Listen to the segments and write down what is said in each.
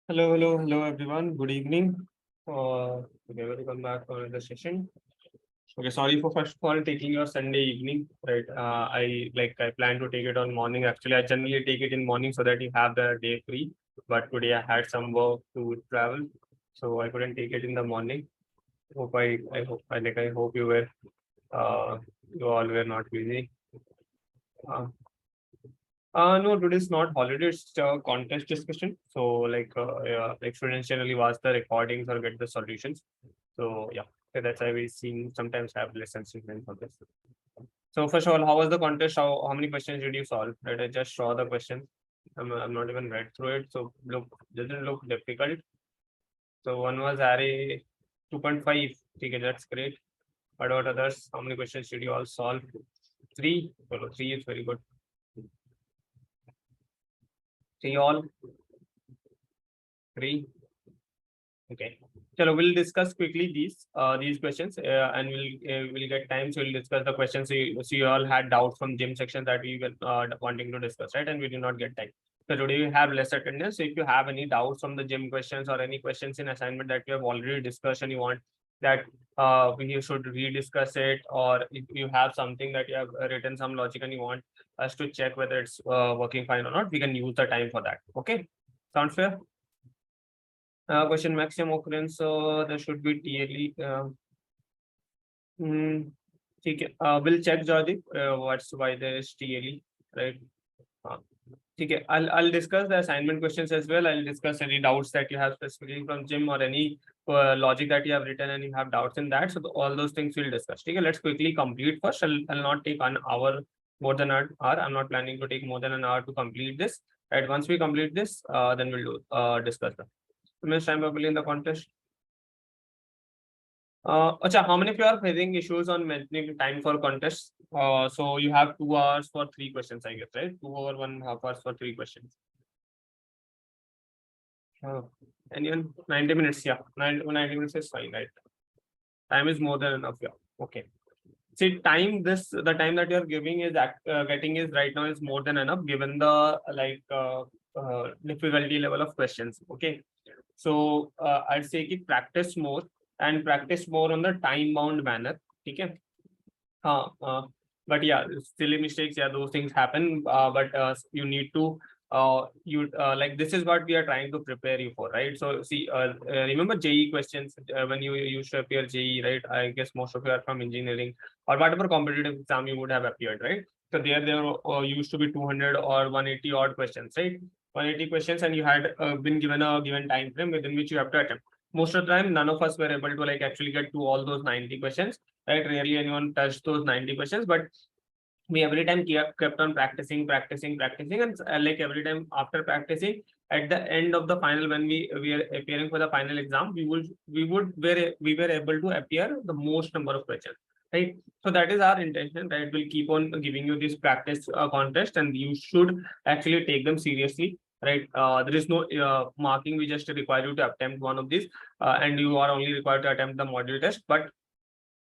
Hello, everyone. Good evening. Okay, welcome back for the session. Okay, sorry for first of all taking your Sunday evening. Right, I plan to take it on morning. Actually, I generally take it in morning so that you have the day free. But today I had some work to travel, so I couldn't take it in the morning. I hope you all were not busy. Uh, no, today is not holiday. It's a contest discussion. So like students generally watch the recordings or get the solutions. So yeah, so that's why we seen sometimes have lessons in for this. So first of all, how was the contest? How many questions did you solve? Right, I just saw the questions. I'm not even read through it. So look, doesn't look difficult. So one was array 2.5. Okay, that's great. What about others? How many questions did you all solve? Three. Well, three is very good. Three all. Three. Okay. So we'll discuss quickly these questions and we'll get time. So we'll discuss the questions. So you all had doubts from gym section that we were wanting to discuss, right? And we did not get time. So today we have less attendance. So if you have any doubts from the gym questions or any questions in assignment that you have already discussed and you want that we should rediscuss it, or if you have something that you have written some logic and you want us to check whether it's working fine or not, we can use the time for that. Okay. Sounds fair? Question maximum occurrence, so there should be TLE. ठीक है, we'll check Jody. What's why there is TLE, right? ठीक है, I'll discuss the assignment questions as well. I'll discuss any doubts that you have specifically from Jim or any logic that you have written and you have doubts in that. So all those things we'll discuss. Okay, let's quickly complete first. I'll not take an hour, more than an hour. I'm not planning to take more than an hour to complete this. Right, once we complete this, then we'll discuss them. Missed time probably in the contest. Acha, how many of you are facing issues on mentioning time for contests? So you have 2 hours for 3 questions, I guess, right? 2 or 1.5 hours for 3 questions. Anyone? 90 minutes, yeah. 90 minutes is fine, right? Time is more than enough, yeah. Okay. See, the time that you're giving is getting is right now is more than enough given the difficulty level of questions. Okay. So I'd say keep practice more and practice more on the time bound manner. Okay. But yeah, silly mistakes, yeah, those things happen. But you need to like this is what we are trying to prepare you for, right? So see, remember JE questions when you used to appear JE, right? I guess most of you are from engineering or whatever competitive exam you would have appeared, right? So there used to be 200 or 180 odd questions, right? 180 questions, and you had been given a given time frame within which you have to attempt. Most of the time, none of us were able to like actually get to all those 90 questions, right? Rarely anyone touched those 90 questions, but we every time kept on practicing, and like every time after practicing, at the end of the final, when we are appearing for the final exam, we were able to appear the most number of questions, right? So that is our intention, right? We'll keep on giving you this practice contest, and you should actually take them seriously, right? There is no marking. We just require you to attempt one of these, and you are only required to attempt the module test. But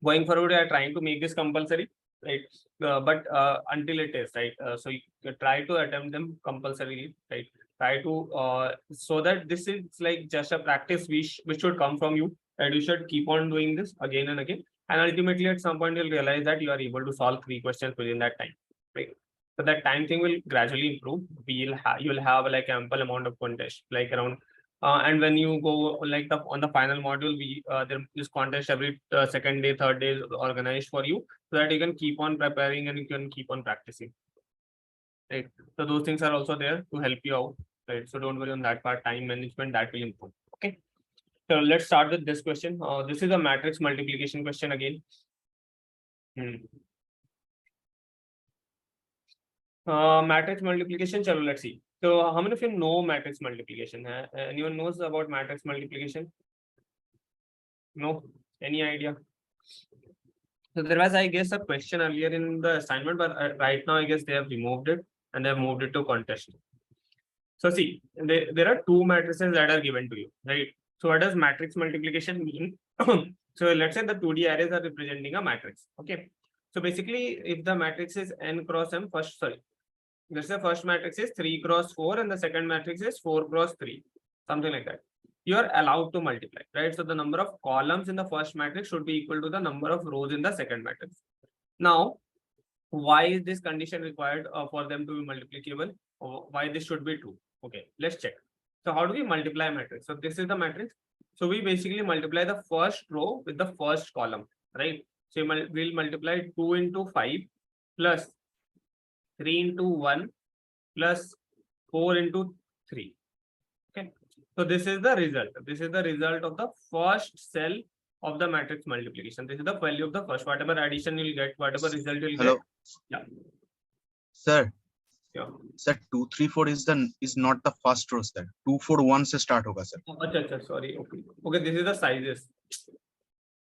going forward, we are trying to make this compulsory, right? But until it is, right? So you try to attempt them compulsorily, right? Try to so that this is like just a practice which should come from you, and you should keep on doing this again and again, and ultimately at some point you'll realize that you are able to solve 3 questions within that time, right? So that time thing will gradually improve. You'll have like ample amount of contest, like around and when you go like on the final module, there is contest every second day, third day organized for you, so that you can keep on preparing and you can keep on practicing. Right. So those things are also there to help you out. Right. So don't worry on that part. Time management that will improve. Okay. So let's start with this question. This is a matrix multiplication question again. Matrix multiplication. Chalo, let's see. So how many of you know matrix multiplication? Anyone knows about matrix multiplication? No? Any idea? So there was, I guess, a question earlier in the assignment, but right now, I guess they have removed it and they have moved it to contest. So see, there are two matrices that are given to you, right? So what does matrix multiplication mean? So let's say the 2D arrays are representing a matrix. Okay. So basically, if the matrix is n cross m, let's say first matrix is 3 cross 4 and the second matrix is 4 cross 3. something like that. You are allowed to multiply, right? So the number of columns in the first matrix should be equal to the number of rows in the second matrix. Now, why is this condition required for them to be multiplicable? Or why this should be true? Okay, let's check. So how do we multiply matrix? So this is the matrix. So we basically multiply the first row with the first column, right? So we'll multiply 2 into 5 plus 3 into 1 plus 4 into 3. Okay. So this is the result. This is the result of the first cell of the matrix multiplication. This is the value of the first. Whatever addition you'll get, whatever result you'll get. Yeah. Sir. Yeah. Sir, 2, 3, 4 is not the first row, sir. 2, 4, 1 से start होगा, sir. अच्छा, sorry. Okay. Okay, this is the sizes.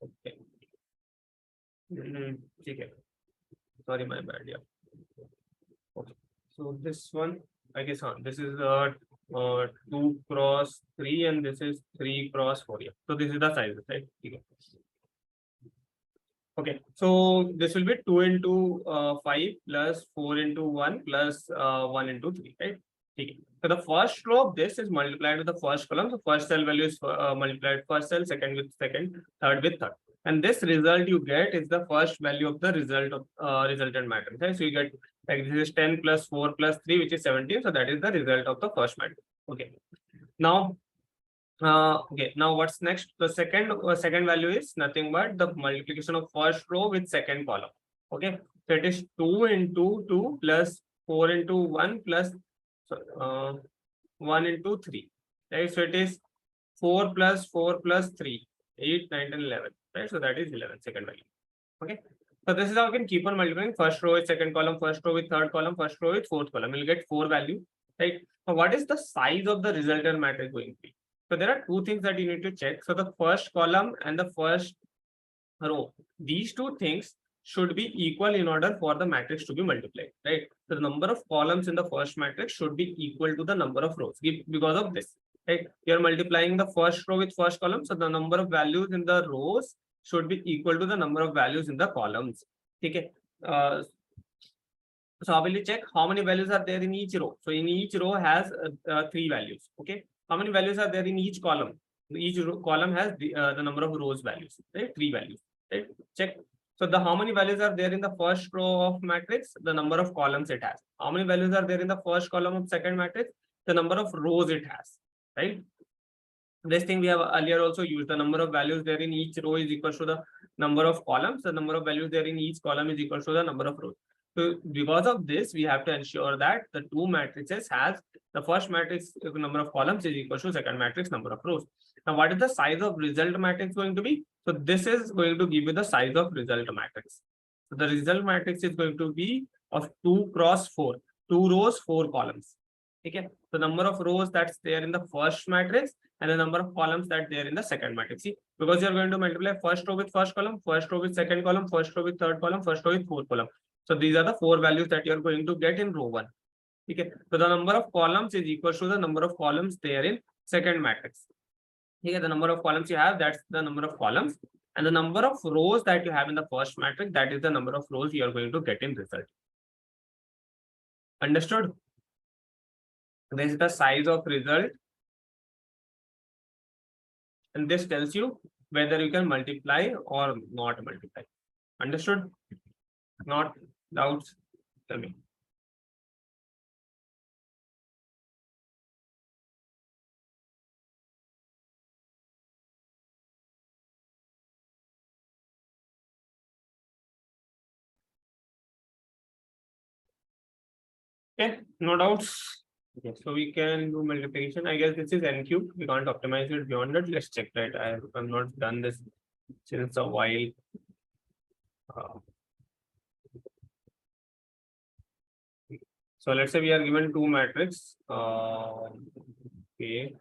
Okay. Okay. Sorry, my bad. Yeah. Okay. So this one, I guess, this is 2 cross 3 and this is 3 cross 4. Yeah. So this is the sizes, right? Okay. So this will be 2 into 5 plus 4 into 1 plus 1 into 3, right? Okay. So the first row of this is multiplied with the first column. So first cell value is multiplied first cell, second with second, third with third. And this result you get is the first value of the result of resultant matrix. Right? So you get like this is 10 plus 4 plus 3, which is 17. So that is the result of the first matrix. Okay. Now, now what's next? The second value is nothing but the multiplication of first row with second column. Okay. So it is 2 into 2 plus 4 into 1 plus 1 into 3. Right. So it is 4 plus 4 plus 3, 8, 9, and 11. Right. So that is 11, second value. Okay. So this is how we can keep on multiplying first row with second column, first row with third column, first row with fourth column. We'll get 4 value. Right. Now, what is the size of the resultant matrix going to be? So there are 2 things that you need to check. So the first column and the first row, these 2 things should be equal in order for the matrix to be multiplied, right? So the number of columns in the first matrix should be equal to the number of rows because of this, right? You're multiplying the first row with first column. So the number of values in the rows should be equal to the number of values in the columns. Okay. So how will you check how many values are there in each row? So in each row has 3 values. Okay. How many values are there in each column? Each column has the number of rows values, right? 3 values, right? Check. So the how many values are there in the first row of matrix? The number of columns it has. How many values are there in the first column of second matrix? The number of rows it has, right? This thing we have earlier also used. The number of values there in each row is equal to the number of columns. The number of values there in each column is equal to the number of rows. So because of this, we have to ensure that the 2 matrices has the first matrix number of columns is equal to second matrix number of rows. Now, what is the size of result matrix going to be? So this is going to give you the size of result matrix. So the result matrix is going to be of 2 cross 4, 2 rows, 4 columns. Okay. The number of rows that's there in the first matrix and the number of columns that there in the second matrix. See, because you're going to multiply first row with first column, first row with second column, first row with third column, first row with fourth column. So these are the 4 values that you're going to get in row 1. Okay. So the number of columns is equal to the number of columns there in second matrix. Okay. The number of columns you have, that's the number of columns. And the number of rows that you have in the first matrix, that is the number of rows you are going to get in result. Understood? This is the size of result. And this tells you whether you can multiply or not multiply. Understood? Not doubts? Tell me. Okay, no doubts. Okay, so we can do multiplication. I guess this is n cube. We can't optimize it beyond that. Let's check that. I have not done this since a while. So let's say we are given 2 matrix. Okay,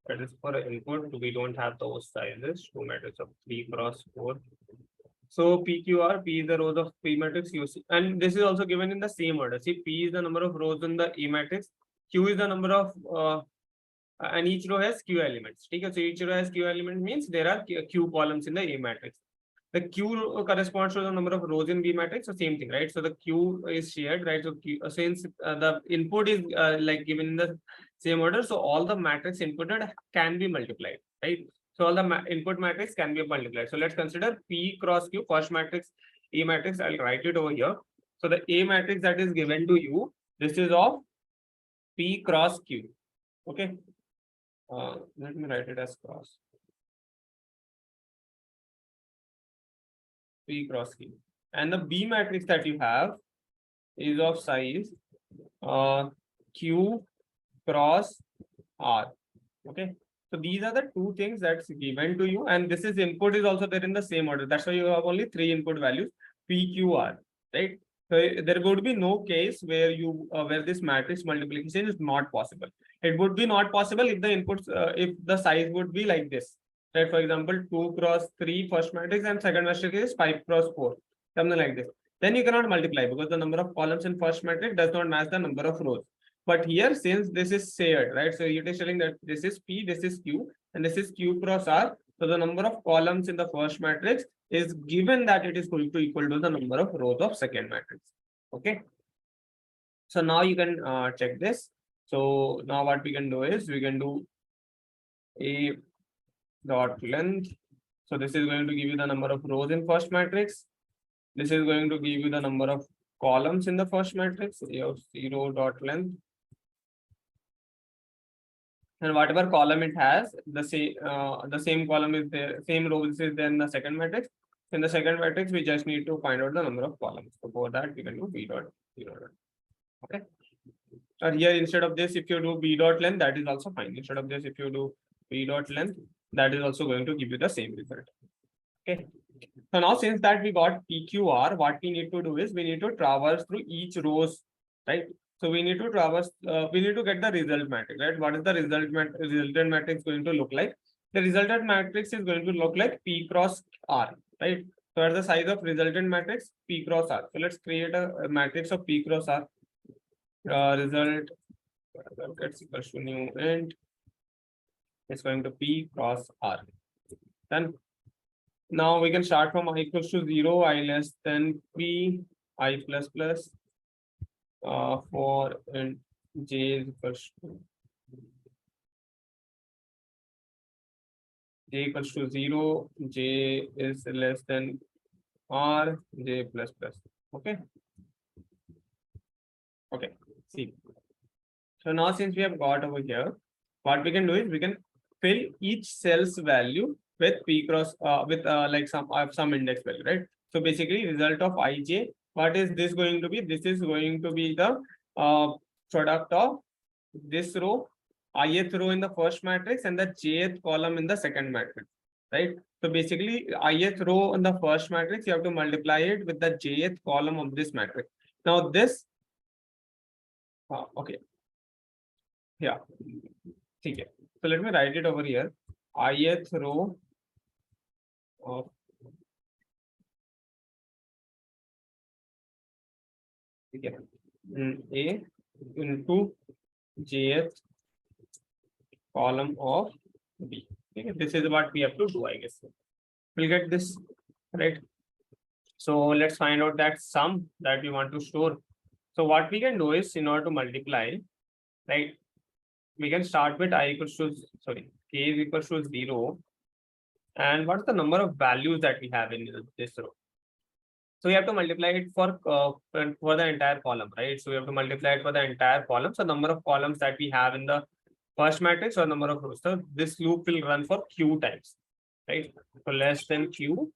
that is for input. We don't have those sizes. 2 matrix of 3 cross 4. So PQR, P is the rows of P matrix, QC, and this is also given in the same order. See, P is the number of rows in the A matrix, Q is the number of, and each row has Q elements. Okay, so each row has Q elements means there are Q columns in the A matrix. The Q corresponds to the number of rows in B matrix, so same thing, right? So the Q is shared, right? So Q, since the input is like given in the same order. So all the matrix inputted can be multiplied, right? So all the input matrix can be multiplied. So let's consider P cross Q, first matrix, A matrix. I'll write it over here. So the A matrix that is given to you, this is of P cross Q. Okay. Let me write it as cross. P cross Q. And the B matrix that you have is of size Q cross R. Okay. So these are the two things that's given to you, and this is input is also there in the same order. That's why you have only three input values, P, Q, R, right? So there would be no case where you where this matrix multiplication is not possible. It would be not possible if the inputs if the size would be like this, right? For example, 2 cross 3 first matrix and second matrix is 5 cross 4, something like this. Then you cannot multiply because the number of columns in first matrix does not match the number of rows. But here, since this is shared, right? So it is telling that this is P, this is Q, and this is Q cross R. So the number of columns in the first matrix is given that it is going to equal to the number of rows of second matrix. Okay. So now you can check this. So now what we can do is we can do A dot length. So this is going to give you the number of rows in first matrix. This is going to give you the number of columns in the first matrix. A of 0 dot length. And whatever column it has, the same column is there, same rows is there in the second matrix. In the second matrix, we just need to find out the number of columns. So for that, we can do B dot 0. Okay. Or here, instead of this, if you do B dot length, that is also fine. Instead of this, if you do B dot length, that is also going to give you the same result. Okay. So now, since that we got PQR, what we need to do is we need to traverse through each rows, right? So we need to traverse, we need to get the result matrix, right? What is the resultant matrix going to look like? The resultant matrix is going to look like P cross R, right? So at the size of resultant matrix, P cross R. So let's create a matrix of P cross R. Result gets equals to new int. It's going to P cross R. Then now we can start from I equals to 0, I less than P, I plus plus. For and J is equals to J equals to 0, J is less than R, J plus plus. Okay. Okay. See. So now since we have got over here, what we can do is we can fill each cell's value with P cross with like some index value, right? So basically result of IJ, what is this going to be? This is going to be the product of this row, ith row in the first matrix and the jth column in the second matrix, right? So basically ith row in the first matrix, you have to multiply it with the jth column of this matrix. Now this, okay. Yeah. Okay. So let me write it over here. Ith row of A into jth column of B. Okay. This is what we have to do, I guess. We'll get this, right? So let's find out that sum that we want to store. So what we can do is, in order to multiply, right, we can start with I equals to, sorry, K is equals to 0. And what's the number of values that we have in this row? So we have to multiply it for the entire column, right? So we have to multiply it for the entire column. So number of columns that we have in the first matrix or number of rows. So this loop will run for Q times, right? So less than Q,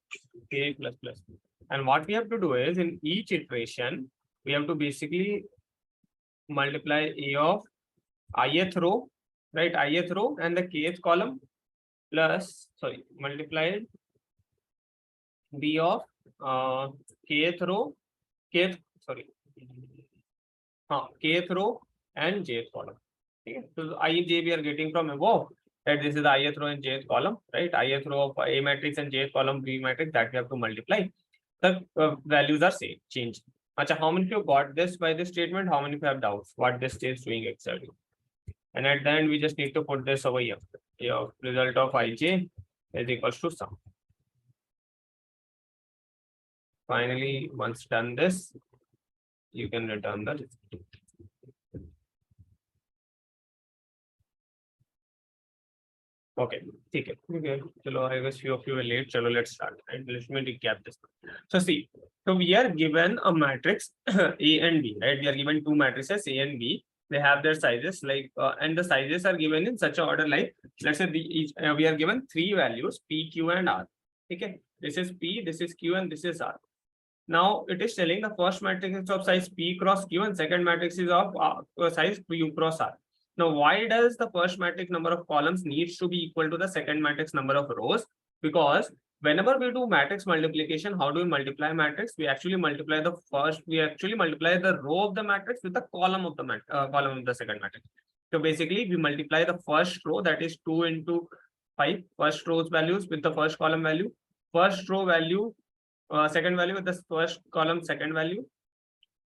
K plus plus. And what we have to do is in each iteration, we have to basically multiply A of ith row, right? Ith row and the kth column plus, sorry, multiplied B of kth row, kth, sorry, kth row and jth column. Okay. So I, J we are getting from above, that this is the ith row and jth column, right? Ith row of A matrix and jth column B matrix that we have to multiply. The values are same, changed. Acha, how many of you got this by this statement? How many of you have doubts what this is doing exactly? And at the end, we just need to put this over here. Your result of IJ is equals to sum. Finally, once done this, you can return the result. Okay, ठीक है. Okay. Chalo, I guess few of you were late. Chalo, let's start. And let me recap this. So see, so we are given a matrix A and B, right? We are given two matrices A and B. They have their sizes like, and the sizes are given in such a order like, let's say we are given three values P, Q, and R. Okay, this is P, this is Q, and this is R. Now it is telling the first matrix is of size P cross Q and second matrix is of size Q cross R. Now, why does the first matrix number of columns needs to be equal to the second matrix number of rows? Because whenever we do matrix multiplication, how do we multiply matrix? We actually multiply the row of the matrix with the column of the column of the second matrix. So basically, we multiply the first row, that is 2 into 5, first row's values with the first column value, first row value, second value with the first column second value,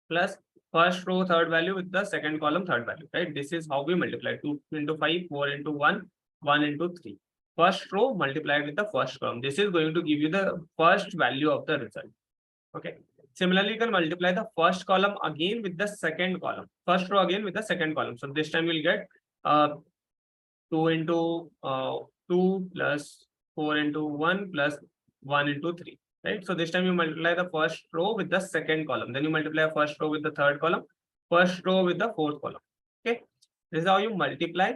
plus first row third value with the second column third value, right? This is how we multiply 2 into 5, 4 into 1, 1 into 3. First row multiplied with the first column. This is going to give you the first value of the result. Okay. Similarly, you can multiply the first column again with the second column. First row again with the second column. So this time we'll get 2 into 2 plus 4 into 1 plus 1 into 3. Right? So this time you multiply the first row with the second column. Then you multiply first row with the third column, first row with the fourth column. Okay. This is how you multiply,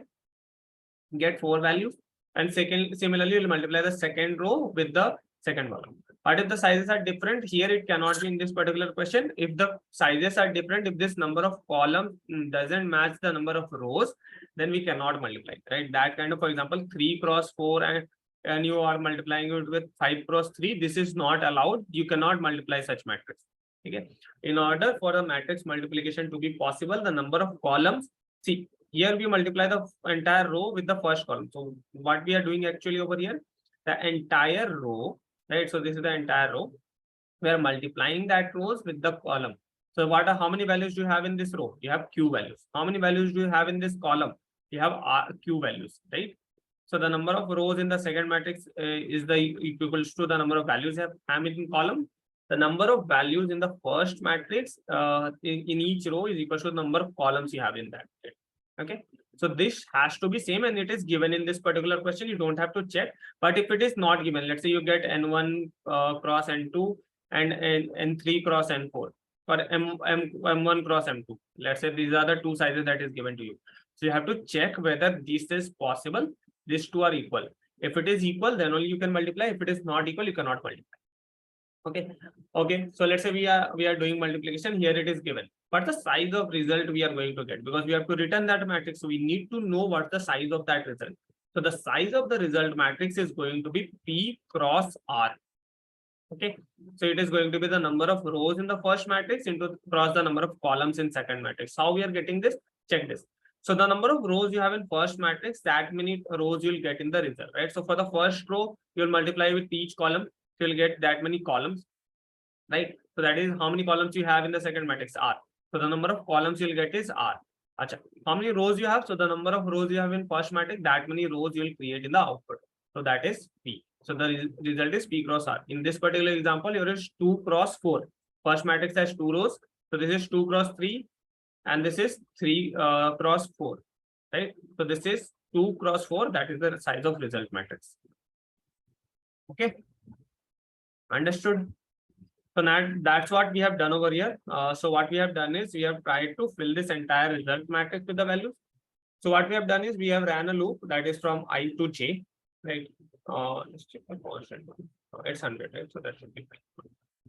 get 4 values. And similarly, you'll multiply the second row with the second column. But if the sizes are different, here it cannot be in this particular question. If the sizes are different, if this number of columns doesn't match the number of rows, then we cannot multiply, right? That kind of, for example, 3 cross 4 and you are multiplying it with 5 cross 3, this is not allowed. You cannot multiply such matrix. Okay. In order for a matrix multiplication to be possible, the number of columns, see, here we multiply the entire row with the first column. So what we are doing actually over here, the entire row, right? So this is the entire row. We are multiplying that rows with the column. So how many values do you have in this row? You have Q values. How many values do you have in this column? You have Q values, right? So the number of rows in the second matrix is equals to the number of values you have in column. The number of values in the first matrix in each row is equal to the number of columns you have in that. Okay. So this has to be same and it is given in this particular question. You don't have to check. But if it is not given, let's say you get N1 cross N2 and N3 cross N4 or M1 cross M2. Let's say these are the two sizes that is given to you. So you have to check whether this is possible. These two are equal. If it is equal, then only you can multiply. If it is not equal, you cannot multiply. Okay. Okay. So let's say we are doing multiplication. Here it is given. But the size of result we are going to get, because we have to return that matrix. So we need to know what the size of that result. So the size of the result matrix is going to be P cross R. Okay. So it is going to be the number of rows in the first matrix into cross the number of columns in second matrix. How we are getting this? Check this. So the number of rows you have in first matrix, that many rows you'll get in the result, right? So for the first row, you'll multiply with each column. You'll get that many columns, right? So that is how many columns you have in the second matrix, R. So the number of columns you'll get is R. Achha. How many rows you have? So the number of rows you have in first matrix, that many rows you'll create in the output. So that is P. So the result is P cross R. In this particular example, here is 2 cross 4. First matrix has 2 rows. So this is 2 cross 3. And this is 3 cross 4. Right? So this is 2 cross 4. That is the size of result matrix. Okay. Understood? So that's what we have done over here. So what we have done is we have tried to fill this entire result matrix with the values. So what we have done is we have ran a loop that is from I to J, right? Let's check the constant. It's 100, right? So that should be fine.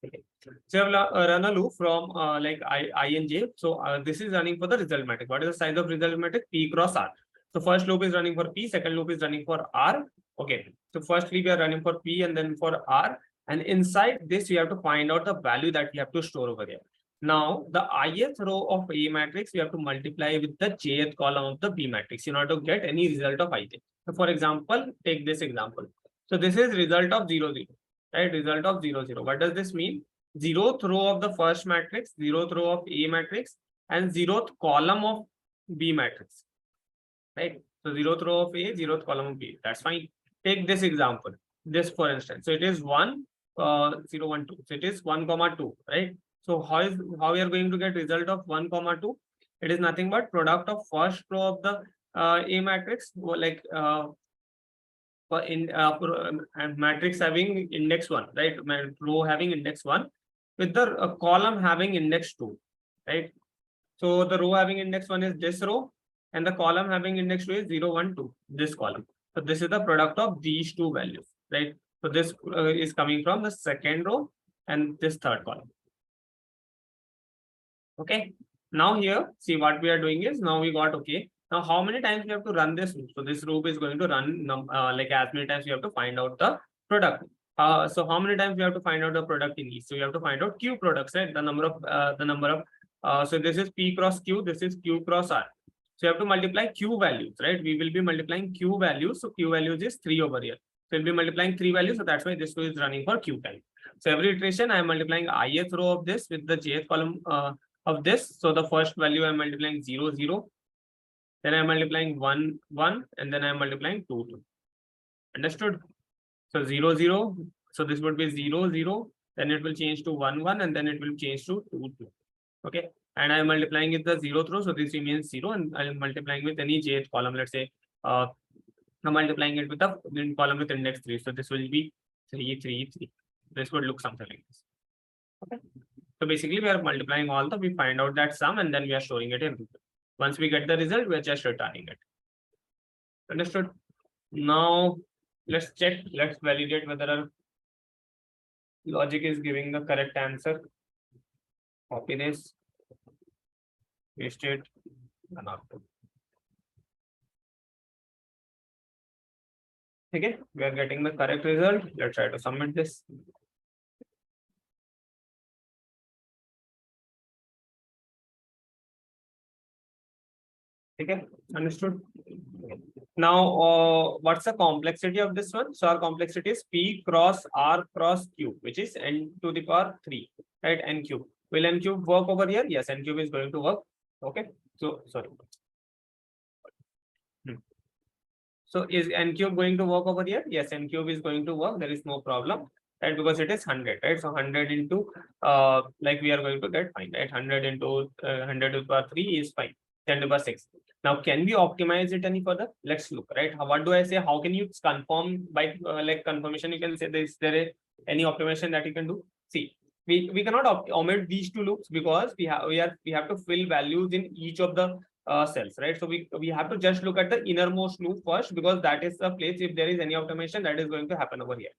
Okay. So we have run a loop from like I and J. So this is running for the result matrix. What is the size of result matrix? P cross R. So first loop is running for P, second loop is running for R. Okay. So firstly we are running for P and then for R. And inside this, we have to find out the value that we have to store over there. Now, the ith row of A matrix, we have to multiply with the jth column of the B matrix in order to get any result of ith. So for example, take this example. So this is result of 0, 0, right? Result of 0, 0. What does this mean? 0th row of the first matrix, 0th row of A matrix, and 0th column of B matrix, right? So 0th row of A, 0th column of B. That's fine. Take this example. This, for instance. So it is 1, 0, 1, 2. So it is 1, 2, right? So how we are going to get result of 1, 2? It is nothing but product of first row of the A matrix, like for in matrix having index 1, right? Row having index 1 with the column having index 2, right? So the row having index 1 is this row, and the column having index 2 is 0, 1, 2, this column. So this is the product of these two values, right? So this is coming from the second row and this third column. Okay. Now here, see what we are doing is, now we got, okay. Now how many times we have to run this loop? So this loop is going to run like as many times we have to find out the product. So how many times we have to find out the product in each? So you have to find out Q products, right? The number of so this is P cross Q, this is Q cross R. So you have to multiply Q values, right? We will be multiplying Q values. So Q values is 3 over here. So we'll be multiplying 3 values. So that's why this row is running for Q time. So every iteration I am multiplying ith row of this with the jth column of this. So the first value I'm multiplying 0, 0. Then I'm multiplying 1, 1, and then I'm multiplying 2, 2. Understood? So 0, 0. So this would be 0, 0. Then it will change to 1, 1, and then it will change to 2, 2. Okay. And I'm multiplying with the 0th row. So this remains 0, and I'm multiplying with any jth column. Let's say I'm multiplying it with the column with index 3. So this will be 3, 3, 3. This would look something like this. Okay. So basically, we are multiplying all the, we find out that sum, and then we are storing it in Google. Once we get the result, we are just returning it. Understood? Now, let's check, let's validate whether our logic is giving the correct answer. Copy this, paste it, and output. Okay, we are getting the correct result. Let's try to submit this. Okay, understood. Now, what's the complexity of this one? So our complexity is P cross R cross Q, which is n to the power 3, right? N cube. Will n cube work over here? Yes, n cube is going to work. Okay. So sorry. So is n cube going to work over here? Yes, n cube is going to work. There is no problem, right? Because it is 100, right? So 100 into like we are going to get fine, right? 100 into 100 to the power 3 is fine. 10 to the power 6. Now, can we optimize it any further? Let's look, right? What do I say? How can you confirm by like confirmation? You can say is there any optimization that you can do? See, we cannot omit these two loops because we have to fill values in each of the cells, right? So we have to just look at the innermost loop first, because that is the place, if there is any automation, that is going to happen over here.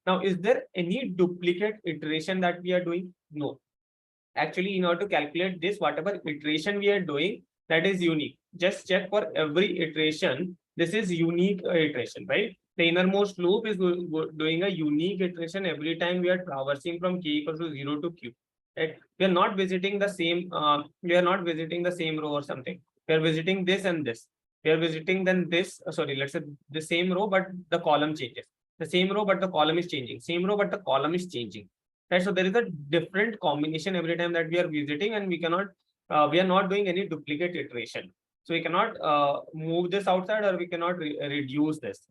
Now, is there any duplicate iteration that we are doing? No. Actually, in order to calculate this, whatever iteration we are doing, that is unique. Just check for every iteration. This is unique iteration, right? The innermost loop is doing a unique iteration every time we are traversing from k equals to 0 to q. Right? We are not visiting the same. We are not visiting the same row or something. We are visiting this and this. We are visiting then this. Sorry, let's say the same row, but the column changes. The same row, but the column is changing. Same row, but the column is changing. Right? So there is a different combination every time that we are visiting, and we cannot. We are not doing any duplicate iteration. So we cannot move this outside, or we cannot reduce this.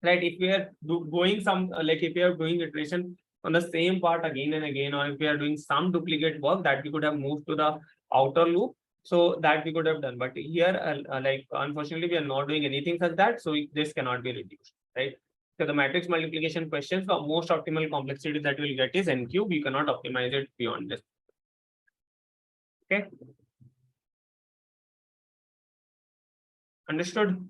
Right? If we are going some like if we are doing iteration on the same part again and again, or if we are doing some duplicate work, that we could have moved to the outer loop, so that we could have done. But here, like unfortunately, we are not doing anything such that, so this cannot be reduced, right? So the matrix multiplication questions, the most optimal complexity that we'll get is n cube. We cannot optimize it beyond this. Okay. Understood?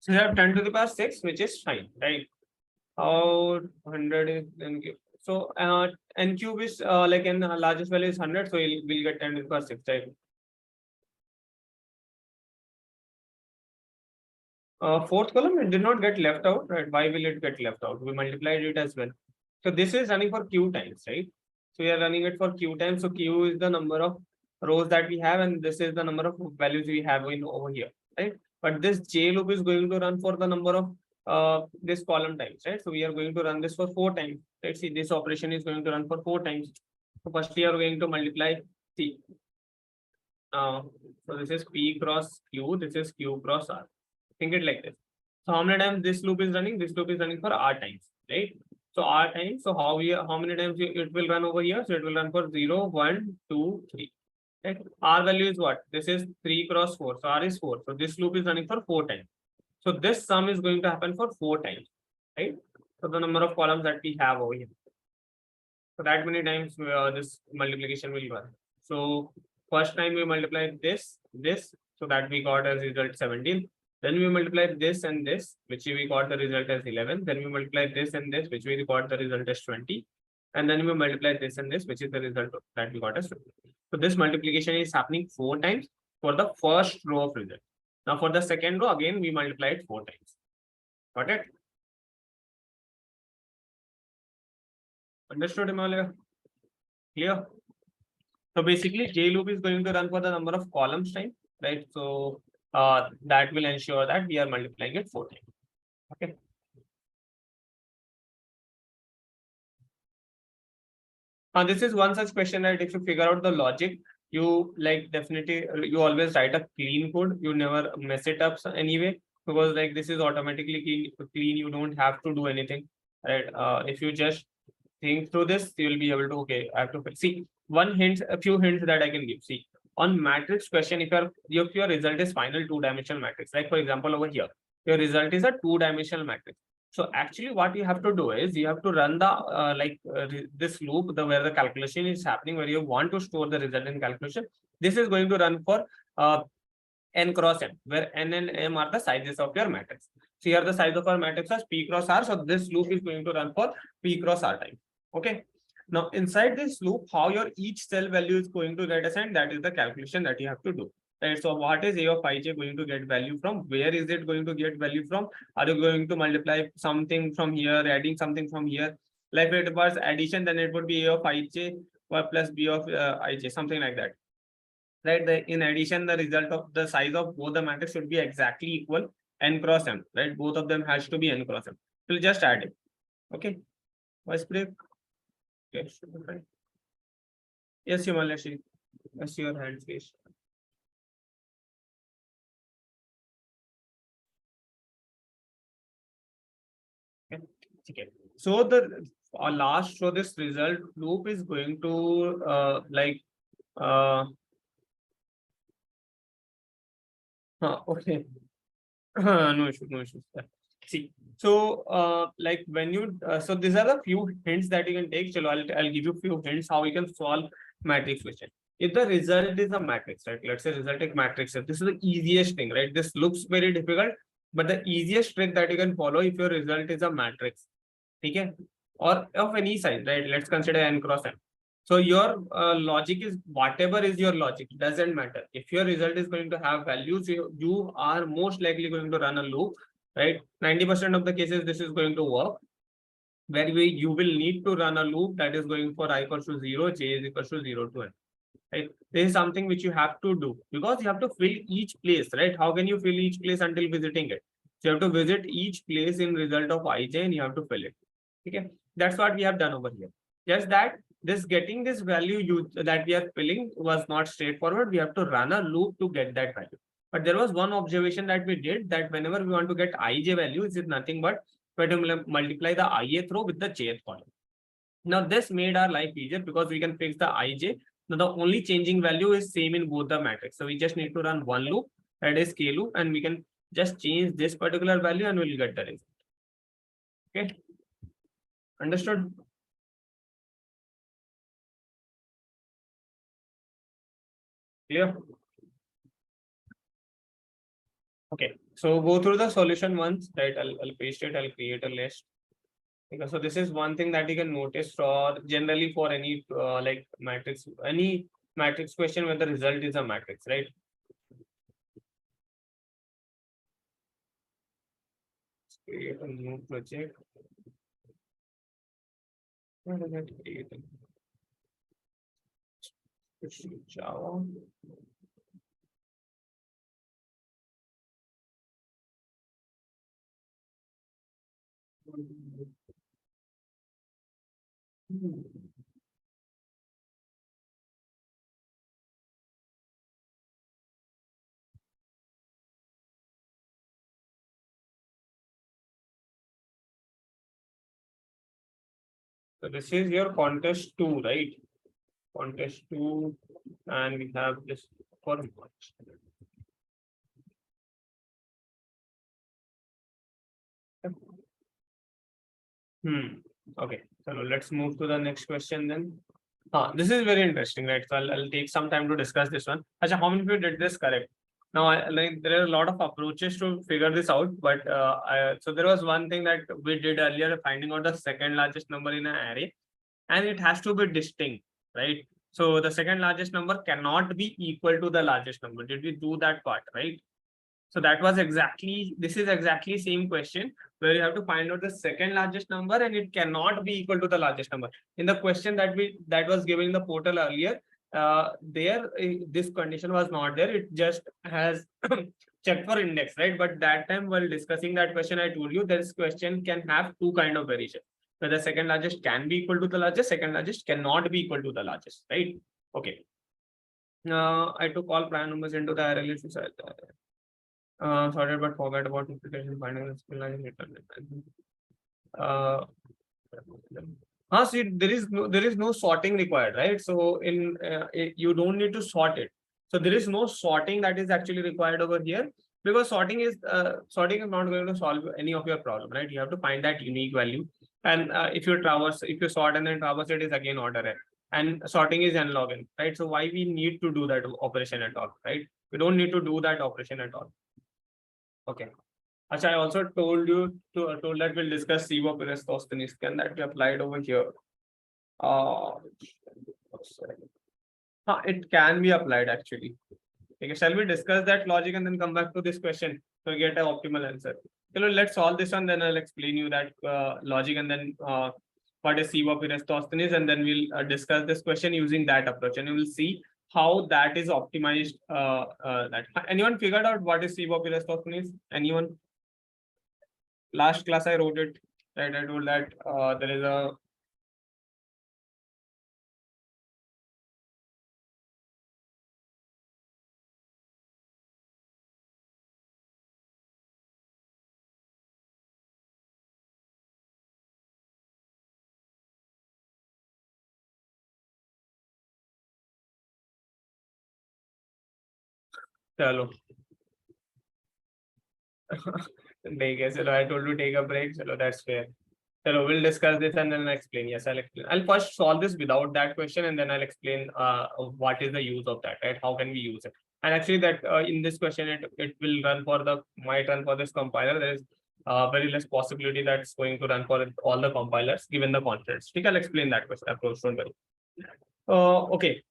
So you have 10 to the power 6, which is fine, right? How 100 is n cube. So n cube is like n largest value is 100, so we'll get 10 to the power 6, right? Fourth column, it did not get left out, right? Why will it get left out? We multiplied it as well. So this is running for q times, right? So we are running it for q times. So q is the number of rows that we have, and this is the number of values we have in over here, right? But this j loop is going to run for the number of this column times, right? So we are going to run this for 4 times. Let's see, this operation is going to run for 4 times. So first we are going to multiply, see, So this is P cross Q, this is Q cross R. Think it like this. So how many times this loop is running? This loop is running for R times, right? So R times, so how many times it will run over here? So it will run for 0, 1, 2, 3. Right? R value is what? This is 3 cross 4. So R is 4. So this loop is running for 4 times. So this sum is going to happen for 4 times, right? So the number of columns that we have over here. So that many times this multiplication will run. So first time we multiply this, so that we got as result 17. Then we multiply this and this, which we got the result as 11. Then we multiply this and this, which we got the result as 20. And then we multiply this and this, which is the result that we got as 20. So this multiplication is happening 4 times for the first row of result. Now for the second row, again, we multiply it 4 times. Got it? Understood, Himalaya? Clear? So basically, J loop is going to run for the number of columns time, right? So that will ensure that we are multiplying it 4 times. Okay. This is one such question that if you figure out the logic, you like definitely you always write a clean code. You never mess it up anyway, because like this is automatically clean. You don't have to do anything, right? If you just think through this, you will be able to, okay, I have to see a few hints that I can give. See, on matrix question, if your result is final two-dimensional matrix, like for example, over here, your result is a two-dimensional matrix. So actually what you have to do is you have to run the this loop, where the calculation is happening, where you want to store the result in calculation. This is going to run for n cross m, where n and m are the sizes of your matrix. So here the size of our matrix is P cross R. So this loop is going to run for P cross R time. Okay. Now inside this loop, how your each cell value is going to get assigned, that is the calculation that you have to do. Right. So what is A of ij going to get value from? Where is it going to get value from? Are you going to multiply something from here, adding something from here? Like if it was addition, then it would be A of ij plus B of ij, something like that. Right. In addition, the result of the size of both the matrix should be exactly equal n cross m. Right. Both of them has to be n cross m. We'll just add it. Okay. Voice break. Okay, should be fine. Yes, Himalaya. That's your hands, please. Okay. So the last, so this result loop is going to okay. No issues, no issues. See, so like when you so these are the few hints that you can take. So I'll give you few hints how you can solve matrix question. If the result is a matrix, right? Let's say result is matrix. This is the easiest thing, right? This looks very difficult, but the easiest trick that you can follow if your result is a matrix, okay, or of any size, right? Let's consider n cross m. So your logic is whatever is your logic, doesn't matter. If your result is going to have values, you are most likely going to run a loop, right? 90% of the cases, this is going to work. Where you will need to run a loop that is going for I equals to 0, j is equals to 0 to n. Right? This is something which you have to do because you have to fill each place, right? How can you fill each place until visiting it? So you have to visit each place in result of ij and you have to fill it. Okay, that's what we have done over here. Just that this getting this value that we are filling was not straightforward. We have to run a loop to get that value. But there was one observation that we did, that whenever we want to get ij value, it is nothing but we have to multiply the ith row with the jth column. Now this made our life easier because we can fix the ij. Now the only changing value is same in both the matrix. So we just need to run one loop, that is k loop, and we can just change this particular value and we'll get the result. Okay. Understood? Clear? Okay. So go through the solution once, right? I'll paste it. I'll create a list. Okay. So this is one thing that you can notice for generally for any any matrix question where the result is a matrix, right? Let's create a new project. Where did I create it? Java. So this is your contest 2, right? Contest 2, and we have this for Okay, so let's move to the next question then. This is very interesting, right? So I'll take some time to discuss this one. Acha, how many of you did this correct? Now, like there are a lot of approaches to figure this out, but so there was one thing that we did earlier, finding out the second largest number in an array, and it has to be distinct, right? So the second largest number cannot be equal to the largest number. Did we do that part, right? So that was exactly, this is exactly same question where you have to find out the second largest number and it cannot be equal to the largest number. In the question that was given in the portal earlier, this condition was not there. It just has checked for index, right? But that time while discussing that question, I told you this question can have two kind of variation. Where the second largest can be equal to the largest, second largest cannot be equal to the largest, right? Okay. I took all prime numbers into the array list. Sorted but forgot about implication finding see, there is no sorting required, right? So in you don't need to sort it. So there is no sorting that is actually required over here, because sorting is not going to solve any of your problem, right? You have to find that unique value, and if you sort and then traverse, it is again order n, and sorting is n log n, right? So why we need to do that operation at all, right? We don't need to do that operation at all. Okay. Achha, I also told that we'll discuss SIVO Eratosthenes. Can that be applied over here? It can be applied actually. Okay, shall we discuss that logic and then come back to this question to get an optimal answer? So let's solve this one, then I'll explain you that logic and then what is SIVO Eratosthenes, and then we'll discuss this question using that approach, and you will see how that is optimized. That anyone figured out what is SIVO Eratosthenes? Anyone? Last class I wrote it, right? I told that there is a chalo. I told you take a break. Chalo, that's fair. So we'll discuss this and then I'll explain. Yes, I'll explain. I'll first solve this without that question and then I'll explain what is the use of that, right? How can we use it? And actually that in this question, it will run for might run for this compiler. There is very less possibility that it's going to run for all the compilers given the constraints. I'll explain that question approach, don't worry. Okay.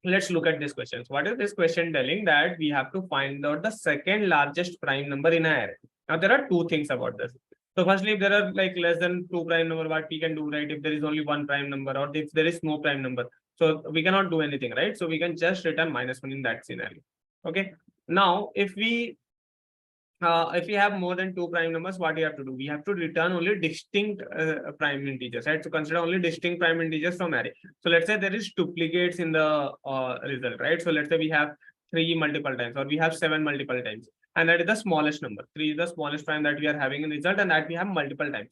Let's look at this question. So what is this question telling? That we have to find out the second largest prime number in an array. Now there are two things about this. So firstly, if there are like less than 2 prime number, what we can do, right? If there is only 1 prime number or if there is no prime number, so we cannot do anything, right? So we can just return -1 in that scenario. Okay. Now, if we have more than 2 prime numbers, what we have to do? We have to return only distinct prime integers, right? So consider only distinct prime integers from array. So let's say there is duplicates in the result, right? So let's say we have 3 multiple times or we have 7 multiple times. And that is the smallest number. 3 is the smallest prime that we are having in result, and that we have multiple times.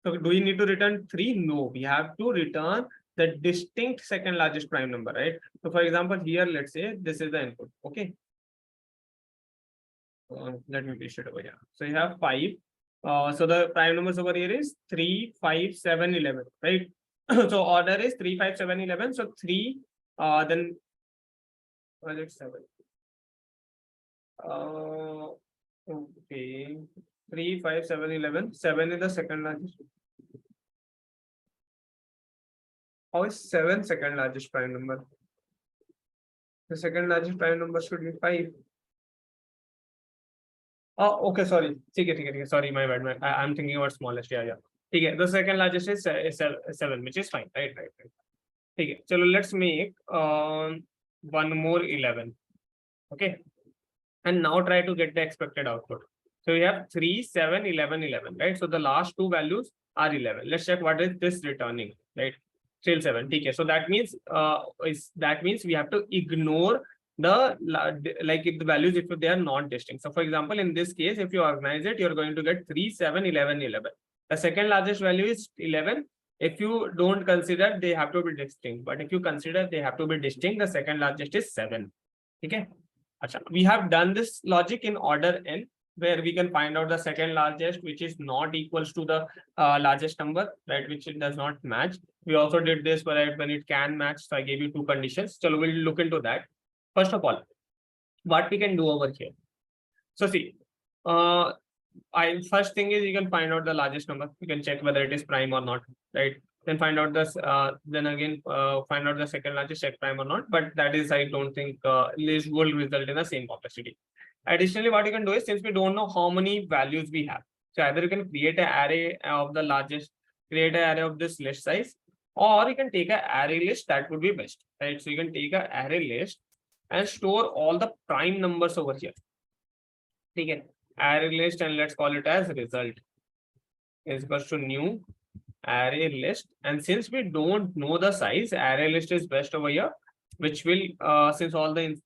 So do we need to return 3? No, we have to return the distinct second largest prime number, right? So for example, here, let's say this is the input. Okay. Let me paste it over here. So you have 5. So the prime numbers over here is 3, 5, 7, 11, right? So order is 3, 5, 7, 11. So 3, then was it 7? Okay, 3, 5, 7, 11. 7 is the second largest. How is 7 second largest prime number? The second largest prime number should be 5. Oh, okay, sorry. Sorry, my bad. I'm thinking about smallest. Yeah. Okay, the second largest is 7, which is fine. Right. Okay, so let's make one more 11. Okay, and now try to get the expected output. So we have 3, 7, 11, 11, right? So the last two values are 11. Let's check what is this returning, right? Still 7. Okay, so that means we have to ignore the values if they are not distinct. So for example, in this case, if you organize it, you're going to get 3, 7, 11, 11. The second largest value is 11, If you don't consider, they have to be distinct. But if you consider they have to be distinct, the second largest is 7. Okay. We have done this logic in order n, where we can find out the second largest, which is not equals to the largest number, right? Which it does not match. We also did this when it can match. So I gave you two conditions. So we'll look into that. First of all, what we can do over here. So see, first thing is you can find out the largest number. You can check whether it is prime or not, right? Then find out this. Then again, find out the second largest, check prime or not. But that is, I don't think this will result in the same complexity. Additionally, what you can do is, since we don't know how many values we have, so either you can create an array of the largest, create an array of this list size, or you can take an array list. That would be best, right? So you can take an array list and store all the prime numbers over here. Okay. Array list, and let's call it as result is equals to new array list. And since we don't know the size, array list is best over here, which will since all the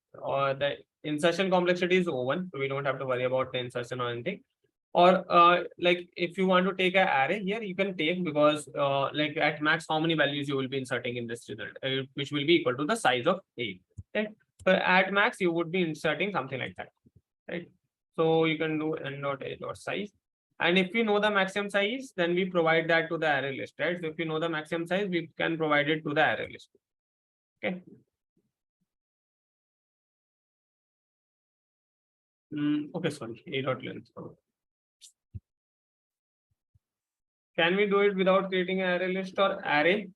insertion complexity is O1, so we don't have to worry about the insertion or anything. Or like if you want to take an array here, you can take, because like at max how many values you will be inserting in this result, which will be equal to the size of A. Okay. So at max you would be inserting something like that, right? So you can do n dot a dot size. And if we know the maximum size, then we provide that to the array list, right? So if we know the maximum size, we can provide it to the array list. Okay. Okay, sorry, a dot length. Can we do it without creating an array list or array?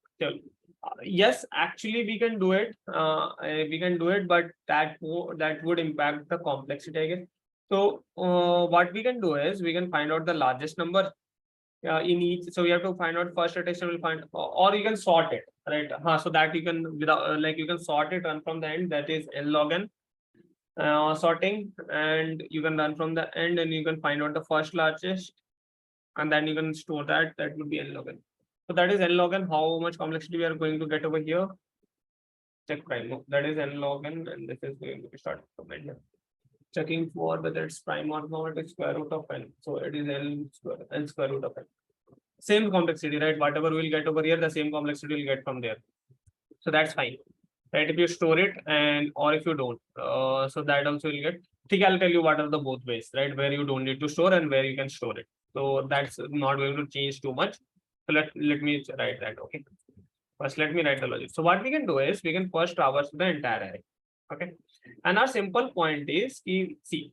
Yes, actually we can do it. But that would impact the complexity, I guess. So what we can do is we can find out the largest number in each. So we have to find out first iteration. We'll find, or you can sort it, right? So that you can, without like you can sort it, run from the end. That is n log n sorting, and you can run from the end, and you can find out the first largest, and then you can store that. That would be n log n. So that is n log n. How much complexity we are going to get over here? Check prime. No, that is n log n, and this is going to be starting from end. Checking for whether it's prime or not, it's square root of n. So it is n square root of n. Same complexity, right? Whatever we'll get over here, the same complexity we'll get from there. So that's fine, right? If you store it, and or if you don't, so that also will get. I think I'll tell you what are the both ways, right? Where you don't need to store and where you can store it. So that's not going to change too much. So let me write that. Okay. First, let me write the logic. So what we can do is we can first traverse the entire array. Okay. And our simple point is, see,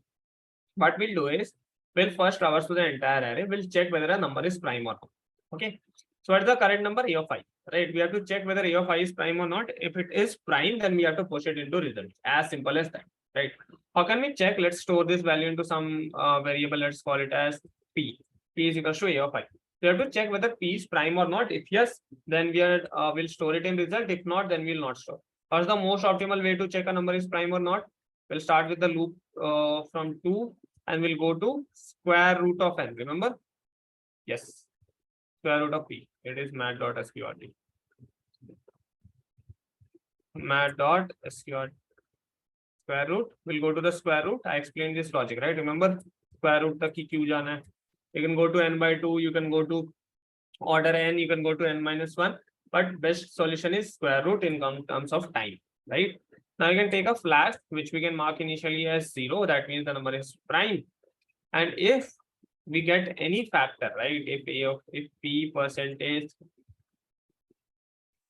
what we'll do is we'll first traverse to the entire array. We'll check whether a number is prime or not. Okay. So what is the current number? A of I, right? We have to check whether A of I is prime or not. If it is prime, then we have to push it into result. As simple as that, right? How can we check? Let's store this value into some variable. Let's call it as P. P is equals to A of I. We have to check whether P is prime or not. If yes, then we'll store it in result. If not, then we'll not store. What's the most optimal way to check a number is prime or not? We'll start with the loop from 2, and we'll go to square root of n. Remember? Yes. Square root of P. It is mat.sqrt. Mat.sqrt. Square root. We'll go to the square root. I explained this logic, right? Remember? Square root tak ki kyun jana hai? You can go to n by 2. You can go to order n. You can go to n minus 1. But best solution is square root in terms of time, right? Now you can take a flag, which we can mark initially as 0. That means the number is prime. And if we get any factor, right? If P percentage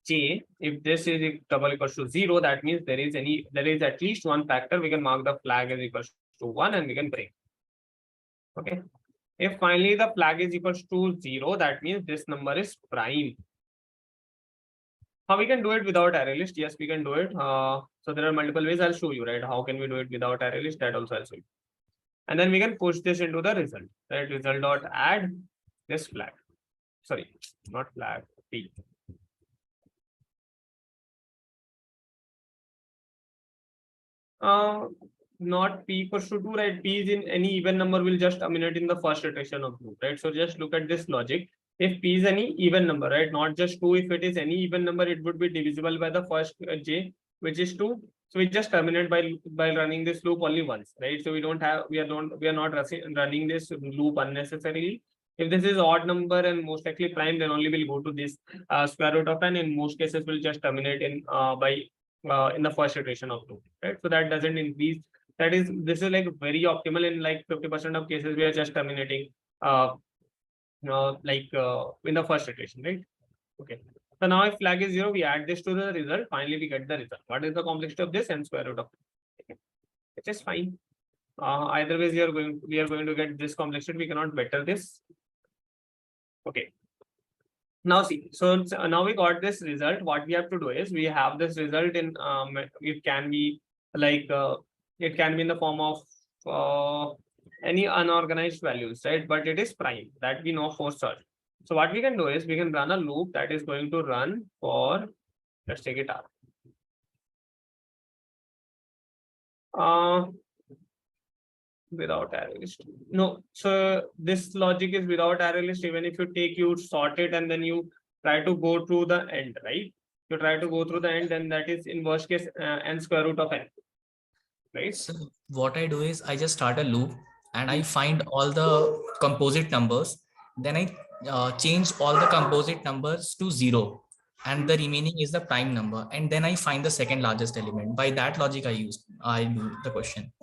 J, if this is double equals to 0, that means there is at least one factor. We can mark the flag as equals to 1, and we can break. Okay. If finally the flag is equals to 0, that means this number is prime. How we can do it without array list? Yes, we can do it. So there are multiple ways. I'll show you, right? How can we do it without array list? That also I'll show you. And then we can push this into the result, right? Result dot add this flag. Sorry, not flag, P. Not P equals to 2, right? P is in any even number will just terminate in the first iteration of loop, right? So just look at this logic. If P is any even number, right? Not just 2. If it is any even number, it would be divisible by the first J, which is 2. So we just terminate by running this loop only once, right? So we are not running this loop unnecessarily. If this is odd number and most likely prime, then only we'll go to this square root of n. In most cases, we'll just terminate in in the first iteration of loop, right? So that doesn't increase. This is like very optimal. In like 50% of cases, we are just terminating in the first iteration, right? Okay. So now if flag is 0, we add this to the result. Finally, we get the result. What is the complexity of this? N square root of, okay, which is fine. Either ways, we are going to get this complexity. We cannot better this. Okay. Now see, so now we got this result. What we have to do is we have this result in it can be like it can be in the form of any unorganized values, right? But it is prime, that we know for sure. So what we can do is we can run a loop that is going to run for, let's take it up. Without array list. No, so this logic is without array list. Even if you sort it and then you try to go through the end, right? You try to go through the end, and that is in worst case n square root of n. Right. So what I do is I just start a loop and I find all the composite numbers. Then I change all the composite numbers to 0. And the remaining is the prime number. And then I find the second largest element. By that logic, I do the question.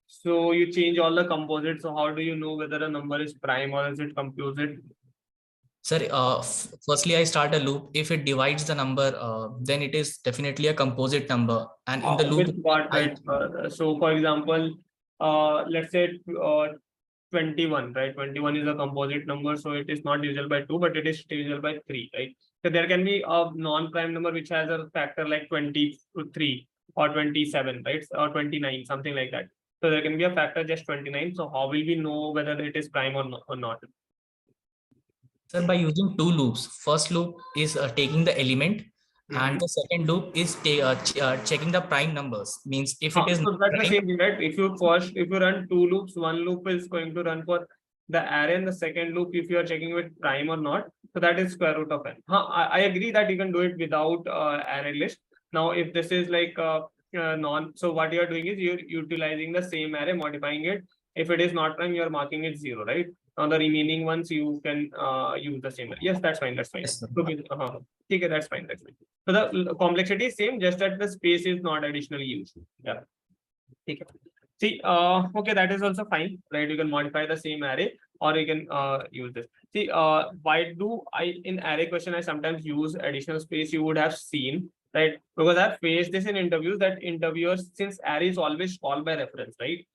So you change all the composites. So how do you know whether a number is prime or is it composite? Sir, firstly, I start a loop. If it divides the number, then it is definitely a composite number. And in the loop, with what, right? So for example, let's say 21, right? 21 is a composite number, so it is not divisible by 2, but it is divisible by 3, right? So there can be a non-prime number which has a factor like 23 or 27, right? Or 29, something like that. So there can be a factor just 29. So how will we know whether it is prime or not? Sir, by using two loops. First loop is taking the element, and the second loop is checking the prime numbers. Means if it is so that's the same thing, right? If you run two loops, one loop is going to run for the array, and the second loop, if you are checking with prime or not, so that is square root of n. I agree that you can do it without array list. Now, if this is like so what you are doing is you're utilizing the same array, modifying it. If it is not prime, you are marking it 0, right? Now the remaining ones you can use the same. Yes, that's fine. That's fine. Yes, Okay, okay, that's fine. That's fine. So the complexity is same, just that the space is not additionally used. Yeah. Okay. See, okay, that is also fine, right? You can modify the same array, or you can use this. See, why do I in array question I sometimes use additional space? You would have seen, right? Because I've faced this in interviews that interviewers, since array is always called by reference, right?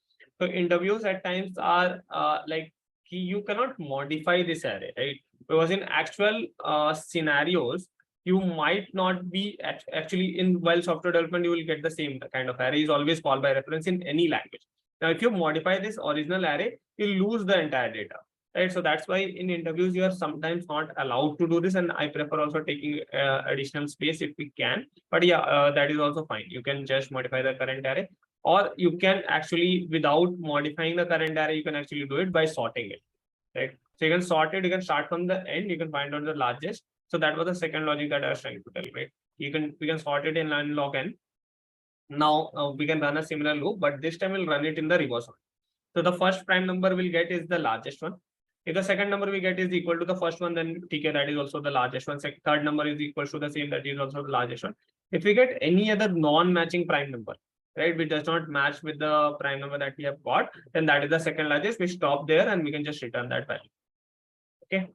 So interviews at times are like you cannot modify this array, right? Because in actual scenarios, you might not be actually in while software development, you will get the same kind of array is always called by reference in any language. Now, if you modify this original array, you lose the entire data, right? So that's why in interviews, you are sometimes not allowed to do this. And I prefer also taking additional space if we can. But yeah, that is also fine. You can just modify the current array, or you can actually, without modifying the current array, you can actually do it by sorting it, right? So you can sort it, you can start from the end, you can find out the largest. So that was the second logic that I was trying to tell, right? We can sort it in n log n. Now we can run a similar loop, but this time we'll run it in the reverse order. So the first prime number we'll get is the largest one. If the second number we get is equal to the first one, then TK, that is also the largest one. Third number is equal to the same, that is also the largest one. If we get any other non-matching prime number, right, which does not match with the prime number that we have got, then that is the second largest. We stop there and we can just return that value. Okay.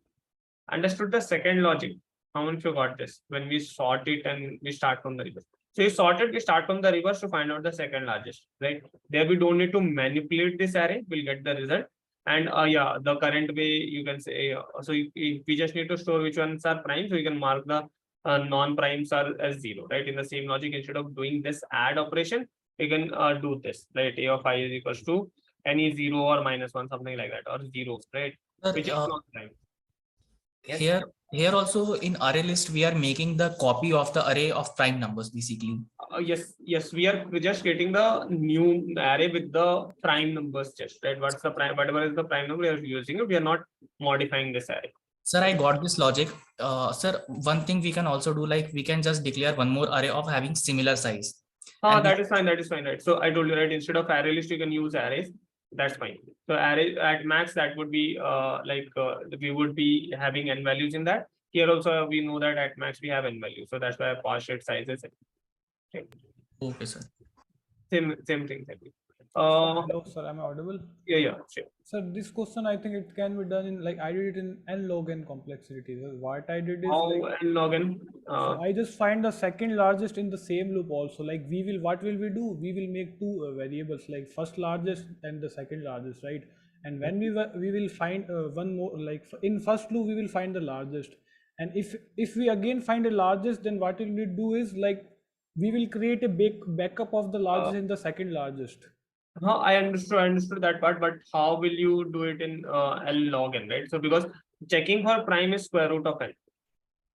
Understood the second logic? How many of you got this? When we sort it and we start from the reverse. So you sort it, we start from the reverse to find out the second largest, right? There we don't need to manipulate this array. We'll get the result. And yeah, the current way you can say, so we just need to store which ones are prime. So you can mark the non-primes are as 0, right? In the same logic, instead of doing this add operation, you can do this, right? A of I is equals to any 0 or -1, something like that, or 0, right? Which is not prime. Yes. Here also in array list, we are making the copy of the array of prime numbers, basically. Yes, we're just getting the new array with the prime numbers, just right. What's the prime? Whatever is the prime number we are using it, we are not modifying this array. Sir, I got this logic. Sir, one thing we can also do, like we can just declare one more array of having similar size. That is fine. That is fine, right? So I told you, right, instead of array list, you can use arrays. That's fine. So array at max, that would be we would be having n values in that. Here also we know that at max we have n values. So that's why partial size is okay. Okay, sir. Same thing. Hello, sir. Am I audible? Yeah, sure. Sir, this question I think it can be done in like I did it in n log n complexity. So what I did is How like n log n? so I just find the second largest in the same loop also. Like what will we do? We will make two variables like first largest and the second largest, right? And when we will find one more like in first loop we will find the largest. And if we again find the largest, then what will we do is like we will create a backup of the largest in the second largest. I understood that part, but how will you do it in L log n, right? So because checking for prime is square root of n,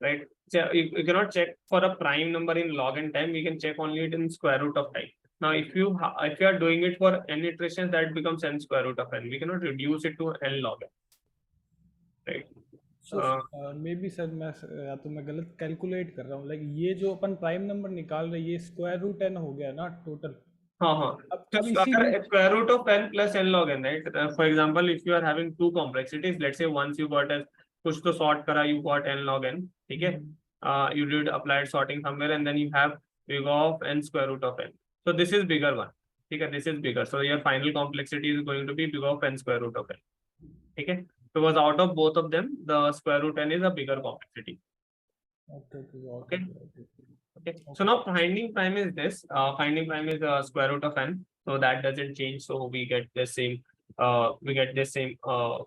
right? So you cannot check for a prime number in log n time. We can check only it in square root of time. Now, if you are doing it for n iterations, that becomes n square root of n. We cannot reduce it to n log n, right? So may be sir मैं या तो मैं गलत calculate कर रहा हूँ like ये जो अपन प्राइम नंबर निकाल रहे हैं ये स्क्वायर रूट n हो गया ना टोटल हाँ तो अगर square root of n plus n log n, right? For example, if you are having two complexities, let's say once you got as कुछ तो sort करा, you got n log n, ठीक है? You did applied sorting somewhere and then you have big of n square root of n. So this is bigger one, ठीक है? This is bigger. So your final complexity is going to be big of n square root of n, ठीक है? Because out of both of them, the square root n is a bigger complexity. Okay. So now finding prime is this. Finding prime is square root of n. So that doesn't change. So we get the same.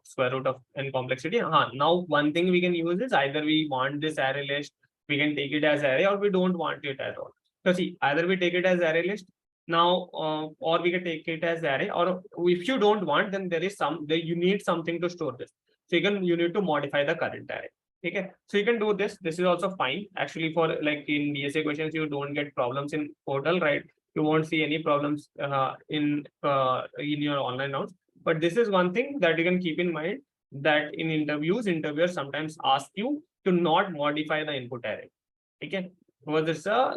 Square root of n complexity. Now one thing we can use is either we want this array list, we can take it as array, or we don't want it at all. So see, either we take it as array list now, or we can take it as array. Or if you don't want, then you need something to store this. So you need to modify the current array. Okay, so you can do this. This is also fine. Actually, for like in DSA questions, you don't get problems in portal, right? You won't see any problems in your online rounds. But this is one thing that you can keep in mind, that in interviews, interviewers sometimes ask you to not modify the input array. Okay, because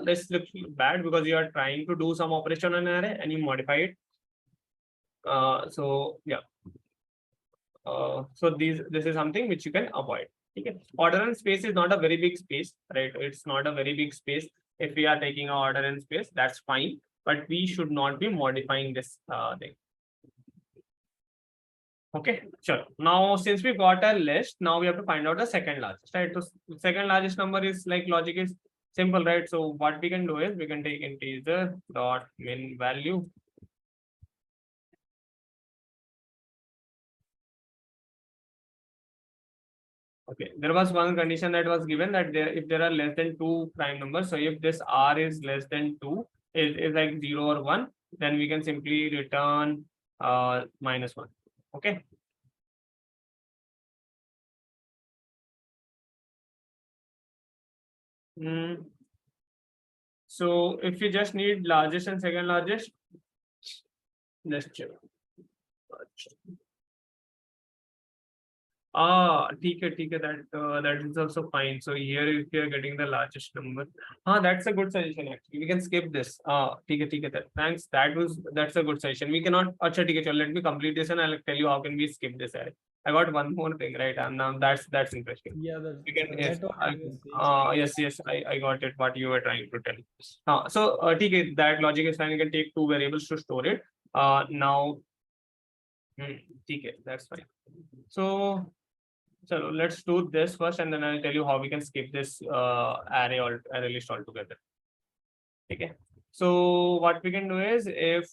this looks bad because you are trying to do some operation on an array and you modify it. So yeah. So this is something which you can avoid. Okay. Order and space is not a very big space, right? It's not a very big space. If we are taking an order and space, that's fine, but we should not be modifying this thing. Okay, sure. Now, since we got a list, now we have to find out the second largest, right? So second largest number is like logic is simple, right? So what we can do is we can take integer dot min value. Okay, there was one condition that was given that if there are less than two prime numbers, so if this r is less than 2, is like 0 or 1, then we can simply return -1. Okay. So if you just need largest and second largest, let's check. ठीक है, that is also fine. So here if you are getting the largest number, that's a good suggestion actually. We can skip this. ठीक है, thanks. That's a good suggestion. We cannot. अच्छा ठीक है, चलो, let me complete this and I'll tell you how can we skip this array. I got one more thing, right? And now that's interesting. Yeah, we can, yes, I got it. What you were trying to tell. So ठीक है, that logic is fine. You can take two variables to store it. Now, ठीक है, that's fine. So let's do this first, and then I'll tell you how we can skip this array list altogether. Okay. So what we can do is if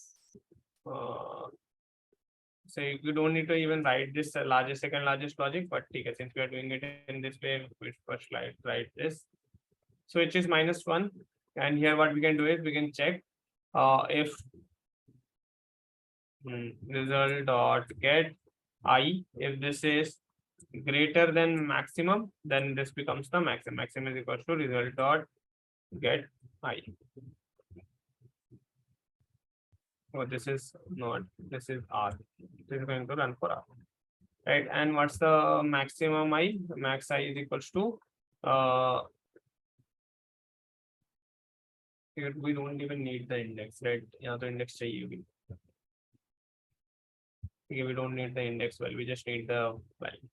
so you don't need to even write this largest, second largest logic, but okay, since we are doing it in this way, we first write this. So which is -1, and here what we can do is we can check if result dot get I, if this is greater than maximum, then this becomes the maximum. Maximum is equal to result dot get I. Oh, this is not, this is R. This is going to run for R. Right. And what's the maximum I? Max I is equals to here we don't even need the index, right? Yeah, the index चाहिए. Okay, we don't need the index value, we just need the value.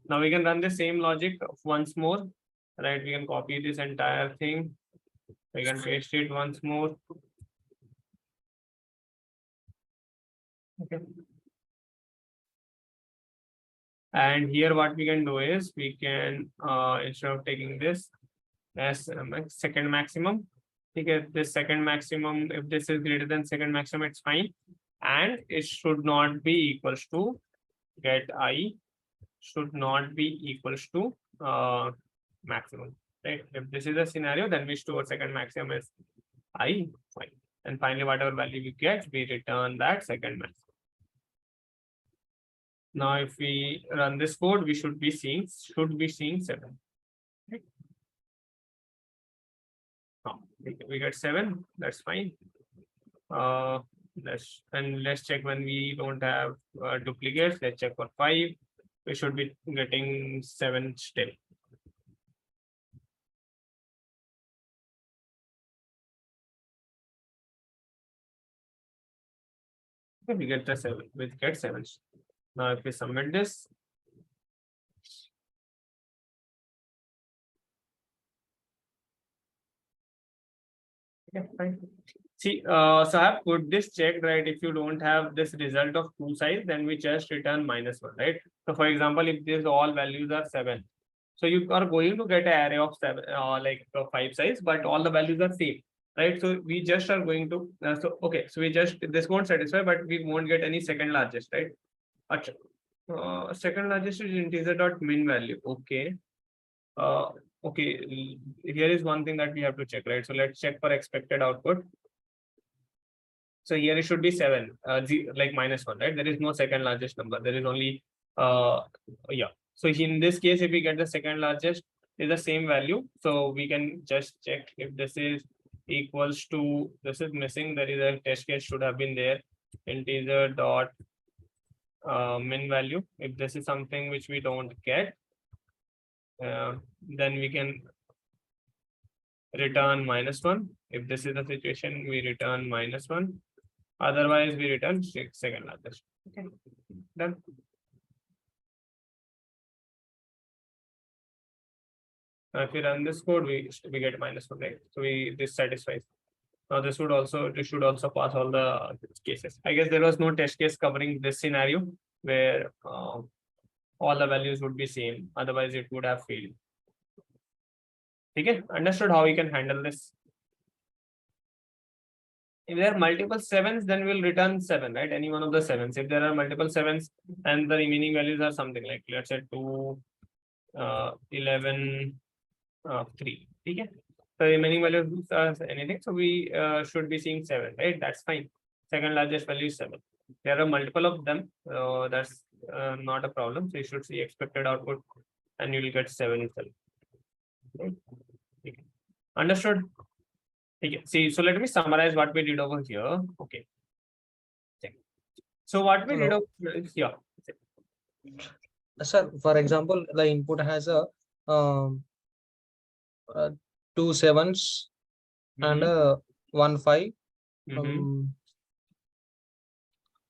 Now we can run the same logic once more, right? We can copy this entire thing. We can paste it once more. Okay. And here what we can do is we can instead of taking this as second maximum, okay, this second maximum, if this is greater than second maximum, it's fine. And it should not be equals to get I should not be equals to maximum, right? If this is a scenario, then we store second maximum is I, fine. And finally, whatever value we get, we return that second maximum. Now, if we run this code, we should be seeing 7. Right? Oh, we get 7. That's fine. Let's check when we don't have duplicates. Let's check for 5. We should be getting 7 still. Okay, we get the 7. We get 7. Now, if we submit this, okay, fine. See, so I have put this checked, right? If you don't have this result of 2 sides, then we just return -1, right? So, for example, if these all values are 7, so you are going to get an array of 7, 5 sides, but all the values are same, right? So we just are going to, okay, so we just, this won't satisfy, but we won't get any second largest, right? Second largest is integer dot min value. Okay. Okay. Here is one thing that we have to check, right? So let's check for expected output. So here it should be 7, like -1, right? There is no second largest number. There is only, yeah. So in this case, if we get the second largest, is the same value. So we can just check if this is equals to, this is missing. There is a test case should have been there. Integer dot min value. If this is something which we don't get, then we can return -1. If this is the situation, we return -1. Otherwise, we return second largest. Okay, done. Now, if we run this code, we get -1, right? So this satisfies. Now this should also pass all the cases. I guess there was no test case covering this scenario where all the values would be same. Otherwise, it would have failed. Okay, understood how we can handle this? If there are multiple 7s, then we'll return 7, right? Any one of the 7s. If there are multiple 7s and the remaining values are something like, let's say 2, 11, 3. Okay. The remaining values are anything. So we should be seeing 7, right? That's fine. Second largest value is 7. There are multiple of them. That's not a problem. So you should see expected output and you will get 7 itself. Okay. Okay. Understood? Okay. See, so let me summarize what we did over here. Okay. So what we did over here. Sir, for example, the input has a 2 7s and a 1 5.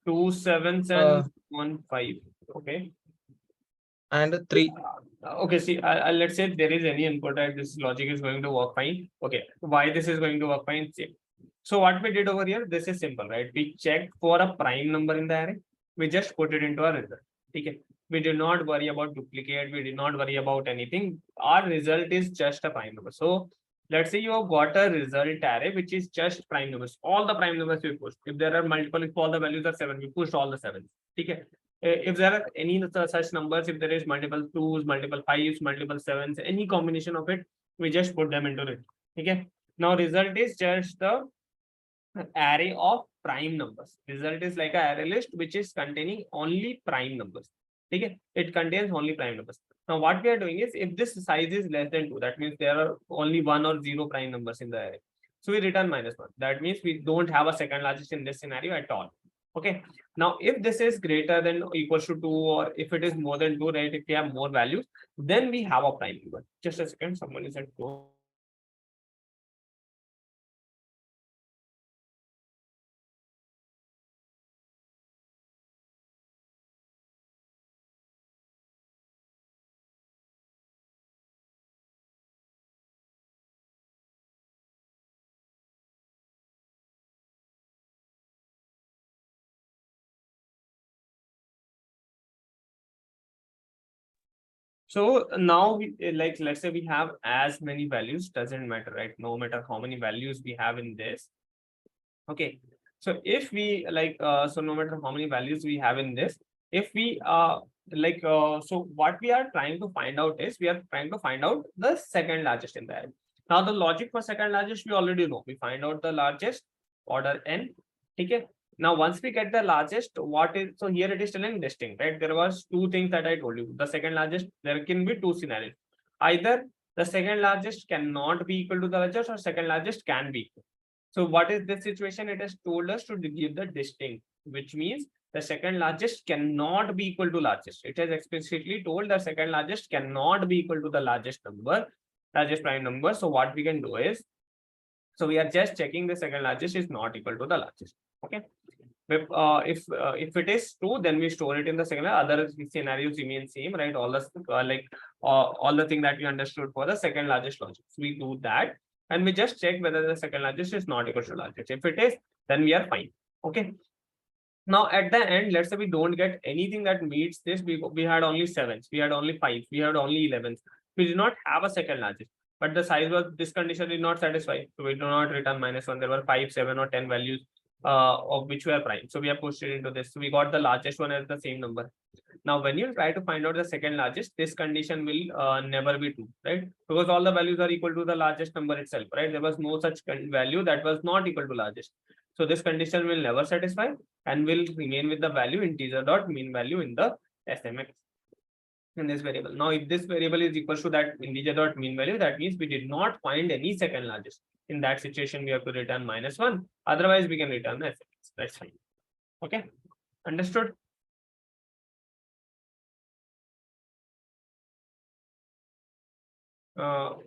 2 7s and 1 5. Okay. And 3. Okay, see, let's say there is any input, right? This logic is going to work fine. Okay, why this is going to work fine? See. So what we did over here, this is simple, right? We checked for a prime number in the array. We just put it into our result. Okay. We did not worry about duplicate. We did not worry about anything. Our result is just a prime number. So let's say you have got a result array, which is just prime numbers. All the prime numbers we pushed. If there are multiple, if all the values are 7, we pushed all the 7s. Okay. If there are any such numbers, if there is multiple 2s, multiple 5s, multiple 7s, any combination of it, we just put them into it. Okay. Now result is just the array of prime numbers. Result is like an array list which is containing only prime numbers. Okay. It contains only prime numbers. Now what we are doing is, if this size is less than 2, that means there are only 1 or 0 prime numbers in the array. So we return -1. That means we don't have a second largest in this scenario at all. Okay. Now, if this is greater than or equals to 2, or if it is more than 2, right? If we have more values, then we have a prime number. Just a second, someone is at 2. So now let's say we have as many values, doesn't matter, right? No matter how many values we have in this. Okay. So if we so no matter how many values we have in this, if we so what we are trying to find out is we are trying to find out the second largest in the array. Now the logic for second largest we already know. We find out the largest, order n. Okay. Now once we get the largest, what is, so here it is telling distinct, right? There was two things that I told you. The second largest, there can be two scenarios. Either the second largest cannot be equal to the largest, or second largest can be equal. So what is this situation? It has told us to give the distinct, which means the second largest cannot be equal to largest. It has explicitly told the second largest cannot be equal to the largest number, largest prime number. So what we can do is, so we are just checking the second largest is not equal to the largest. Okay. If it is true, then we store it in the second. Other scenarios remain same, right? All the all the thing that we understood for the second largest logic. So we do that, and we just check whether the second largest is not equal to largest. If it is, then we are fine. Okay. Now at the end, let's say we don't get anything that meets this. We had only 7s, we had only 5s, we had only 11s. We did not have a second largest, but the size was, this condition did not satisfy. So we do not return -1. There were 5, 7, or 10 values of which were prime. So we have pushed it into this. So we got the largest one as the same number. Now, when you try to find out the second largest, this condition will never be true, right? Because all the values are equal to the largest number itself, right? There was no such value that was not equal to largest. So this condition will never satisfy and will remain with the value integer dot mean value in the SMX in this variable. Now, if this variable is equal to that integer dot mean value, that means we did not find any second largest. In that situation, we have to return -1. Otherwise, we can return the SMX. That's fine. Okay, understood? No.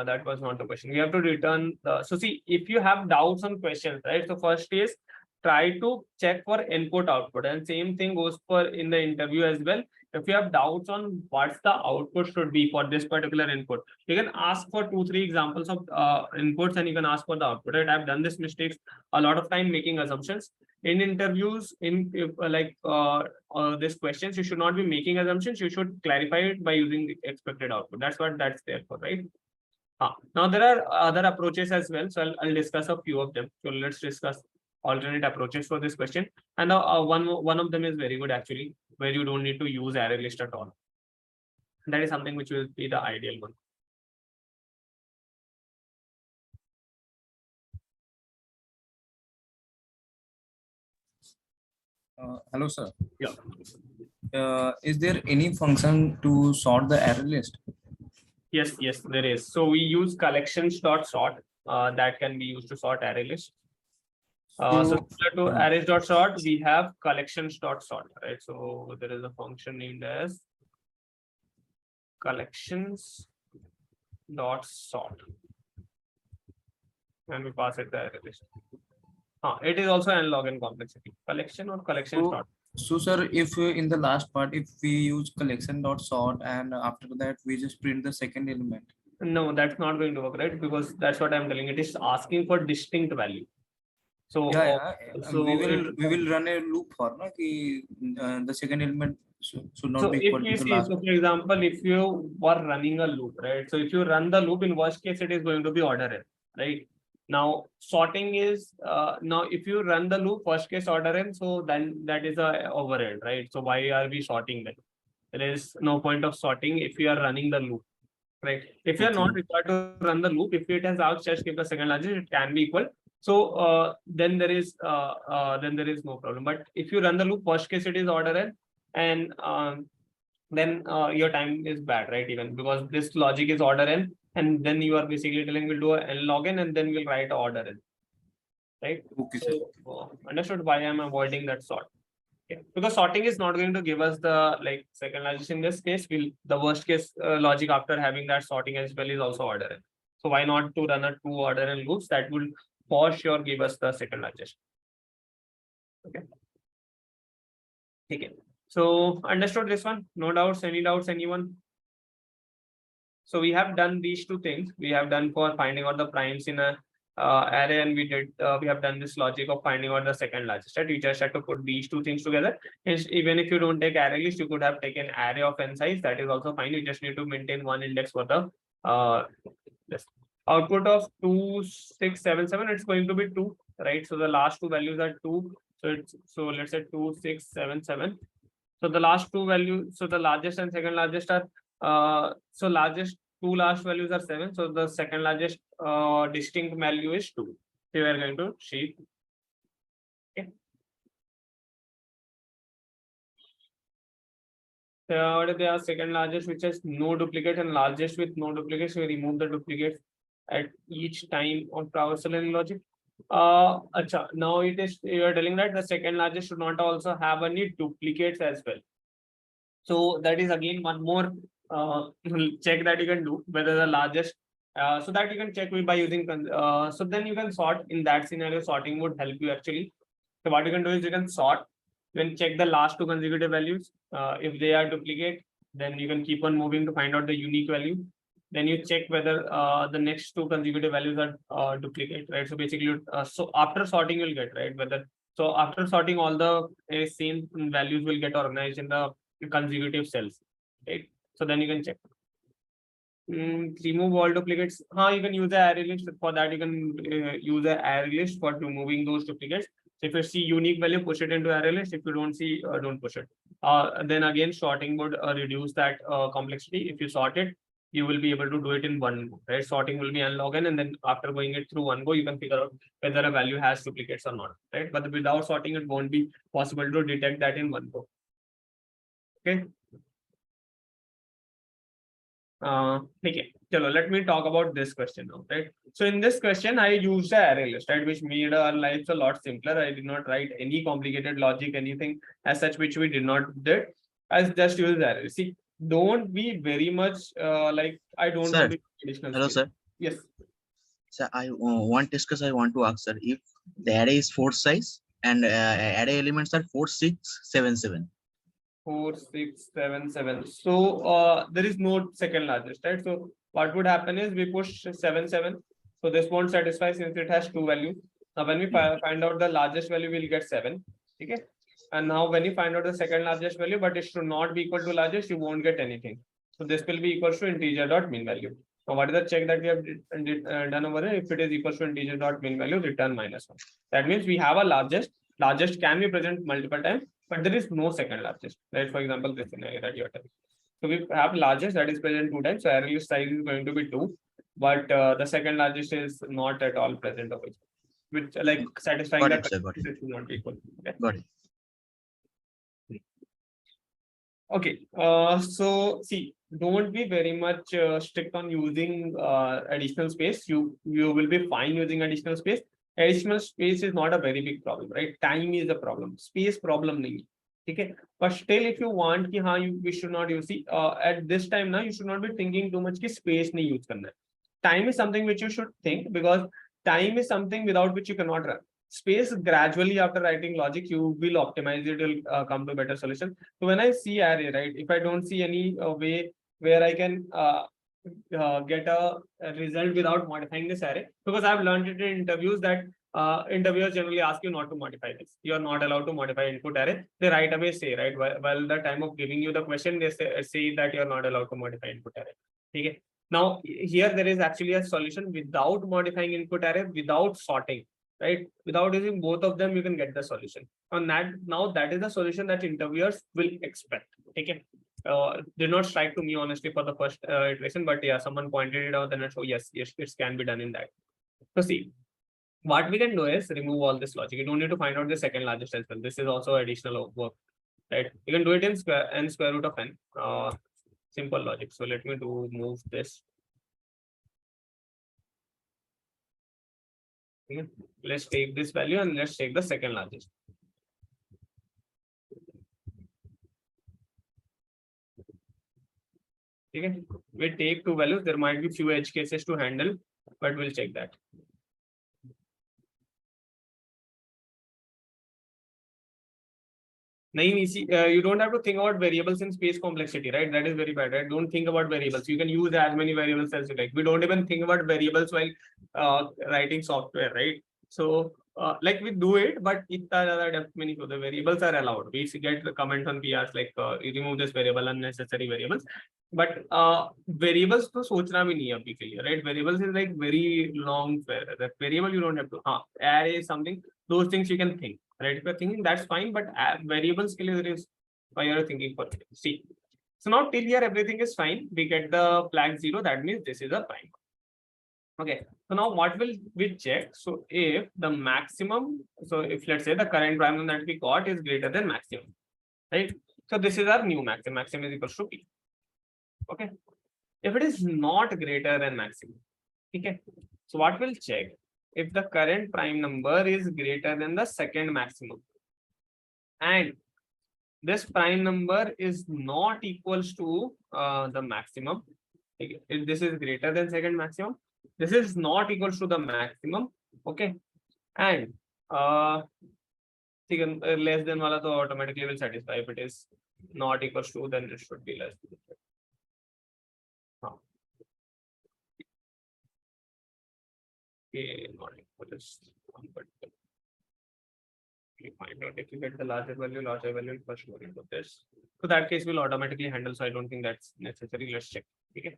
That was not the question. We have to return the, so see, if you have doubts on questions, right? So first is try to check for input output, and same thing goes for in the interview as well. If you have doubts on what's the output should be for this particular input, you can ask for 2-3 examples of inputs, and you can ask for the output, right? I've done this mistakes a lot of time making assumptions in interviews. In this questions, you should not be making assumptions. You should clarify it by using the expected output. That's what that's there for, right? Now there are other approaches as well, so I'll discuss a few of them. So let's discuss alternate approaches for this question, and one of them is very good actually, where you don't need to use array list at all. That is something which will be the ideal one. Hello, sir. Yeah. Is there any function to sort the array list? Yes, there is. So we use collections.sort that can be used to sort array list. So similar to arrays.sort, we have collections.sort, right? So there is a function named as collections.sort, and we pass it the array list. It is also analog in complexity. Collection or collections dot. So, sir, if in the last part, if we use collection.sort and after that we just print the second element. No, that's not going to work, right? Because that's what I'm telling. It is asking for distinct value. So so we will run a loop for the second element should not so be if equal you to the see, last. so for example, if you were running a loop, right? So if you run the loop, in worst case, it is going to be order n, right? Now sorting is now if you run the loop, worst case order n, so then that is a overhead, right? So why are we sorting that? There is no point of sorting if you are running the loop, right? If you are not required to run the loop, if it has out just give the second largest, it can be equal. So then there is no problem. But if you run the loop, worst case it is order n, and then your time is bad, right? Even because this logic is order n, and then you are basically telling we'll do a log n, and then we'll write order n, right? Okay, so understood why I'm avoiding that sort. Okay. Because sorting is not going to give us the second largest in this case. The worst case logic after having that sorting as well is also order n. So why not to run a 2 order n loops that will for sure give us the second largest. Okay. Okay. So understood this one? No doubts? Any doubts? Anyone? So we have done these two things. We have done for finding out the primes in a array, and we have done this logic of finding out the second largest, right? You just have to put these two things together. Hence, even if you don't take array list, you could have taken array of n size. That is also fine. You just need to maintain one index for the list. Output of 2677, it's going to be 2, right? So the last two values are 2. So let's say 2677. So the last two values, so the largest and second largest are so largest two last values are 7. So the second largest distinct value is 2. So we are going to see. Okay. Third, they are second largest, which has no duplicate, and largest with no duplicates. So we remove the duplicates at each time of traversal and logic. Acha, now it is, you are telling that the second largest should not also have any duplicates as well. So that is again one more check that you can do, whether the largest, so that you can check by using, so then you can sort. In that scenario, sorting would help you actually. So what you can do is you can sort, you can check the last two consecutive values. If they are duplicate, then you can keep on moving to find out the unique value. Then you check whether the next two consecutive values are duplicate, right? So basically, so after sorting, you'll get, right, whether, so after sorting, all the same values will get organized in the consecutive cells, right? So then you can check. Remove all duplicates. You can use the array list. For that, you can use the array list for removing those duplicates. So if you see unique value, push it into array list. If you don't see, don't push it. Then again, sorting would reduce that complexity. If you sort it, you will be able to do it in one go, right? Sorting will be unlog n, and then after going it through one go, you can figure out whether a value has duplicates or not, right? But without sorting, it won't be possible to detect that in one go. Okay. Okay. Chalo, let me talk about this question now, right? So in this question, I used the array list, right, which made our lives a lot simpler. I did not write any complicated logic, anything as such, which we did not did. I just used the array. See, don't be very much like I don't Sir, want to additional. hello, space. sir. Yes. So I want to ask, sir, if the array is 4 size and array elements are 4, 6, 7, 7. 4, 6, 7, 7. So there is no second largest, right? So what would happen is we push 7, 7. So this won't satisfy since it has two values. Now when we find out the largest value, we'll get 7. Okay. And now when you find out the second largest value, but it should not be equal to largest, you won't get anything. So this will be equal to integer dot mean value. Now what is the check that we have done over here? If it is equal to integer dot mean value, return -1. That means we have a largest. Largest can be present multiple times, but there is no second largest, right? For example, this scenario that you are telling. So we have largest that is present 2 times. So array list size is going to be 2, but the second largest is not at all present over here, which like satisfying Got that it, sir, got it. it should not be equal. Okay. Got it. Okay. So see, don't be very much strict on using additional space. You will be fine using additional space. Additional space is not a very big problem, right? Time is the problem. Space problem nahi. Okay. But still, if you want ki we should not use, see, at this time now, you should not be thinking too much ki space nahi use karna hai. Time is something which you should think, because time is something without which you cannot run. Space, gradually after writing logic, you will optimize it, will come to a better solution. So when I see array, right, if I don't see any way where I can get a result without modifying this array, because I've learned it in interviews that interviewers generally ask you not to modify this. You are not allowed to modify input array. They right away say, right, while the time of giving you the question, they say that you are not allowed to modify input array. Okay. Now here there is actually a solution without modifying input array, without sorting, right? Without using both of them, you can get the solution. On that, now that is the solution that interviewers will expect. Okay. Did not strike to me honestly for the first iteration, but yeah, someone pointed it out, and I show yes, it can be done in that. So see, what we can do is remove all this logic. You don't need to find out the second largest as well. This is also additional work, right? You can do it in square root of n. Simple logic. So let me move this. Okay. Let's take this value and let's take the second largest. Okay. We take two values. There might be few edge cases to handle, but we'll check that. You don't have to think about variables in space complexity, right? That is very bad, right? Don't think about variables. You can use as many variables as you like. We don't even think about variables while writing software, right? So like we do it, but itna zyada depth mein nahi hote. Variables are allowed. We get the comments on PRs like you remove this variable, unnecessary variables. But variables to sochna bhi nahi hai abhi ke liye, right? Variables is like very long. That variable you don't have to. Array is something. Those things you can think. Right? If you're thinking, that's fine, but variables there is why you're thinking for it. See. So now till here everything is fine. We get the flag 0, that means this is a prime. Okay. So now what will we check? So if the maximum, so if let's say the current prime that we got is greater than maximum, right? So this is our new maximum. Maximum is equal to P. Okay. If it is not greater than maximum, okay. So what we'll check? If the current prime number is greater than the second maximum and this prime number is not equals to the maximum, okay. If this is greater than second maximum, this is not equals to the maximum, okay, and less than wala to automatically will satisfy. If it is not equals to, then it should be less. Okay, not equal is but we find out if you get the larger value first go into this. So that case will automatically handle. So I don't think that's necessary. Let's check. Okay.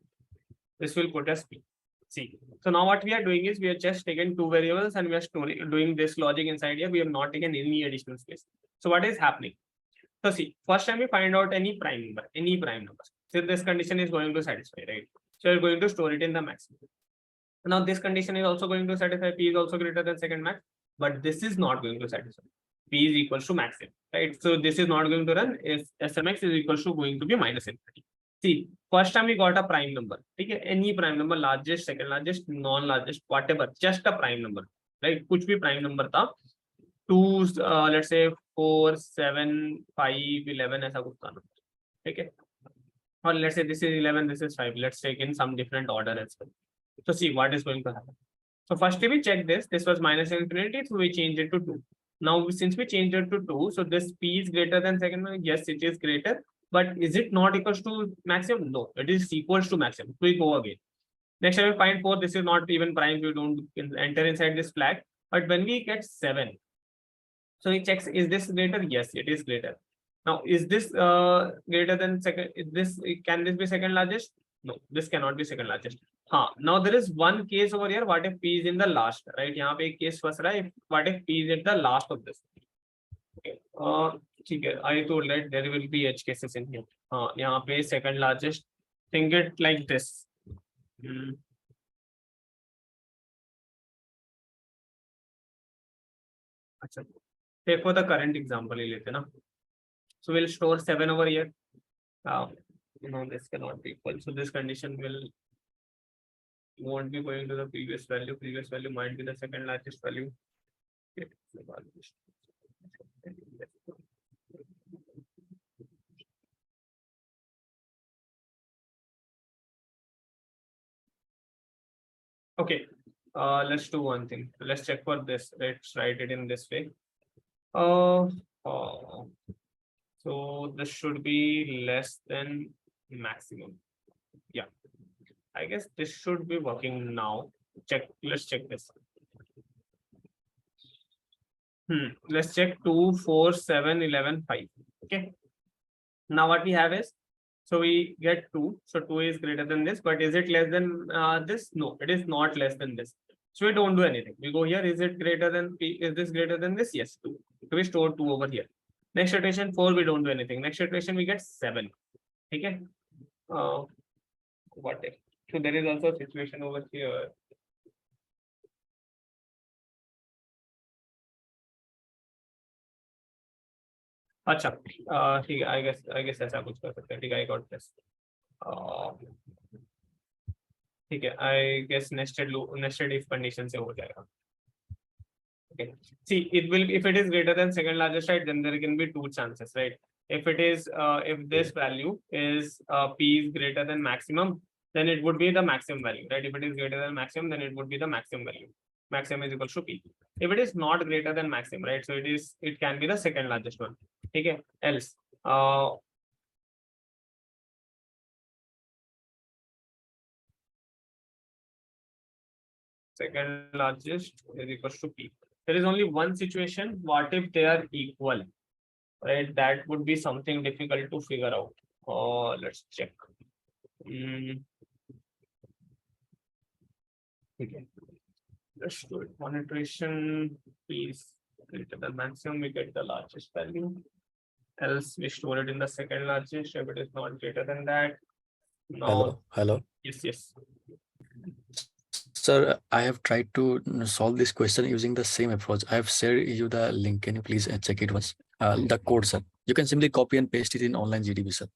This will put us P. See. So now what we are doing is we are just taken two variables and we are doing this logic inside here. We have not taken any additional space. So what is happening? So see, first time we find out any prime number. So this condition is going to satisfy, right? So we're going to store it in the maximum. Now this condition is also going to satisfy. P is also greater than second max, but this is not going to satisfy. P is equal to maximum, right? So this is not going to run. If SMX is equal to going to be minus infinity. See, first time we got a prime number. Okay, any prime number, largest, second largest, non-largest, whatever, just a prime number, right? Kuch bhi prime number tha. 2, let's say 4, 7, 5, 11, aisa kuch tha number. Okay. Or let's say this is 11, this is 5. Let's take in some different order as well. So see what is going to happen. So firstly we check this. This was minus infinity, so we change it to 2. Now since we changed it to 2, so this P is greater than second one. Yes, it is greater. But is it not equals to maximum? No, it is equals to maximum. So we go again. Next time we find 4. This is not even prime. We don't enter inside this flag. But when we get 7, so he checks, is this greater? Yes, it is greater. Now, is this greater than second? Can this be second largest? No, this cannot be second largest. Now there is one case over here. What if P is in the last, right? यहाँ पे एक case फंस रहा है. What if P is at the last of this? Okay. ठीक है. I told that there will be edge cases in here. यहाँ पे second largest. Think it like this. अच्छा. Take for the current example ही लेते ना. So we'll store 7 over here. No, this cannot be equal. So this condition won't be going to the previous value. Previous value might be the second largest value. Okay, let's do one thing. Let's check for this. Let's write it in this way. So this should be less than maximum. Yeah, I guess this should be working now. Let's check this. Let's check 2, 4, 7, 11, 5. Okay. Now what we have is, so we get 2. So 2 is greater than this, but is it less than this? No, it is not less than this. So we don't do anything. We go here. Is it greater than P? Is this greater than this? Yes, 2. So we store 2 over here. Next iteration 4, we don't do anything. Next iteration we get 7. Okay. What if? So there is also a situation over here. अच्छा, ठीक है. I guess ऐसा कुछ कर सकते हैं. ठीक है, I got this. ठीक है. I guess nested if condition से हो जाएगा. Okay. See, if it is greater than second largest, right, then there can be 2 chances, right? If it is, if this value is P is greater than maximum, then it would be the maximum value, right? If it is greater than maximum, then it would be the maximum value. maximum is equals to P. If it is not greater than maximum, right? So it can be the second largest one. Okay. Else, second largest is equals to P. There is only one situation. What if they are equal? Right? That would be something difficult to figure out. Let's check. Okay. Let's do it. One iteration is greater than maximum, we get the largest value. Else we store it in the second largest if it is not greater than that. Now, Hello. yes. Sir, I have tried to solve this question using the same approach. I have shared you the link. Can you please check it once? The code, sir. You can simply copy and paste it in online GDB, sir.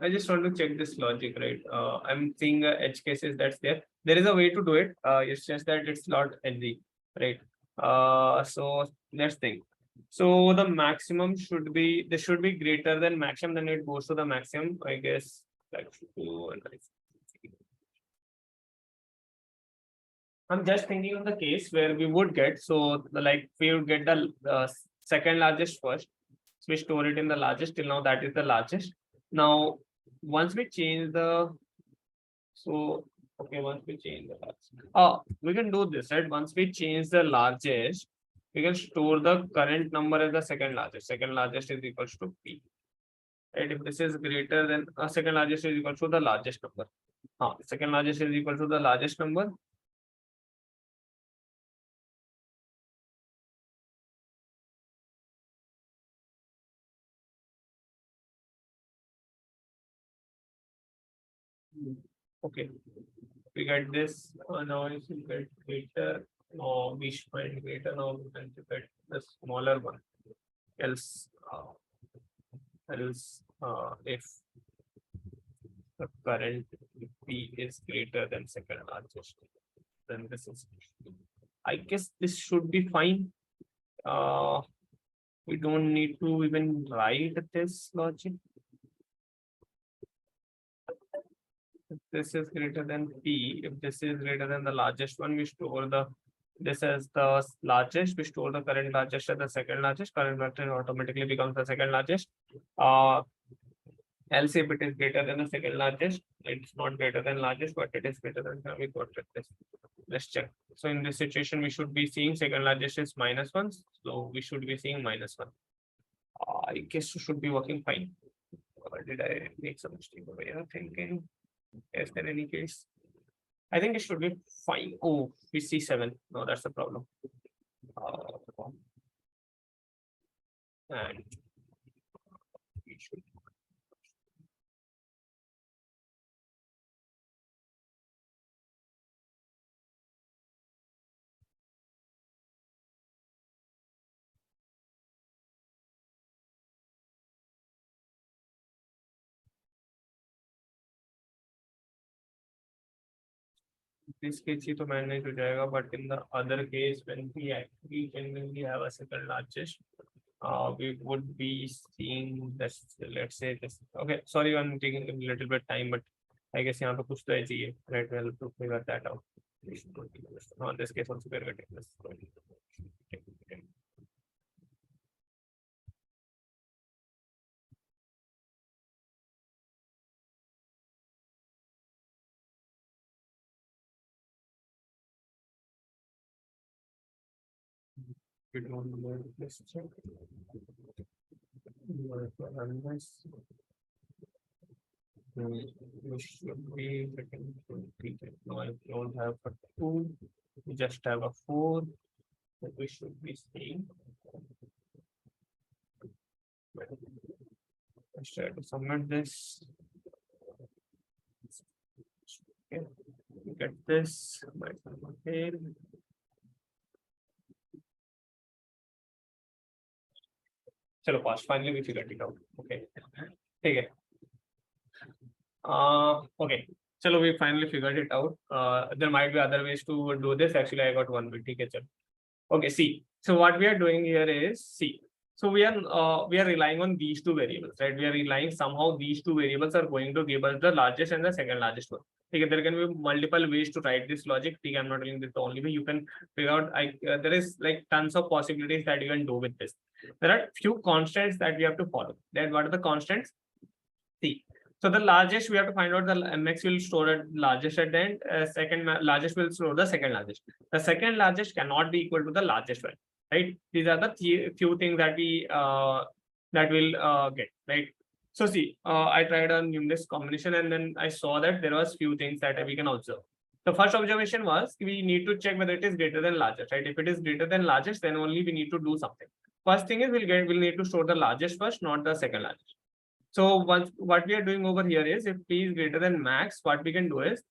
I just want to check this logic, right? I'm seeing edge cases that's there. There is a way to do it. It's just that it's not edgy, right? So let's think. So the maximum should be, this should be greater than maximum, then it goes to the maximum, I guess. Like, I'm just thinking of the case where we would get, so like we would get the second largest first. So we store it in the largest, till now that is the largest. Now, once we change the, so okay, once we change the largest, we can do this, right? Once we change the largest, we can store the current number as the second largest. Second largest is equals to P. Right? If this is greater than second largest is equal to the largest number. Second largest is equal to the largest number. Okay, we get this. Now if you get greater, we should find greater. Now we can get the smaller one. Else, if the current P is greater than second largest, then this is. I guess this should be fine. We don't need to even write this logic. If this is greater than P, if this is greater than the largest one, we store this as the largest, we store the current largest as the second largest, current largest automatically becomes the second largest. Else if it is greater than the second largest, it's not greater than largest, but it is greater than, we got this. Let's check. So in this situation, we should be seeing second largest is -1, so we should be seeing -1. I guess it should be working fine. Or did I make some mistake over here thinking? Is there any case? I think it should be fine. Oh, we see 7. No, that's the problem. And we should. This case to manage हो जाएगा, but in the other case when we actually genuinely have a second largest, we would be seeing this, let's say this. Okay, sorry, I'm taking a little bit time, but I guess यहाँ पे कुछ तो ऐसी है, right? We'll have to figure that out. On this case also we're getting this. We don't know this check. We should be getting 20. No, I don't have a 2. We just have a 4. That we should be seeing. Let's try to submit this. Okay, get this. Okay. Chalo, pass. Finally, we figured it out. Okay. Okay. Okay. Chalo, we finally figured it out. There might be other ways to do this. Actually, I got one bit. Okay, chalo. Okay, see. So what we are doing here is see. So we are relying on these two variables, right? We are relying somehow these two variables are going to give us the largest and the second largest one. Okay, there can be multiple ways to write this logic. Okay, I'm not telling this the only way. You can figure out. There is like tons of possibilities that you can do with this. There are few constants that we have to follow. Then what are the constants? See. So the largest we have to find out the mx will store at largest at the end. Second largest will store the second largest. The second largest cannot be equal to the largest one, right? These are the few things that we will get, right? So see, I tried a numerous combination and then I saw that there was few things that we can observe. The first observation was we need to check whether it is greater than largest, right? If it is greater than largest, then only we need to do something. First thing is we'll need to store the largest first, not the second largest. So what we are doing over here is if p is greater than max, what we can do is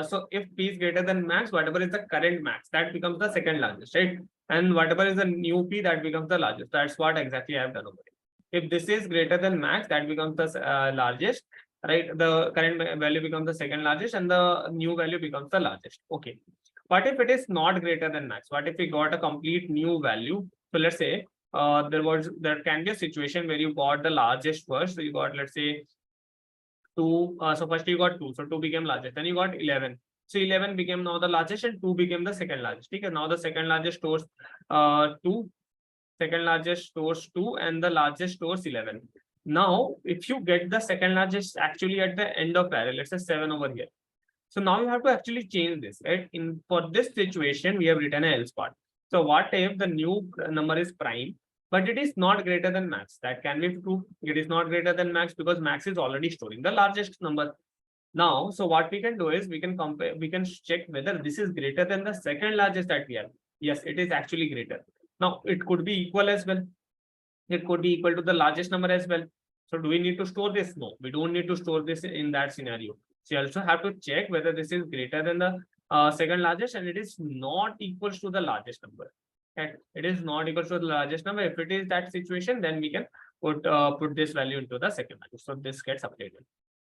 so if p is greater than max, whatever is the current max, that becomes the second largest, right? And whatever is the new p, that becomes the largest. That's what exactly I have done over here. If this is greater than max, that becomes the largest, right? The current value becomes the second largest and the new value becomes the largest. Okay. What if it is not greater than max? What if we got a complete new value? So let's say there can be a situation where you got the largest first. So you got, let's say, 2. So first you got 2. So 2 became largest. Then you got 11. So 11 became now the largest and 2 became the second largest. Okay. Now the second largest stores 2. Second largest stores 2 and the largest stores 11. Now, if you get the second largest actually at the end of array, let's say 7 over here. So now you have to actually change this, right? For this situation, we have written an else part. So what if the new number is prime, but it is not greater than max? That can be true. It is not greater than max because max is already storing the largest number. Now, so what we can do is we can compare, we can check whether this is greater than the second largest that we have. Yes, it is actually greater. Now, it could be equal as well. It could be equal to the largest number as well. So do we need to store this? No, we don't need to store this in that scenario. So you also have to check whether this is greater than the second largest and it is not equals to the largest number. Okay? It is not equal to the largest number. If it is that situation, then we can put this value into the second largest. So this gets updated,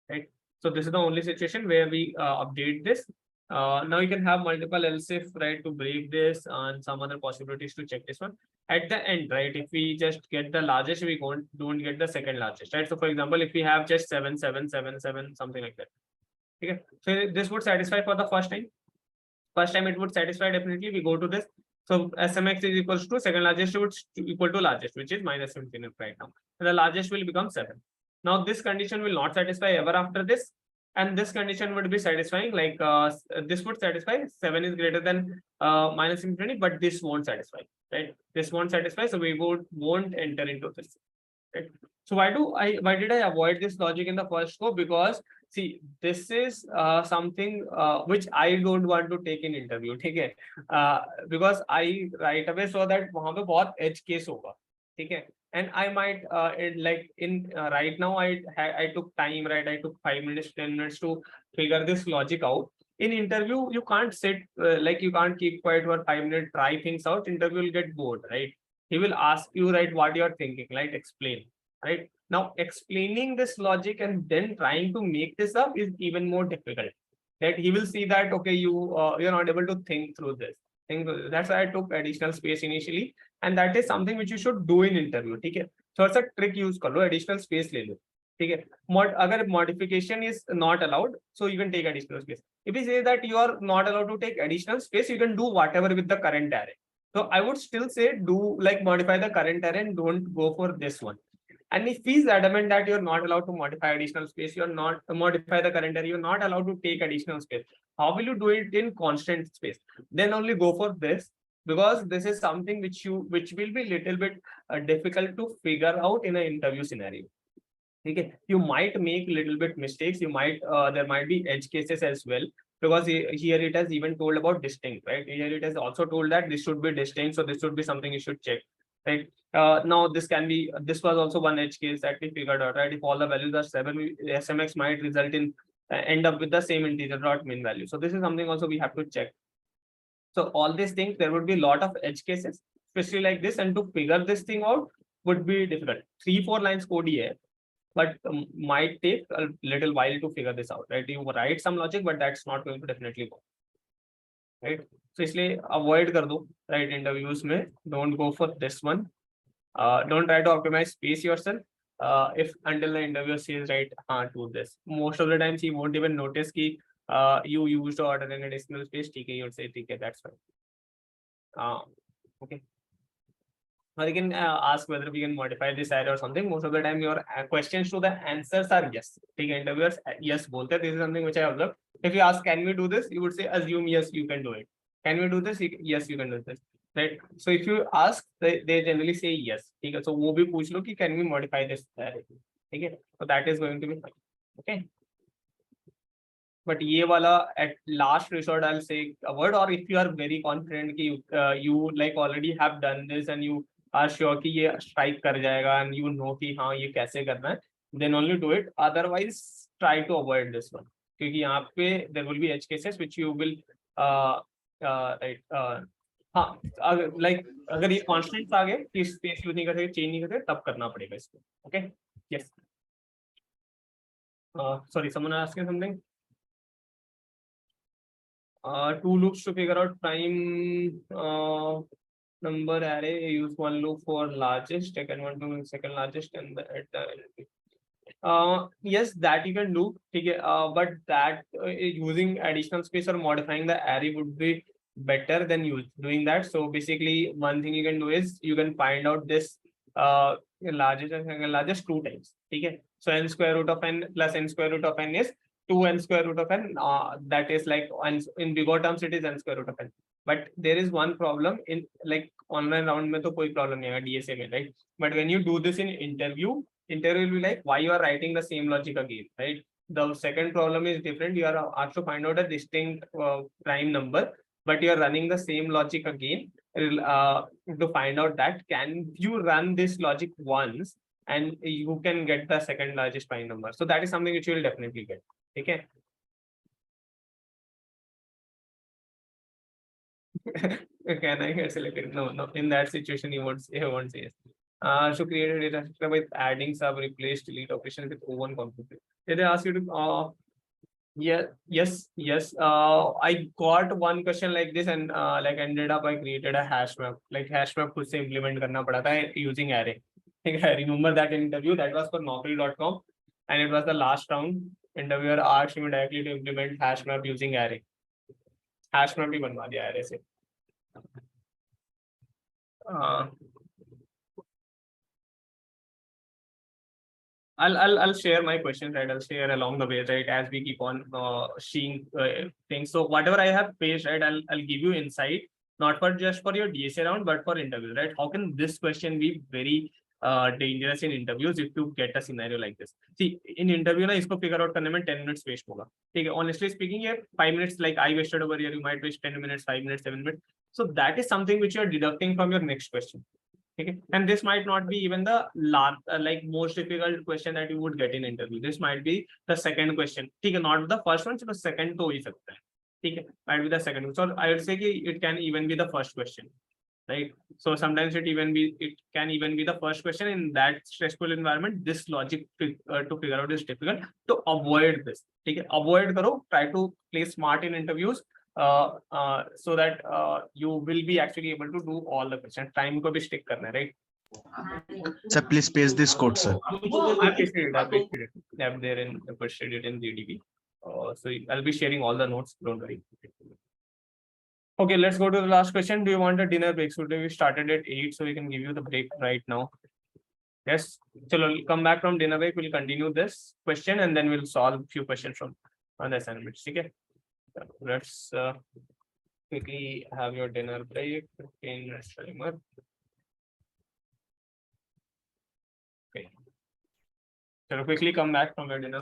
right? So this is the only situation where we update this. Now you can have multiple else if, right, to break this and some other possibilities to check this one. At the end, right, if we just get the largest, we don't get the second largest, right? So for example, if we have just 7, 7, 7, 7, something like that. Okay, so this would satisfy for the first time. First time it would satisfy definitely. We go to this. So SMX is equals to second largest would equal to largest, which is minus 17 right now. And the largest will become 7. Now this condition will not satisfy ever after this. And this condition would be satisfying, like this would satisfy 7 is greater than minus infinity, but this won't satisfy, right? This won't satisfy, so we won't enter into this. Right? So why did I avoid this logic in the first scope? Because see, this is something which I don't want to take in interview, okay? Because I right away saw that वहाँ पे बहुत edge case होगा, okay? And I might right now I took time, right? I took 5 minutes, 10 minutes to figure this logic out. In interview, you can't sit you can't keep quiet for 5 minutes, try things out. Interview will get bored, right? He will ask you, right, what you're thinking, right? Explain, right? Now explaining this logic and then trying to make this up is even more difficult. That he will see that okay, you're not able to think through this. That's why I took additional space initially, and that is something which you should do in interview. Okay, so it's a trick use karo, additional space le lo. Okay, agar modification is not allowed, so you can take additional space. If we say that you are not allowed to take additional space, you can do whatever with the current array. So I would still say do modify the current array and don't go for this one. And if he's adamant that you're not allowed to modify additional space, you're not modify the current array, you're not allowed to take additional space. How will you do it in constant space? Then only go for this, because this is something which will be little bit difficult to figure out in an interview scenario. Okay, you might make little bit mistakes. You might there might be edge cases as well, because here it has even told about distinct, right? Here it has also told that this should be distinct, so this should be something you should check, right? Now this was also one edge case that we figured out, right? If all the values are 7, SMX might result in end up with the same integer dot min value. So this is something also we have to check. So all these things, there would be a lot of edge cases, especially like this, and to figure this thing out would be difficult. 3-4 lines code here, but might take a little while to figure this out, right? You write some logic, but that's not going to definitely work, right? So इसलिए avoid कर दो, right? Interviews में don't go for this one. Don't try to optimize space yourself. If until the interviewer says, right, do this. Most of the times he won't even notice ki you used or order an additional space. Okay, you'll say, okay, that's fine. Okay. Or you can ask whether we can modify this array or something. Most of the time, your questions to the answers are yes. Okay, interviewers yes bolte. This is something which I observed. If you ask, can we do this? You would say, assume yes, you can do it. Can we do this? Yes, you can do this. Right. So if you ask, they generally say yes. Okay. So wo bhi pooch lo ki can we modify this array? Okay. So that is going to be fine. Okay. But ye wala at last resort, I'll say a word. Or if you are very confident ki you like already have done this and you are sure कि ये strike कर जाएगा and you know कि हाँ ये कैसे करना है, then only do it. Otherwise, try to avoid this one. क्योंकि यहाँ पे there will be edge cases which you will right हाँ like अगर ये constants आ गए कि space use नहीं कर सकते, change नहीं कर सकते, तब करना पड़ेगा इसको. Okay? Yes. Sorry, someone asking something. Two loops to figure out prime number array. Use one loop for largest, second one to second largest, and yes, that you can do. Okay, but that using additional space or modifying the array would be better than doing that. So basically, one thing you can do is you can find out this largest and second largest 2 times. Okay, so n square root of n plus n square root of n is 2n square root of n. That is like in bigger terms it is n square root of n. But there is one problem in like online round में तो कोई problem नहीं है DSA में, right? But when you do this in interview will be like why you are writing the same logic again, right? The second problem is different. You are asked to find out a distinct prime number, but you are running the same logic again to find out that can you run this logic once and you can get the second largest prime number. So that is something which you will definitely get. Okay. Can I get selected? No. In that situation, you won't say yes. So create a data structure with adding sub, replace, delete operation with O1 complete. Did I ask you to? Yeah. Yes. I got one question like this and like ended up I created a hash map. Like hash map खुद से implement करना पड़ा था using array. I remember that interview that was for naukri.com and it was the last round. Interviewer asked me directly to implement hash map using array. Hash map भी बनवा दिया array से. I'll share my questions, right? I'll share along the way, right? As we keep on seeing things. So whatever I have faced, right? I'll give you insight, not for just for your DSA round, but for interviews, right? How can this question be very dangerous in interviews if you get a scenario like this? See, in interview ना इसको figure out करने में 10 minutes waste होगा. ठीक है? Honestly speaking, ये 5 minutes like I wasted over here, you might waste 10 minutes, 5 minutes, 7 minutes. So that is something which you are deducting from your next question. Okay, and this might not be even the like most difficult question that you would get in interview. This might be the second question. Okay, not the first one, so the second to ही सकता है. Okay, might be the second one. So I would say कि it can even be the first question, right? So sometimes it can even be the first question in that stressful environment. This logic to figure out is difficult. To avoid this, okay, avoid करो. Try to play smart in interviews. So that you will be actually able to do all the questions. Time को भी stick करना है, right? Sir, please paste this code, sir. I pasted it. I've there in pasted it in GDB. So I'll be sharing all the notes. Don't worry. Okay, let's go to the last question. Do you want a dinner break? So we started at 8, so we can give you the break right now. Yes. So we'll come back from dinner break. We'll continue this question and then we'll solve a few questions from on the assignments. Okay. Let's quickly have your dinner break. 15 minutes timer. Okay. So quickly come back from your dinner.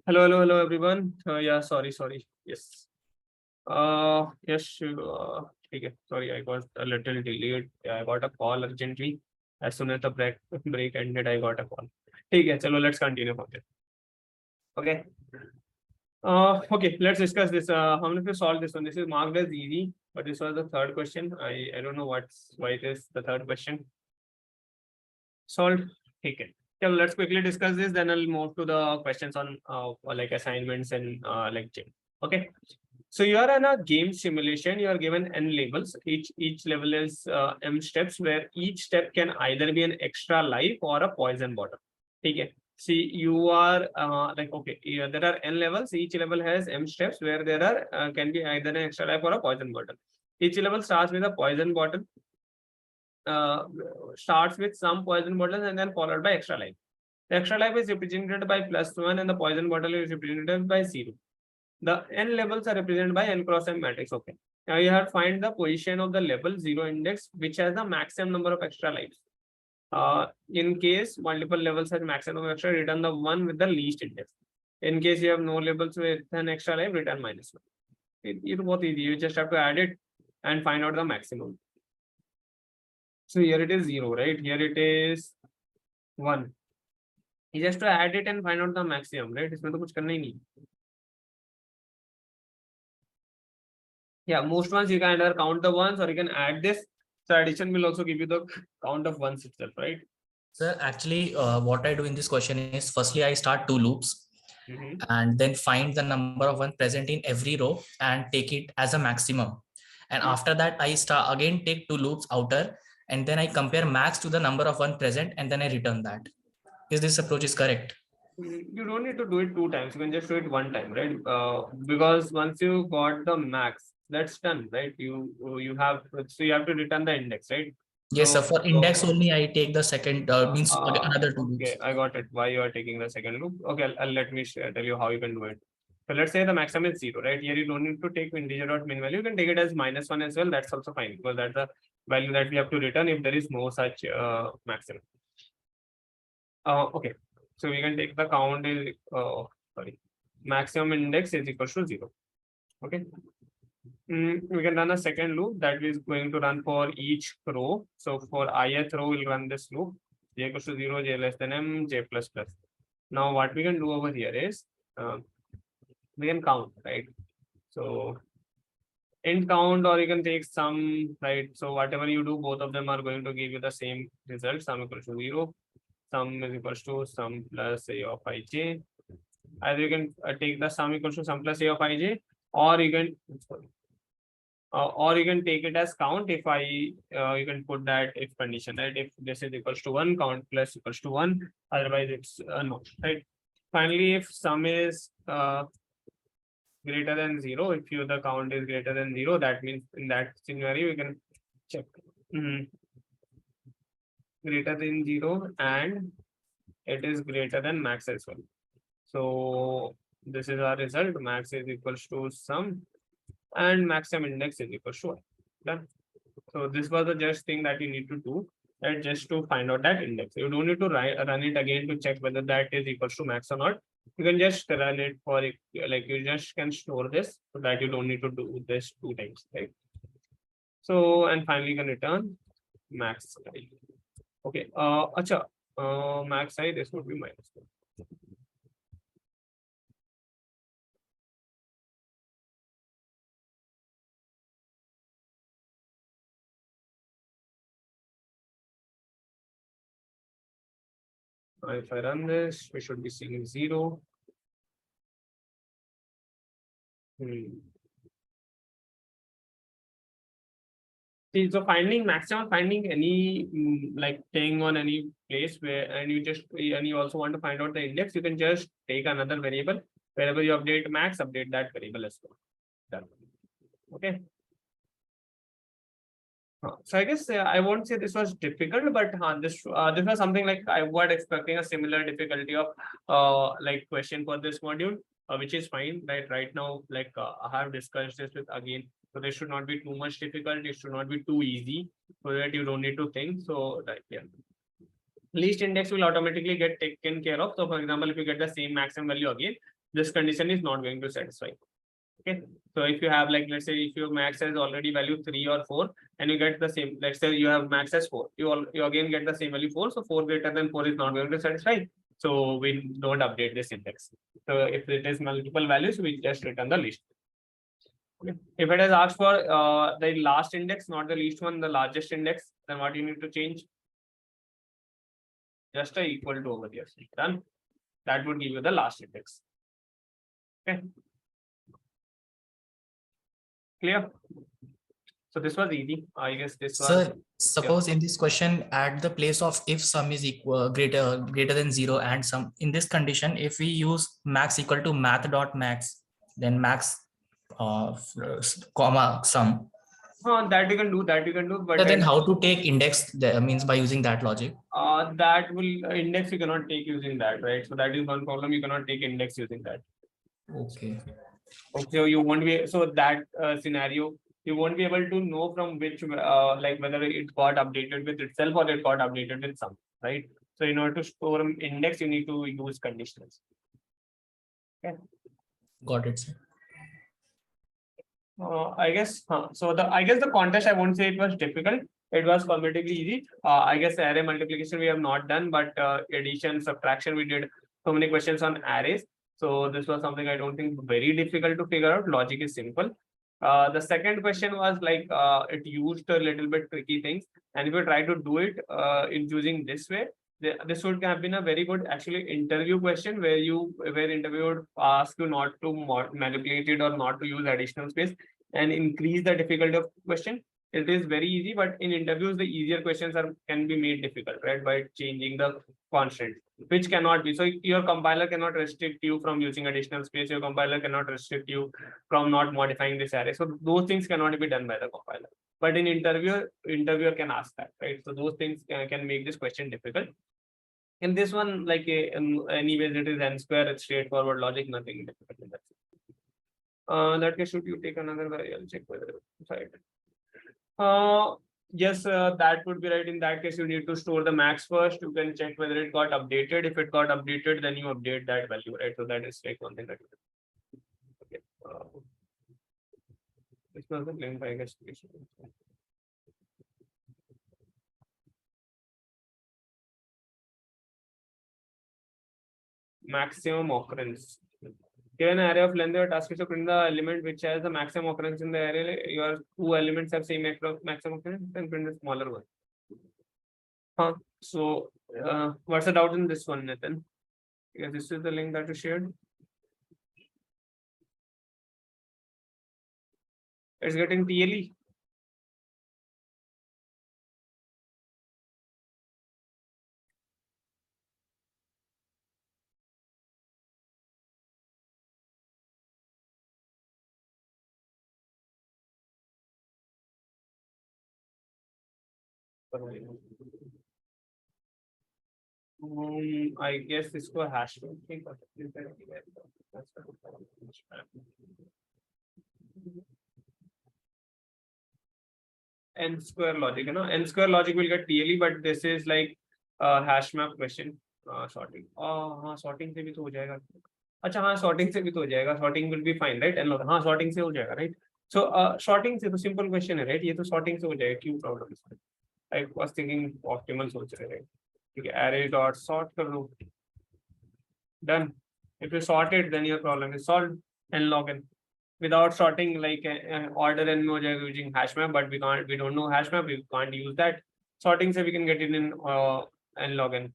Hello, everyone. Yeah, sorry. Yes. Yes. Okay. Sorry, I got a little delayed. Yeah, I got a call urgently. As soon as the break ended, I got a call. Okay, chalo, let's continue from there. Okay. Okay, let's discuss this. How many of you solved this one? This is marked as easy, but this was the third question. I don't know why it is the third question. Solved. Okay. So let's quickly discuss this. Then I'll move to the questions on like assignments and like gym. Okay. So you are in a game simulation. You are given n levels. Each level is m steps, where each step can either be an extra life or a poison bottle. Okay. See, you are like okay. Yeah, there are n levels. Each level has m steps, where there are can be either an extra life or a poison bottle. Each level starts with a poison bottle. Starts with some poison bottles and then followed by extra life. The extra life is represented by +1 and the poison bottle is represented by 0. The n levels are represented by n cross m matrix. Okay. Now you have to find the position of the level 0 index, which has the maximum number of extra lives. In case multiple levels have maximum number of extra, return the one with the least index. In case you have no labels with an extra life, return -1. It's both easy. You just have to add it and find out the maximum. So here it is 0, right? Here it is 1. You just to add it and find out the maximum, right? इसमें तो कुछ करना ही नहीं. Yeah, most ones you can either count the ones or you can add this. So addition will also give you the count of ones itself, right? Sir, actually, what I do in this question is firstly, I start 2 loops Mhm. and then find the number of one present in every row and take it as a maximum. And after that, I start again take 2 loops outer and then I compare max to the number of one present and then I return that. Is this approach is correct? You don't need to do it 2 times. You can just do it 1 time, right? Because once you got the max, that's done, right? You have to return the index, right? Yes, sir. For index only, I take the second means another 2 loops. Okay, I got it. Why you are taking the second loop? Okay, let me tell you how you can do it. So let's say the maximum is 0, right? Here you don't need to take integer dot min value. You can take it as -1 as well. That's also fine because that's the value that we have to return if there is no such maximum. Okay, so we can take the count is maximum index is equal to 0. Okay. We can run a second loop that is going to run for each row. So for ith row, we'll run this loop. J equals to 0, j less than m, j plus plus. Now what we can do over here is we can count, right? So int count, or you can take sum, right? So whatever you do, both of them are going to give you the same result. Sum equals to 0. Sum is equals to sum plus a of ij. Either you can take the sum equals to sum plus a of ij, or you can take it as count if you can put that if condition, right? If this is equals to 1, count plus equals to 1, otherwise it's no, right? Finally, if sum is greater than 0, if the count is greater than 0, that means in that scenario you can check greater than 0 and it is greater than max as well. So this is our result. Max is equals to sum and maximum index is equals to 1. Done. So this was the just thing that you need to do, right? Just to find out that index. You don't need to run it again to check whether that is equals to max or not. You can just run it for it, like you just can store this so that you don't need to do this 2 times, right? So and finally you can return max. Okay. Acha. Max size, this would be -1. If I run this, we should be seeing 0. See, so finding maximum, finding any like thing on any place where, and you also want to find out the index, you can just take another variable. Wherever you update max, update that variable as well. Done. Okay. So I guess I won't say this was difficult, but this was something like I was expecting a similar difficulty of like question for this module, which is fine. Right now, like I have discussed this with again. So this should not be too much difficult. It should not be too easy, so that you don't need to think. So that yeah, least index will automatically get taken care of. So for example, if you get the same maximum value again, this condition is not going to satisfy. Okay, so if you have, like, let's say if your max has already value 3 or 4 and you get the same, let's say you have max as 4, you again get the same value 4, so 4 greater than 4 is not going to satisfy, so we don't update this index. So if it is multiple values, we just return the list. Okay. If it has asked for the last index, not the least one, the largest index, then what you need to change? Just a equal to over here. Done. That would give you the last index. Okay. Clear? So this was easy. I guess this was. Sir, suppose in this question, at the place of if sum is equal greater than 0 and sum, in this condition, if we use max equal to math.max, then max comma sum. That you can do, but So then how to take index, means by using that logic? that will index you cannot take using that, right? So that is one problem, you cannot take index using that. Okay. So you won't be, so that scenario, you won't be able to know from which like whether it got updated with itself or it got updated with some, right? So in order to store an index, you need to use conditionals. Okay. Got it, sir. I guess so. I guess the contest, I won't say it was difficult. It was comparatively easy. I guess array multiplication we have not done, but addition, subtraction, we did so many questions on arrays. So this was something I don't think very difficult to figure out. Logic is simple. The second question was like it used a little bit tricky things, and if you try to do it in using this way, this would have been a very good actually interview question where interviewer would ask you not to manipulate it or not to use additional space and increase the difficulty of question. It is very easy, but in interviews the easier questions can be made difficult, right, by changing the constraint, which cannot be. So your compiler cannot restrict you from using additional space. Your compiler cannot restrict you from not modifying this array. So those things cannot be done by the compiler. But in interviewer can ask that, right? So those things can make this question difficult. In this one, like anyways, it is n square. It's straightforward logic, nothing difficult in that. That case, should you take another guy? I'll check whether it's right. Yes, that would be right. In that case, you need to store the max first. You can check whether it got updated. If it got updated, then you update that value, right? So that is like one thing that you do. Okay. This was the link, I guess. Maximum occurrence. Given an array of length, your task is to print the element which has the maximum occurrence in the array. Your two elements have same maximum occurrence, then print the smaller one. So what's the doubt in this one, Nathan? Yeah, this is the link that you shared. It's getting TLE. I guess इसको hash n square logic, you know, n square logic will get TLE, but this is like hash map question. Sorting. हाँ, sorting से भी तो हो जाएगा. अच्छा हाँ, sorting से भी तो हो जाएगा. Sorting will be fine, right? And हाँ, sorting से हो जाएगा, right? So sorting से तो simple question है, right? ये तो sorting से हो जाएगा. क्यों problem है? I was thinking optimal सोच रहे हैं. Okay, array dot sort कर लो. Done. If you sort it, then your problem is solved. And log n. Without sorting, like order n हो जाएगा using hash map, but we don't know hash map, we can't use that. Sorting से we can get it in n log n.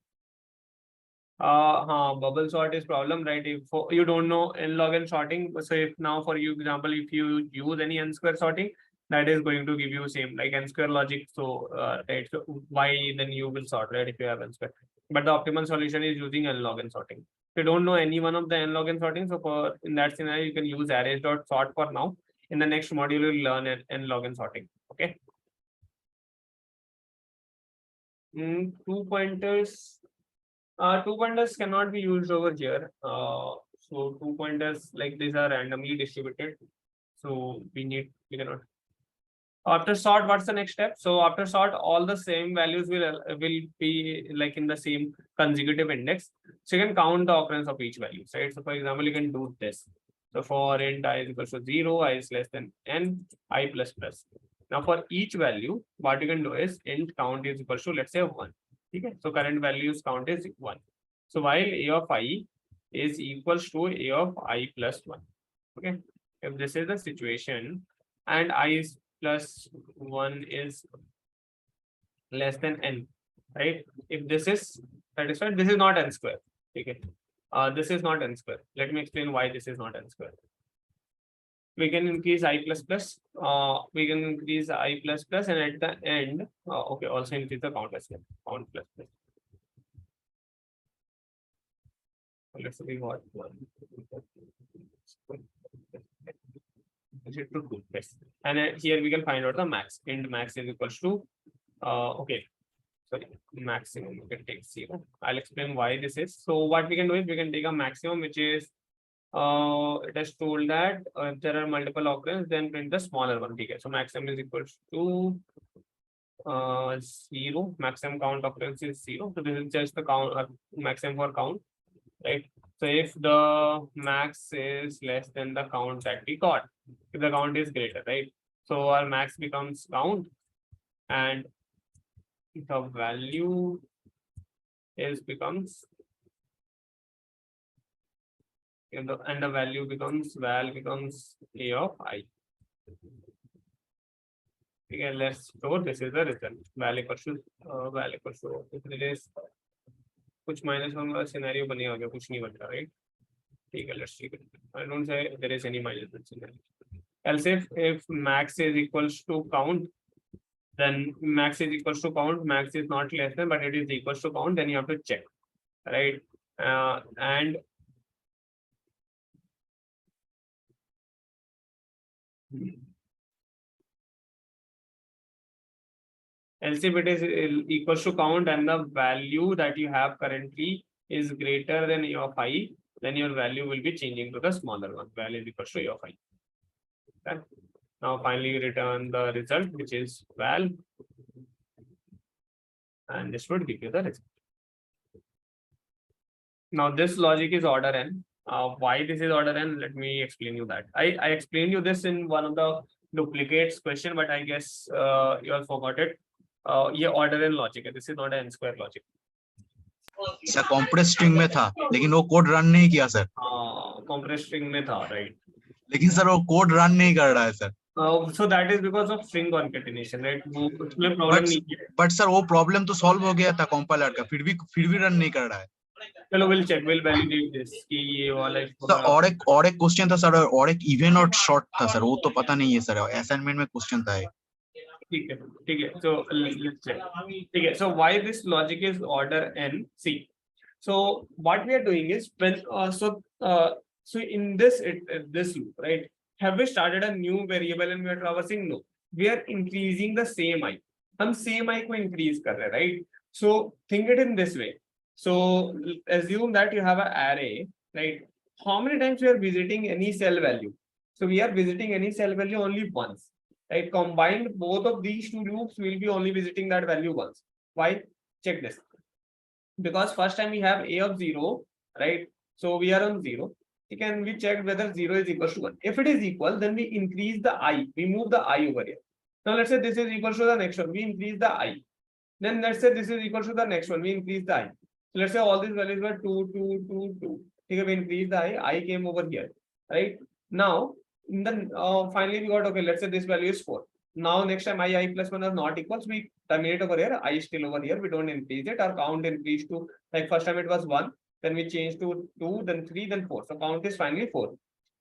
Bubble sort is problem, right? If you don't know n log n sorting, so if now for you example, if you use any n square sorting, that is going to give you same like n square logic. So right, so why then you will sort, right, if you have n square. But the optimal solution is using n log n sorting. If you don't know any one of the n log n sorting, so for in that scenario you can use arrays dot sort for now. In the next module you will learn n log n sorting. Okay. 2 pointers. 2 pointers cannot be used over here. So 2 pointers like these are randomly distributed. So we cannot. After sort, what's the next step? So after sort, all the same values will be like in the same consecutive index. So you can count the occurrence of each value, right? So for example, you can do this. So for int I is equal to 0, I is less than n, I plus plus. Now for each value, what you can do is int count is equal to, let's say, 1. Okay, so current values count is 1. So while a of I is equals to a of I plus 1. Okay, if this is the situation and I is plus 1 is less than n, right? If this is satisfied, this is not n square. Okay, this is not n square. Let me explain why this is not n square. We can increase I plus plus. We can increase I plus plus, and at the end, okay, also increase the count as well. Count plus plus. Let's see what one. And here we can find out the max. Int max is equals to okay, sorry, maximum. We can take 0. I'll explain why this is. So what we can do is we can take a maximum, which is it has told that if there are multiple occurrences, then print the smaller one. Okay, so maximum is equals to 0. Maximum count occurrence is 0. So this is just the count maximum for count, right? So if the max is less than the count that we got, if the count is greater, right? So our max becomes count, and the value is becomes and the value becomes val becomes a of I. Okay, let's store this is the result. Val equals to if it is कुछ minus होगा scenario बनेगा क्या कुछ नहीं बनता, right? ठीक है, let's take it. I don't say there is any minus scenario. Else if max is equals to count, then max is equals to count. Max is not less than, but it is equals to count. Then you have to check, right? And else if it is equals to count and the value that you have currently is greater than a of I, then your value will be changing to the smaller one. Value is equals to a of I. Okay. Now finally you return the result, which is val, and this would give you the result. Now this logic is order n. Why this is order n? Let me explain you that. I explained you this in one of the duplicates question, but I guess you all forgot it. ये order n logic है. This is not an n square logic. Sir compressed string में था, लेकिन वो code run नहीं किया sir. Compressed string में था, right? लेकिन सर वो कोड रन नहीं कर रहा है sir. So that is because of string concatenation, right? वो उसमें problem नहीं है. But सर वो problem तो solve हो गया था compiler का, फिर भी run नहीं कर रहा है. चलो we'll check, we'll validate this कि ये वाला सर और एक क्वेश्चन था सर, और एक इवन और शॉर्ट था सर, वो तो पता नहीं है सर, असाइनमेंट में क्वेश्चन था एक. ठीक है, so let's check. ठीक है, so why this logic is order n? See, so what we are doing is when so in this this loop, right? Have we started a new variable and we are traversing? No, we are increasing the same I. हम same I को increase कर रहे हैं, right? So think it in this way. So assume that you have an array, right? How many times we are visiting any cell value? So we are visiting any cell value only once, right? Combined both of these two loops will be only visiting that value once. Why? Check this. Because first time we have a of 0, right? So we are on 0. Can we check whether 0 is equal to 1? If it is equal, then we increase the I. We move the I over here. Now let's say this is equal to the next one. We increase the I. Then let's say this is equal to the next one. We increase the I. So let's say all these values were 2, 2, 2, 2. Okay, we increase the I came over here, right? Now, in the finally we got, okay, let's say this value is 4. Now next time I plus 1 are not equals, we terminate over here. I is still over here. We don't increase it. Our count increased to, like first time it was 1. Then we change to 2, then 3, then 4. So count is finally 4.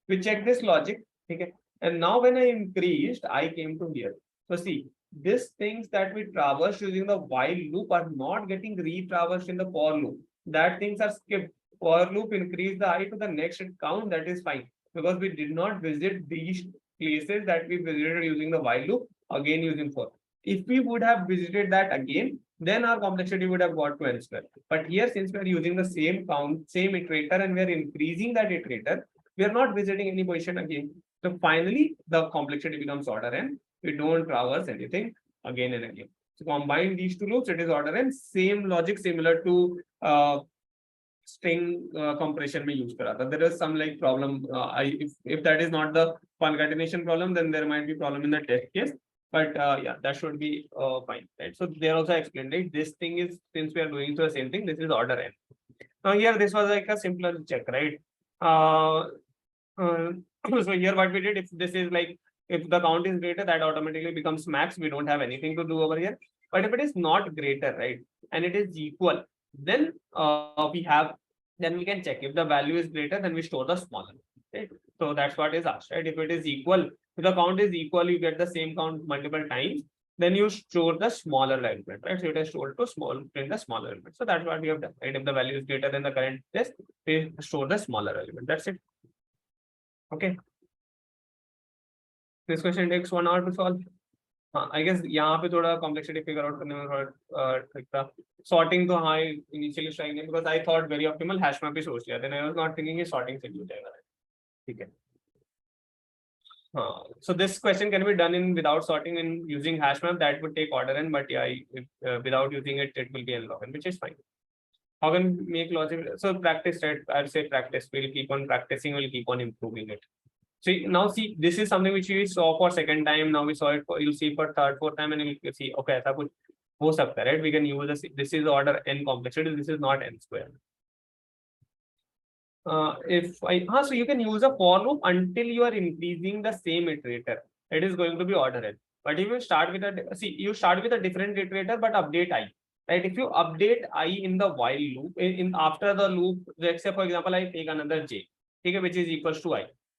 We check this logic. Okay. And now when I increased, I came to here. So see, these things that we traverse using the while loop are not getting retraversed in the for loop. That things are skipped. For loop increase the I to the next count, that is fine. Because we did not visit these places that we visited using the while loop, again using for. If we would have visited that again, then our complexity would have got to n square. But here, since we are using the same count, same iterator, and we are increasing that iterator, we are not visiting any position again. So finally, the complexity becomes order n, We don't traverse anything again and again. So combine these two loops, it is order n. Same logic similar to string compression में use करा था. There is some like problem. If that is not the concatenation problem, then there might be problem in the test case. But yeah, that should be fine, right? So they also explained, right? This thing is, since we are doing the same thing, this is order n. Now here this was like a simpler check, right? So here what we did, if this is like, if the count is greater, that automatically becomes max. We don't have anything to do over here. But if it is not greater, right, and it is equal, then then we can check. If the value is greater, then we store the smaller, right? So that's what is asked, right? If it is equal, if the count is equal, you get the same count multiple times, then you store the smaller element, right? So it is stored to small in the smaller element. So that's what we have done, right? If the value is greater than the current test, we store the smaller element. That's it. Okay. This question takes 1 hour to solve. I guess यहाँ पे थोड़ा complexity figure out करने में थोड़ा ठीक था. Sorting तो हाँ initially strike नहीं, because I thought very optimal hash map ही सोच लिया. Then I was not thinking कि sorting से भी हो जाएगा. ठीक है. So this question can be done in without sorting and using hash map. That would take order n, but yeah, without using it, it will be n log n, which is fine. How can we make logic? So practice, right? I'll say practice. We'll keep on practicing. We'll keep on improving it. So now see, this is something which we saw for second time. Now we saw it for, you'll see for third, fourth time, and you'll see, okay, ऐसा कुछ हो सकता है, right? We can use this is order n complexity. This is not n square. So you can use a for loop until you are increasing the same iterator. It is going to be order n. But if you start with you start with a different iterator, but update I. Right? If you update I in the while loop, in after the loop, let's say for example, I take another j, okay, which is equals to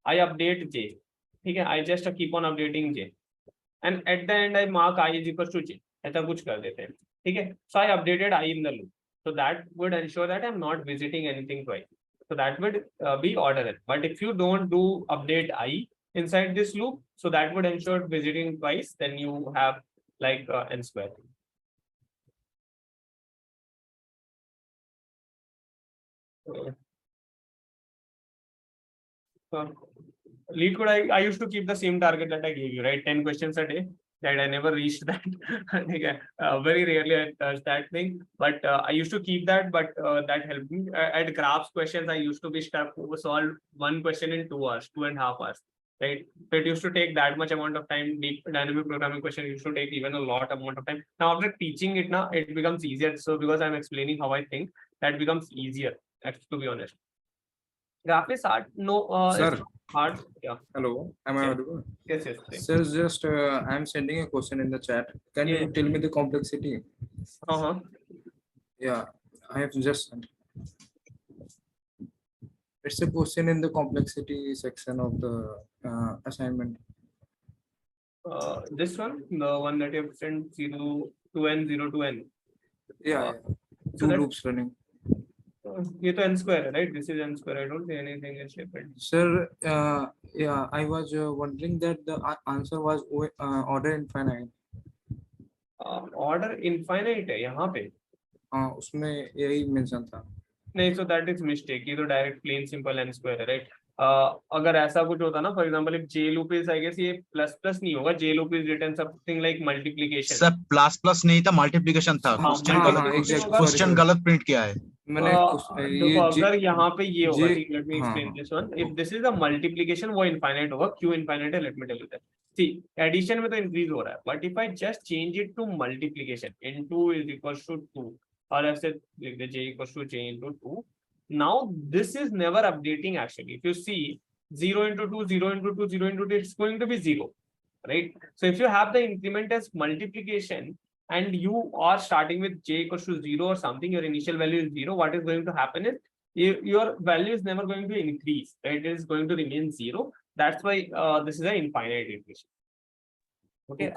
I update j, okay, I just keep on updating j, and at the end I mark I is equals to j. ऐसा कुछ कर देते हैं, ठीक है? So I updated I in the loop, so that would ensure that I'm not visiting anything twice. So that would be order n. But if you don't do update I inside this loop, so that would ensure visiting twice. Then you have like n square. Lead code, I used to keep the same target that I gave you, right? 10 questions a day. That I never reached that. Very rarely I touched that thing, but I used to keep that. But that helped me. At graphs questions, I used to be stuck to solve one question in 2 hours, 2.5 hours. Right? So it used to take that much amount of time. Deep dynamic programming question used to take even a lot amount of time. Now after teaching it, now it becomes easier. So because I'm explaining how I think, that becomes easier. To be honest. Graph is hard. No, Sir. Hard. Yeah. Hello, am I audible? Yes. Sir, just I'm sending a question in the chat. Can you tell me the complexity? Yeah, I have just sent. It's a question in the complexity section of the assignment. This one, the one that you have sent 0 to n, 0 to n. Yeah, two loops running. ये तो n square, right? This is n square. I don't see anything is different. Sir, yeah, I was wondering that the answer was order infinite. Order infinite है यहाँ पे. हाँ, उसमें यही mention था. नहीं, so that is mistake. ये तो direct plain simple n square है, right? अगर ऐसा कुछ होता ना, for example, if j loop is, I guess ये plus नहीं होगा. J loop is written something like multiplication. Sir plus नहीं था, multiplication था. Question गलत print किया है. देखो अगर यहाँ पे ये होगा, let me explain this one. If this is a multiplication, वो infinite होगा. Q infinite है, let me tell you that. See, addition में तो increase हो रहा है, but if I just change it to multiplication, n2 is equals to 2, or ऐसे लिख दे j equals to j into 2. Now this is never updating actually. If you see 0 into 2, 0 into 2, 0 into 2, it's going to be 0, right? So if you have the increment as multiplication, and you are starting with j equals to 0 or something, your initial value is 0, what is going to happen is your value is never going to increase, right? It is going to remain 0. That's why this is an infinite equation. Okay,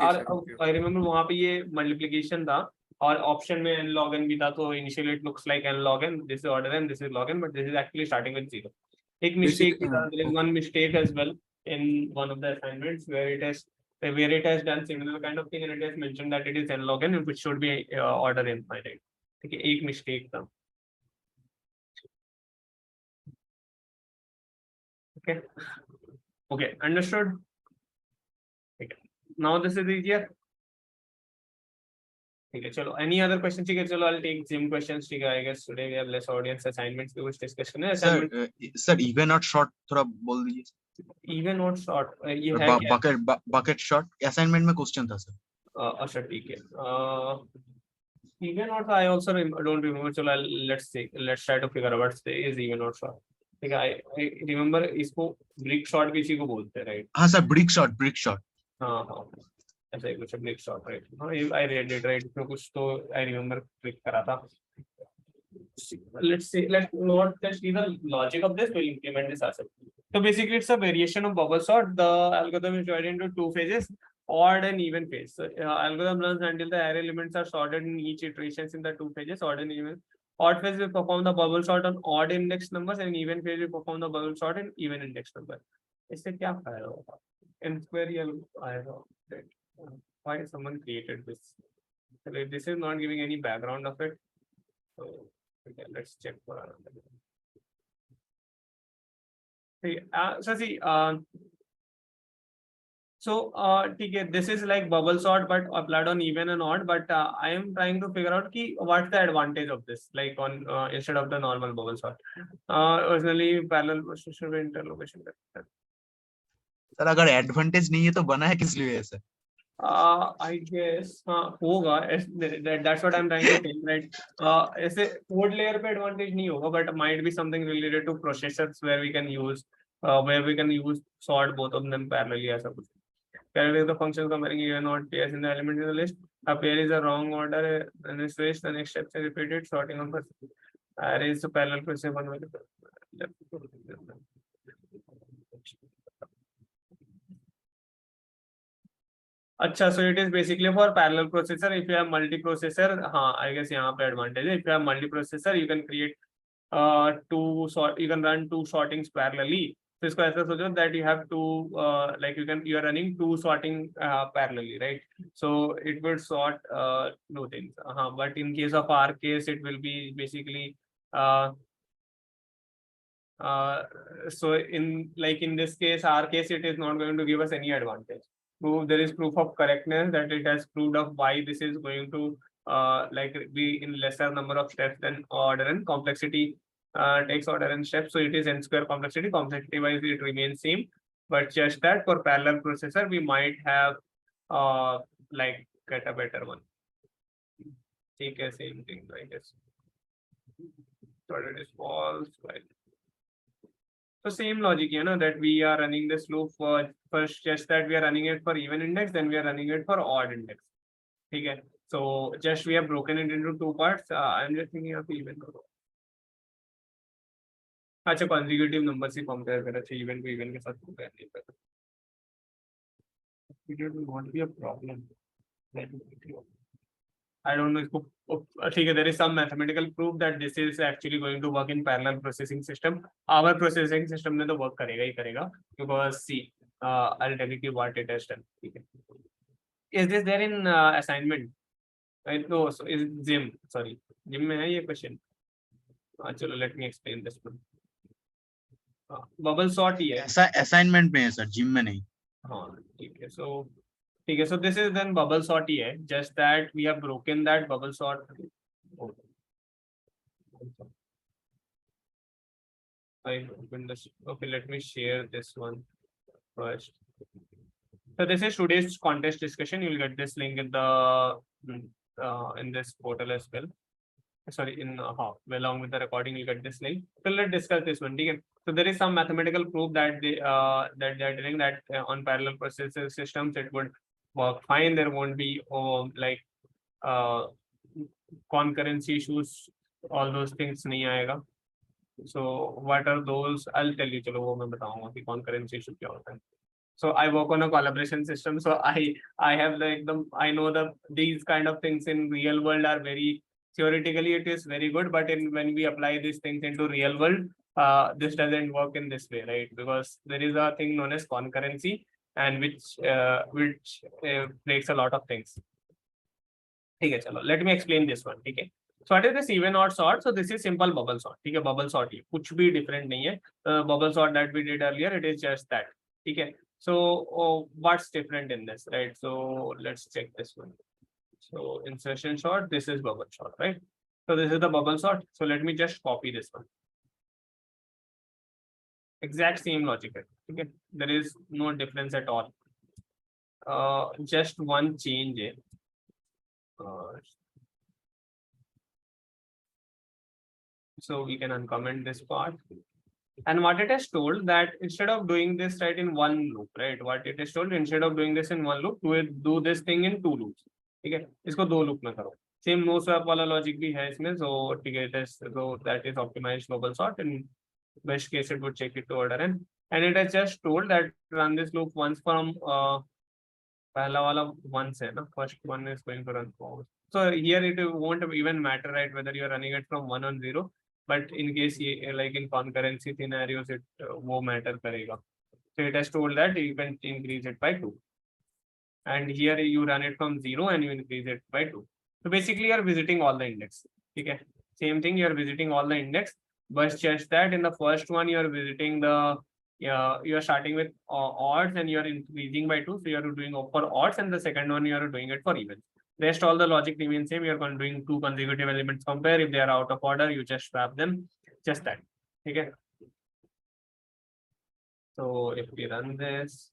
I remember वहाँ पे ये multiplication था और option में n log n भी था, तो initially it looks like n log n, this is order n, this is log n, but this is actually starting with 0. एक mistake भी था, there is one mistake as well in one of the assignments where it has done similar kind of thing, and it has mentioned that it is n log n, which should be order infinite. ठीक है, एक mistake था. Okay, understood. Okay. Now this is easier. ठीक है चलो any other question? ठीक है चलो I'll take gym questions. ठीक है I guess today we have less audience. Assignments पे कुछ discuss करना है? Assignment सर इवन और शॉर्ट थोड़ा बोल दीजिए. even not short ये है क्या? बकेट शॉर्ट असाइनमेंट में क्वेश्चन था सर. अच्छा ठीक है. Even not I also don't remember. चलो let's try to figure out what is even not short. ठीक है I remember इसको brick shot किसी को बोलते हैं right? हाँ सर ब्रिक शॉट. हाँ हाँ ऐसा ही कुछ ब्रिक शॉट राइट. हाँ I read it right. इसमें कुछ तो I remember click करा था. Let's not just see the logic of this. We'll implement this ourselves. So basically it's a variation of bubble sort. The algorithm is divided into two phases, odd and even phase. So algorithm runs until the array elements are sorted in each iterations in the two phases, odd and even. Odd phase will perform the bubble sort on odd index numbers, and even phase will perform the bubble sort in even index number. इससे क्या फायदा होगा? N square आएगा. Why someone created this? So this is not giving any background of it. So okay, let's check for another. So see, ठीक है, this is like bubble sort but applied on even and odd, but I am trying to figure out कि what's the advantage of this, like on instead of the normal bubble sort. Originally parallel processor with interlocution. Sir अगर advantage नहीं है तो बना है किस लिए ऐसा? I guess हाँ होगा. That's what I'm trying to think, right? ऐसे code layer पे advantage नहीं होगा, but might be something related to processors where we can use sort both of them parallelly ऐसा कुछ. Calculate the function comparing even odd pairs in the element in the list. A pair is a wrong order and is switched. The next step is repeated sorting on first. Array is a parallel processor one variable. अच्छा, so it is basically for parallel processor. If you have multi-processor, हाँ, I guess यहाँ पे advantage है. If you have multi-processor, you can create you can run two sortings parallelly. So इसको ऐसा सोचो that you have two like you are running two sorting parallelly, right? So it will sort two things. But in case of our case, it will be basically so in this case, our case, it is not going to give us any advantage. There is proof of correctness that it has proved of why this is going to like be in lesser number of steps than order and complexity takes order and steps. So it is n square complexity. Complexity wise it remains same, but just that for parallel processor we might have like get a better one. Take a same thing, I guess. So it is false, right? So same logic, you know, that we are running this loop for first, just that we are running it for even index, then we are running it for odd index. Okay. So just we have broken it into two parts. I'm just thinking of even. अच्छा, consecutive numbers ही compare करा चाहिए even को even के साथ compare नहीं करा. It will not be a problem. I don't know इसको ठीक है. There is some mathematical proof that this is actually going to work in parallel processing system. Our processing system ने तो work करेगा ही करेगा, because see, I'll tell you what it has done. Is this there in assignment? No, so is gym. Sorry, gym में है ये question. चलो let me explain this one. Bubble sort ही है. ऐसा assignment में है सर, gym में नहीं. हाँ ठीक है. So ठीक है, so this is then bubble sort ही है, just that we have broken that bubble sort. I opened this. Okay, let me share this one first. So this is today's contest discussion. You will get this link in the in this portal as well. Sorry, in along with the recording, you get this link. So let's discuss this one. Okay? So there is some mathematical proof that they are telling that on parallel processor systems it would work fine. There won't be like concurrency issues. All those things नहीं आएगा. So what are those? I'll tell you. चलो वो मैं बताऊँगा कि concurrency issue क्या होता है. So I work on a collaboration system. So I have like I know these kind of things in real world are very theoretically it is very good, but when we apply these things into real world, this doesn't work in this way, right? Because there is a thing known as concurrency, and which breaks a lot of things. Okay, chalo, let me explain this one. Okay. So what is this even odd sort? So this is simple bubble sort. Okay, bubble sort. कुछ भी different नहीं है. Bubble sort that we did earlier, it is just that. Okay. So what's different in this, right? So let's check this one. So insertion sort, this is bubble sort, right? So this is the bubble sort. So let me just copy this one. Exact same logic. Okay, there is no difference at all. Just one change. So we can uncomment this part. And what it has told that instead of doing this right in one loop, right? What it is told, instead of doing this in one loop, do this thing in two loops. Okay, इसको दो loop में करो. Same no swap वाला logic भी है इसमें. So that is optimized global sort. In best case, it would check it to order n. And it has just told that run this loop once from पहला वाला once है ना. First one is going to run forward. So here it won't even matter, right, whether you are running it from 1 or 0. But in case like in concurrency scenarios, it वो matter करेगा. So it has told that you can increase it by 2. And here you run it from 0 and you increase it by 2. So basically you are visiting all the index. Okay. Same thing, you are visiting all the index, but just that in the first one you are visiting the you are starting with odds and you are increasing by 2. So you are doing for odds, and the second one you are doing it for evens. Rest all the logic remains same. You are doing two consecutive elements compare. If they are out of order, you just swap them. Just that. Okay. So if we run this,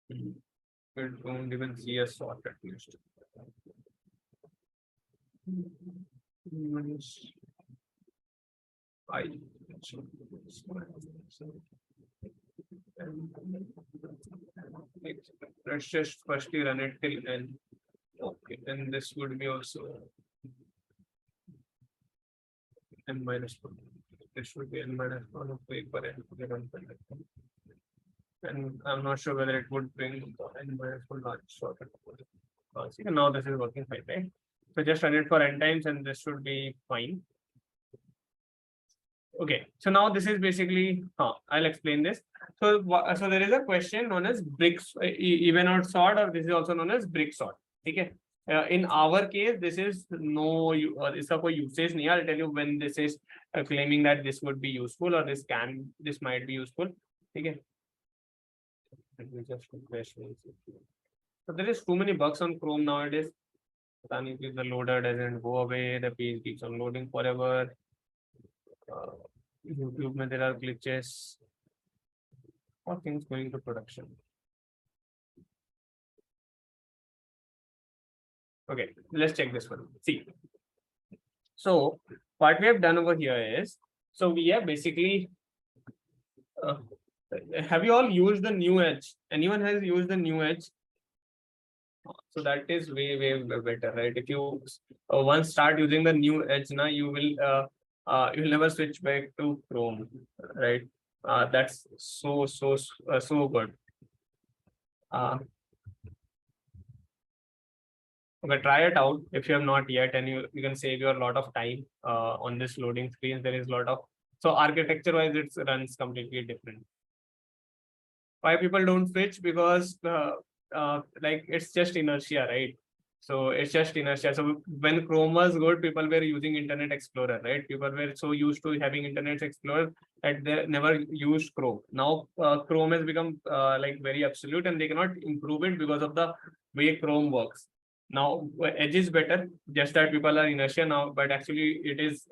we don't even see a sort at least. Let's just firstly run it till n. Okay, then this would be also n minus 1. This should be n minus 1 of n per n. And I'm not sure whether it would bring n minus 1 large sort. See, now this is working fine, right? So just run it for n times and this should be fine. Okay, so now this is basically, I'll explain this. So there is a question known as bricks, even out sort, or this is also known as brick sort. Okay. In our case, this is no, इसका कोई usage नहीं. I'll tell you when this is claiming that this would be useful or this might be useful. Okay. Let me just refresh. So there is too many bugs on Chrome nowadays. The loader doesn't go away. The page keeps on loading forever. YouTube, there are glitches. Or things going to production. Okay, let's check this one. See. So what we have done over here is, so we have basically. Have you all used the new edge? Anyone has used the new edge? So that is way better, right? If you once start using the new edge, now you will never switch back to Chrome, right? That's so good. Okay, try it out if you have not yet, and you can save your lot of time on this loading screen. There is a lot of, so architecture wise it runs completely different. Why people don't switch? Because like it's just inertia, right? So it's just inertia. So when Chrome was good, people were using Internet Explorer, right? People were so used to having Internet Explorer that they never used Chrome. Now Chrome has become like very absolute, and they cannot improve it because of the way Chrome works. Now Edge is better, just that people are inertia now, but actually it is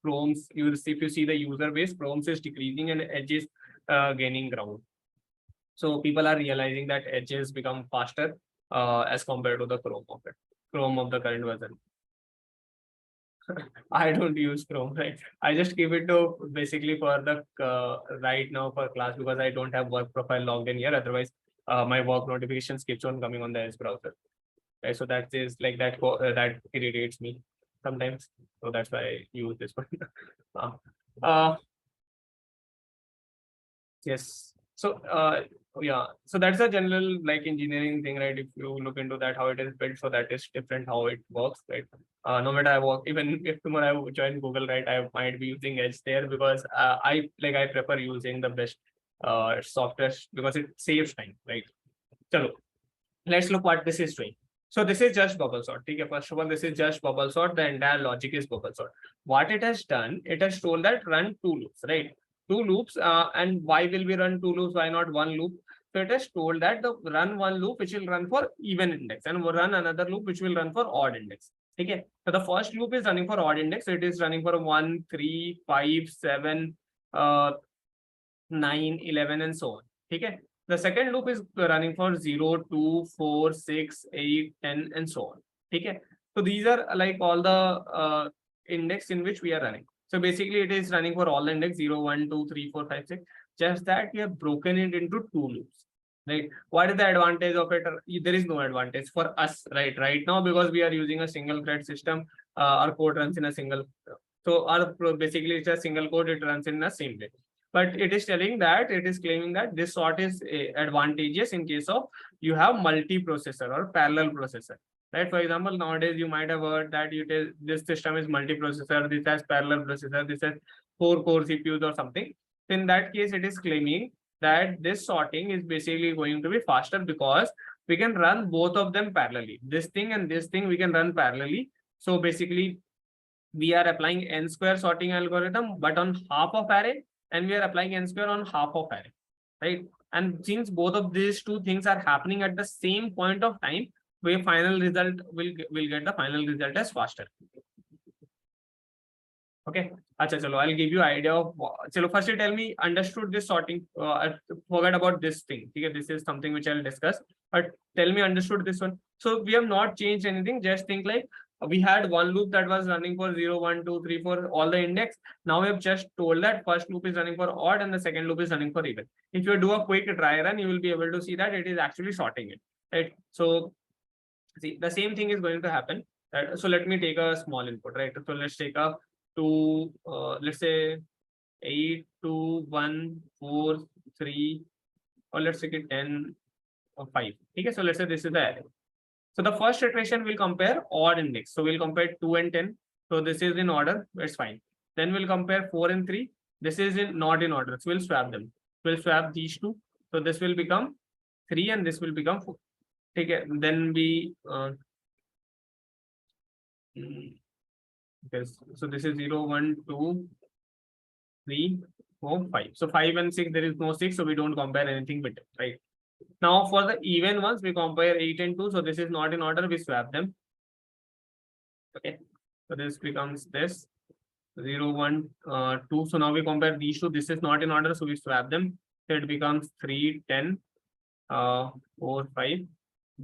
Chrome's. If you see the user base, Chrome's is decreasing and Edge is gaining ground. So people are realizing that Edge has become faster as compared to the Chrome of the current version. I don't use Chrome, right? I just keep it to basically for the right now for class, because I don't have work profile logged in here. Otherwise, my work notifications keeps on coming on the Edge browser. Right? So that is like that that irritates me sometimes. So that's why I use this one. Yes. So yeah, so that's a general like engineering thing, right? If you look into that, how it is built, so that is different how it works, right? No matter I work, even if tomorrow I join Google, right, I might be using Edge there because I prefer using the best It's software because it saves time, right? Chalo, let's look what this is doing. So this is just bubble sort. Okay, first of all, this is just bubble sort. The entire logic is bubble sort. What it has done, it has told that run 2 loops, right? 2 loops. And why will we run 2 loops? Why not 1 loop? So it has told that the run 1 loop which will run for even index, and we'll run another loop which will run for odd index. Okay. So the first loop is running for odd index. So it is running for 1, 3, 5, 7, 9, 11, and so on. Okay. The second loop is running for 0, 2, 4, 6, 8, 10, and so on. Okay. So these are like all the index in which we are running. So basically it is running for all the index 0, 1, 2, 3, 4, 5, 6. Just that we have broken it into 2 loops. Right. What is the advantage of it? There is no advantage for us right now, because we are using a single thread system. Our code runs in a single. So our basically it's a single code. It runs in the same way. But it is telling that it is claiming that this sort is advantageous in case of you have multi-processor or parallel processor. Right. For example, nowadays you might have heard that this system is multi-processor, this has parallel processor, this has 4 core CPUs or something. In that case, it is claiming that this sorting is basically going to be faster because we can run both of them parallelly. This thing and this thing we can run parallelly. So basically, we are applying n square sorting algorithm, but on half of array, and we are applying n square on half of array, right? And since both of these two things are happening at the same point of time, we final result will get the final result as faster. Okay. Acha, chalo, I'll give you idea of. Chalo, first you tell me understood this sorting. I forget about this thing. Okay, this is something which I'll discuss. But tell me understood this one. So we have not changed anything. Just think like we had one loop that was running for 0, 1, 2, 3, 4, all the index. Now we have just told that first loop is running for odd and the second loop is running for even. If you do a quick dry run, you will be able to see that it is actually sorting it. Right. So see, the same thing is going to happen. Right? So let me take a small input. Right. So let's take a let's say 8, 2, 1, 4, 3, or let's take it 10 or 5. Okay, so let's say this is the array. So the first iteration will compare odd index. So we'll compare 2 and 10. So this is in order, it's fine. Then we'll compare 4 and 3. This is not in order. So we'll swap them. We'll swap these two. So this will become 3 and this will become 4. Okay, then we okay, so this is 0, 1, 2, 3, 4, 5. So 5 and 6, there is no 6, so we don't compare anything with it, right? Now for the even ones, we compare 8 and 2. So this is not in order, we swap them. Okay, so this becomes this 0, 1, 2. So now we compare these two. This is not in order, so we swap them. So it becomes 3, 10, 4, 5,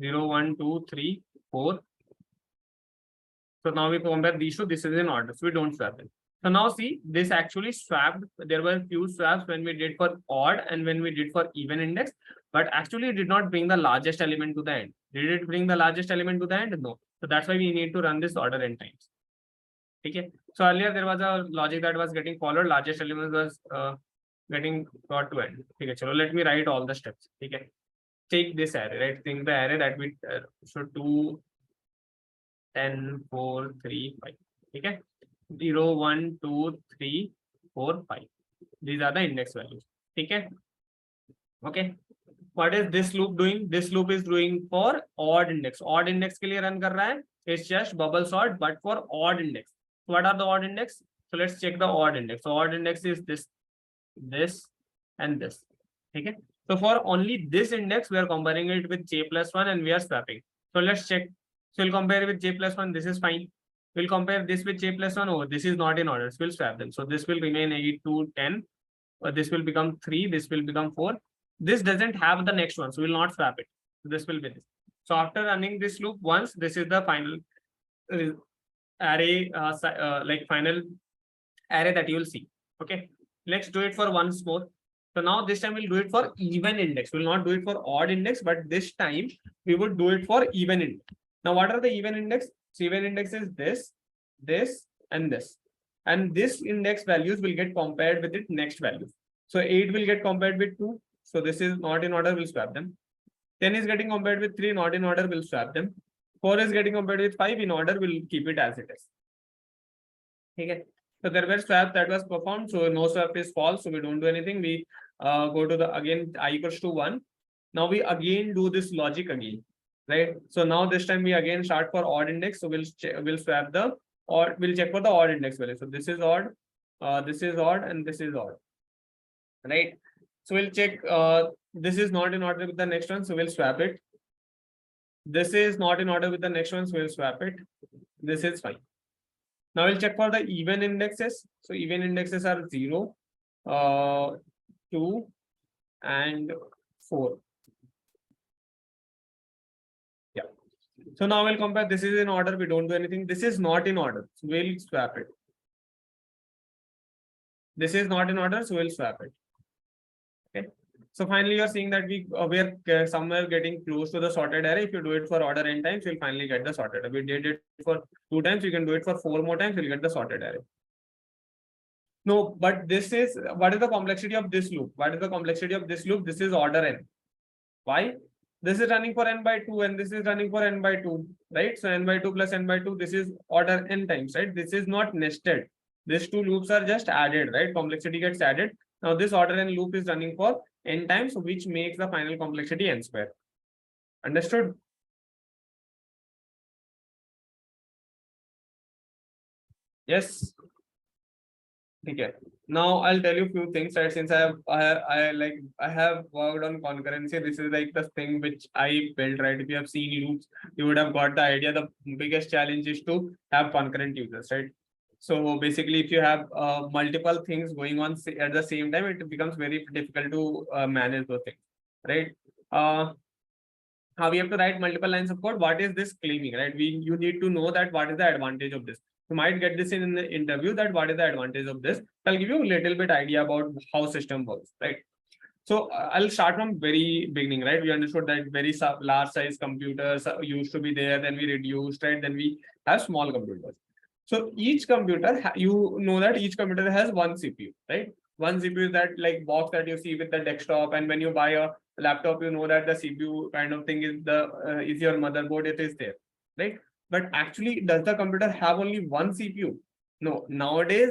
0, 1, 2, 3, 4. So now we compare these two. This is in order, so we don't swap them. So now see, this actually swapped. There were few swaps when we did for odd and when we did for even index, but actually it did not bring the largest element to the end. Did it bring the largest element to the end? No. So that's why we need to run this order n times. Okay. So earlier there was a logic that was getting followed. Largest element was getting brought to end. Okay. So let me write all the steps. Okay. Take this array, right? Think the array that we should do 10, 4, 3, 5. Okay. 0, 1, 2, 3, 4, 5. These are the index values. Okay. Okay. What is this loop doing? This loop is doing for odd index. Odd index ke liye run kar raha hai. It's just bubble sort, but for odd index. What are the odd index? So let's check the odd index. So odd index is this, and this. Okay. So for only this index, we are comparing it with j plus 1 and we are swapping. So let's check. So we'll compare with j plus 1. This is fine. We'll compare this with j plus 1. Oh, this is not in order. So we'll swap them. So this will remain 8 to 10. Or this will become 3. This will become 4. This doesn't have the next one. So we'll not swap it. So this will be this. So after running this loop once, this is the final array, like final array that you will see. Okay. Let's do it for once more. So now this time we'll do it for even index. We'll not do it for odd index, but this time we would do it for even index. Now, what are the even index? So even index is this, and this. And this index values will get compared with its next values. So 8 will get compared with 2. So this is not in order, we'll swap them. 10 is getting compared with 3, not in order, we'll swap them. 4 is getting compared with 5, in order, we'll keep it as it is. Okay. So there were swaps that was performed. So no swap is false. So we don't do anything. We go to the again I equals to 1. Now we again do this logic again, right? So now this time we again start for odd index. So we'll swap the, or we'll check for the odd index value. So this is odd, this is odd, and this is odd, right? So we'll check, this is not in order with the next one, so we'll swap it. This is not in order with the next one, so we'll swap it. This is fine. Now we'll check for the even indexes. So even indexes are 0, 2, and 4. Yeah. So now we'll compare. This is in order. We don't do anything. This is not in order. So we'll swap it. This is not in order, so we'll swap it. Okay. So finally, you're seeing that we are somewhere getting close to the sorted array. If you do it for order n times, you'll finally get the sorted array. We did it for 2 times. You can do it for 4 more times. You'll get the sorted array. No, but this is, what is the complexity of this loop? What is the complexity of this loop? This is order n. Why? This is running for n by 2 and this is running for n by 2, right? So n by 2 plus n by 2, this is order n times, right? This is not nested. These 2 loops are just added, right? Complexity gets added. Now this order n loop is running for n times, which makes the final complexity n square. Understood? Yes. Okay. Now I'll tell you a few things, right? Since I have worked on concurrency. This is like the thing which I built, right? If you have seen loops, you would have got the idea. The biggest challenge is to have concurrent users, right? So basically, if you have multiple things going on at the same time, it becomes very difficult to manage those things, right? How we have to write multiple lines of code. What is this claiming, right? You need to know that what is the advantage of this. You might get this in the interview, that what is the advantage of this. I'll give you a little bit idea about how system works, right? So I'll start from very beginning, right? We understood that very large size computers used to be there, then we reduced, right? Then we have small computers. So each computer, you know that each computer has one CPU, right? One CPU is that like box that you see with the desktop, and when you buy a laptop, you know that the CPU kind of thing is your motherboard. It is there, right? But actually, does the computer have only one CPU? No. Nowadays,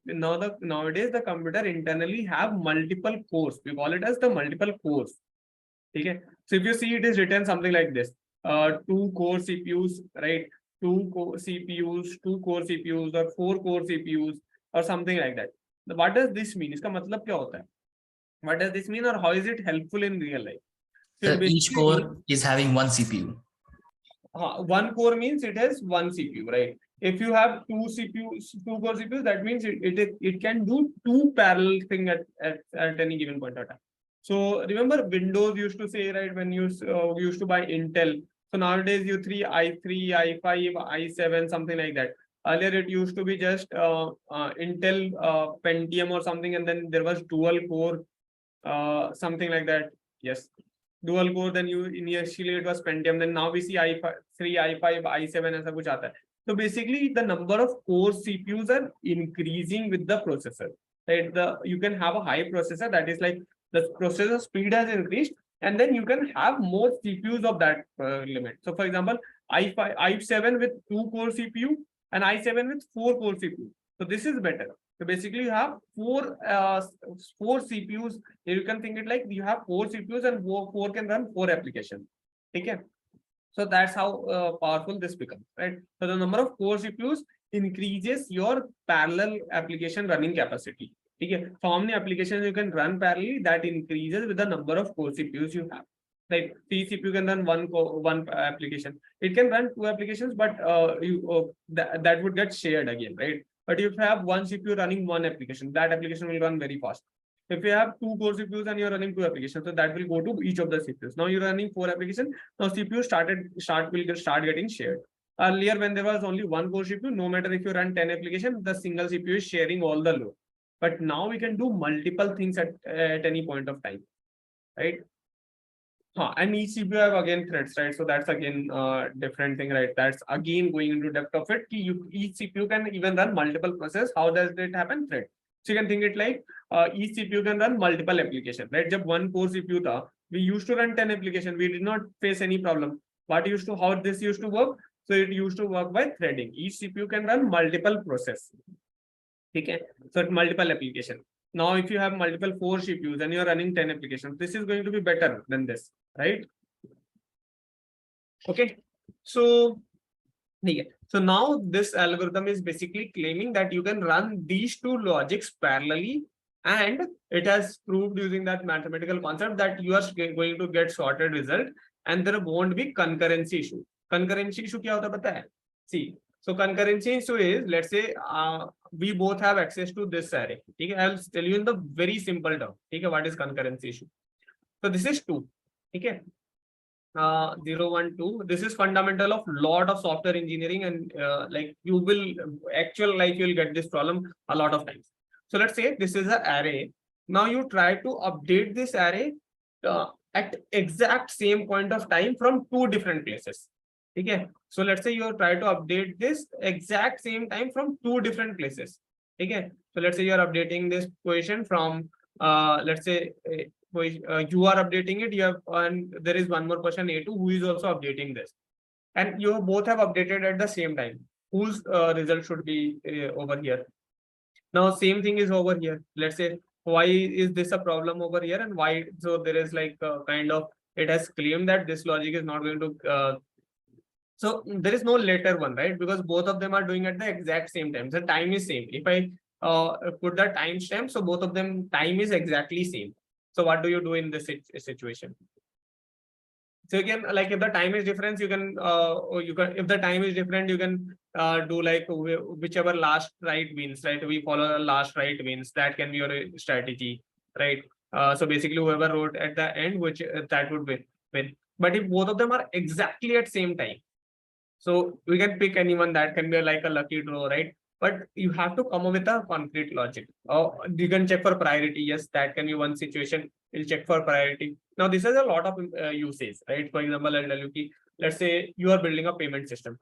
nowadays the computer internally have multiple cores. We call it as the multiple cores. Okay. So if you see, it is written something like this: 2 core CPUs, right? 2 core CPUs, 2 core CPUs, or 4 core CPUs, or something like that. What does this mean? इसका मतलब क्या होता है? What does this mean, or how is it helpful in real life? So each core is having one CPU. One core means it has one CPU, right? If you have 2 CPUs, 2 core CPUs, that means it can do 2 parallel things at any given point of time. So remember, Windows used to say, right, when you used to buy Intel. So nowadays you i3, i5, i7, something like that. Earlier it used to be just Intel Pentium or something, and then there was dual core, something like that. Yes, dual core. Then you initially it was Pentium. Then now we see i3, i5, i7, ऐसा कुछ आता है. So basically, the number of core CPUs are increasing with the processor. Right? You can have a high processor, that is like the processor speed has increased, and then you can have more CPUs of that limit. So for example, i7 with 2 core CPU and i7 with 4 core CPU. So this is better. So basically you have 4 CPUs. You can think it like you have 4 CPUs and 4 can run 4 applications. Okay. So that's how powerful this becomes, right? So the number of core CPUs increases your parallel application running capacity. Okay. So how many applications you can run parallelly, that increases with the number of core CPUs you have. Like CPU can run one application. It can run 2 applications, but that would get shared again, right? But if you have one CPU running one application, that application will run very fast. If you have 2 core CPUs and you're running 2 applications, so that will go to each of the CPUs. Now you're running 4 applications. Now CPU will start getting shared. Earlier, when there was only 1 core CPU, no matter if you run 10 applications, the single CPU is sharing all the load. But now we can do multiple things at any point of time, right? And each CPU have again threads, right? So that's again different thing, right? That's again going into depth of it. Each CPU can even run multiple processes. How does it happen? Thread. So you can think it like each CPU can run multiple applications, right? Jab 1 core CPU tha, we used to run 10 applications. We did not face any problem. How this used to work? So it used to work by threading. Each CPU can run multiple processes. Okay. So multiple applications. Now, if you have multiple 4 CPUs and you're running 10 applications, this is going to be better than this, right? Okay. So, yeah. So now this algorithm is basically claiming that you can run these two logics parallelly, and it has proved using that mathematical concept that you are going to get sorted result and there won't be concurrency issue. Concurrency issue क्या होता है पता है? See, so concurrency issue is, let's say we both have access to this array. Okay, I'll tell you in the very simple term. Okay, what is concurrency issue? So this is 2. Okay. 0, 1, 2. This is fundamental of lot of software engineering, and like you will actual life you will get this problem a lot of times. So let's say this is an array. Now you try to update this array at exact same point of time from 2 different places. Okay. So let's say you try to update this exact same time from 2 different places. Okay. So let's say you are updating this position from let's say you are updating it, you have, and there is one more person A2 who is also updating this, and you both have updated at the same time. Whose result should be over here? Now same thing is over here. Let's say why is this a problem over here, and why? So there is like kind of, it has claimed that this logic is not going to so there is no later one, right? Because both of them are doing at the exact same time. The time is same. If I put the timestamp, so both of them time is exactly same. So what do you do in this situation? So you can, like, if the time is different, you can if the time is different, you can do like whichever last right wins, right? We follow the last right wins. That can be your strategy, right? So basically, whoever wrote at the end, which that would win. But if both of them are exactly at same time, so we can pick anyone, that can be like a lucky draw, right? But you have to come up with a concrete logic. Oh, you can check for priority. Yes, that can be one situation. You'll check for priority. Now, this has a lot of uses, right? For example, I'll tell you, let's say you are building a payment system.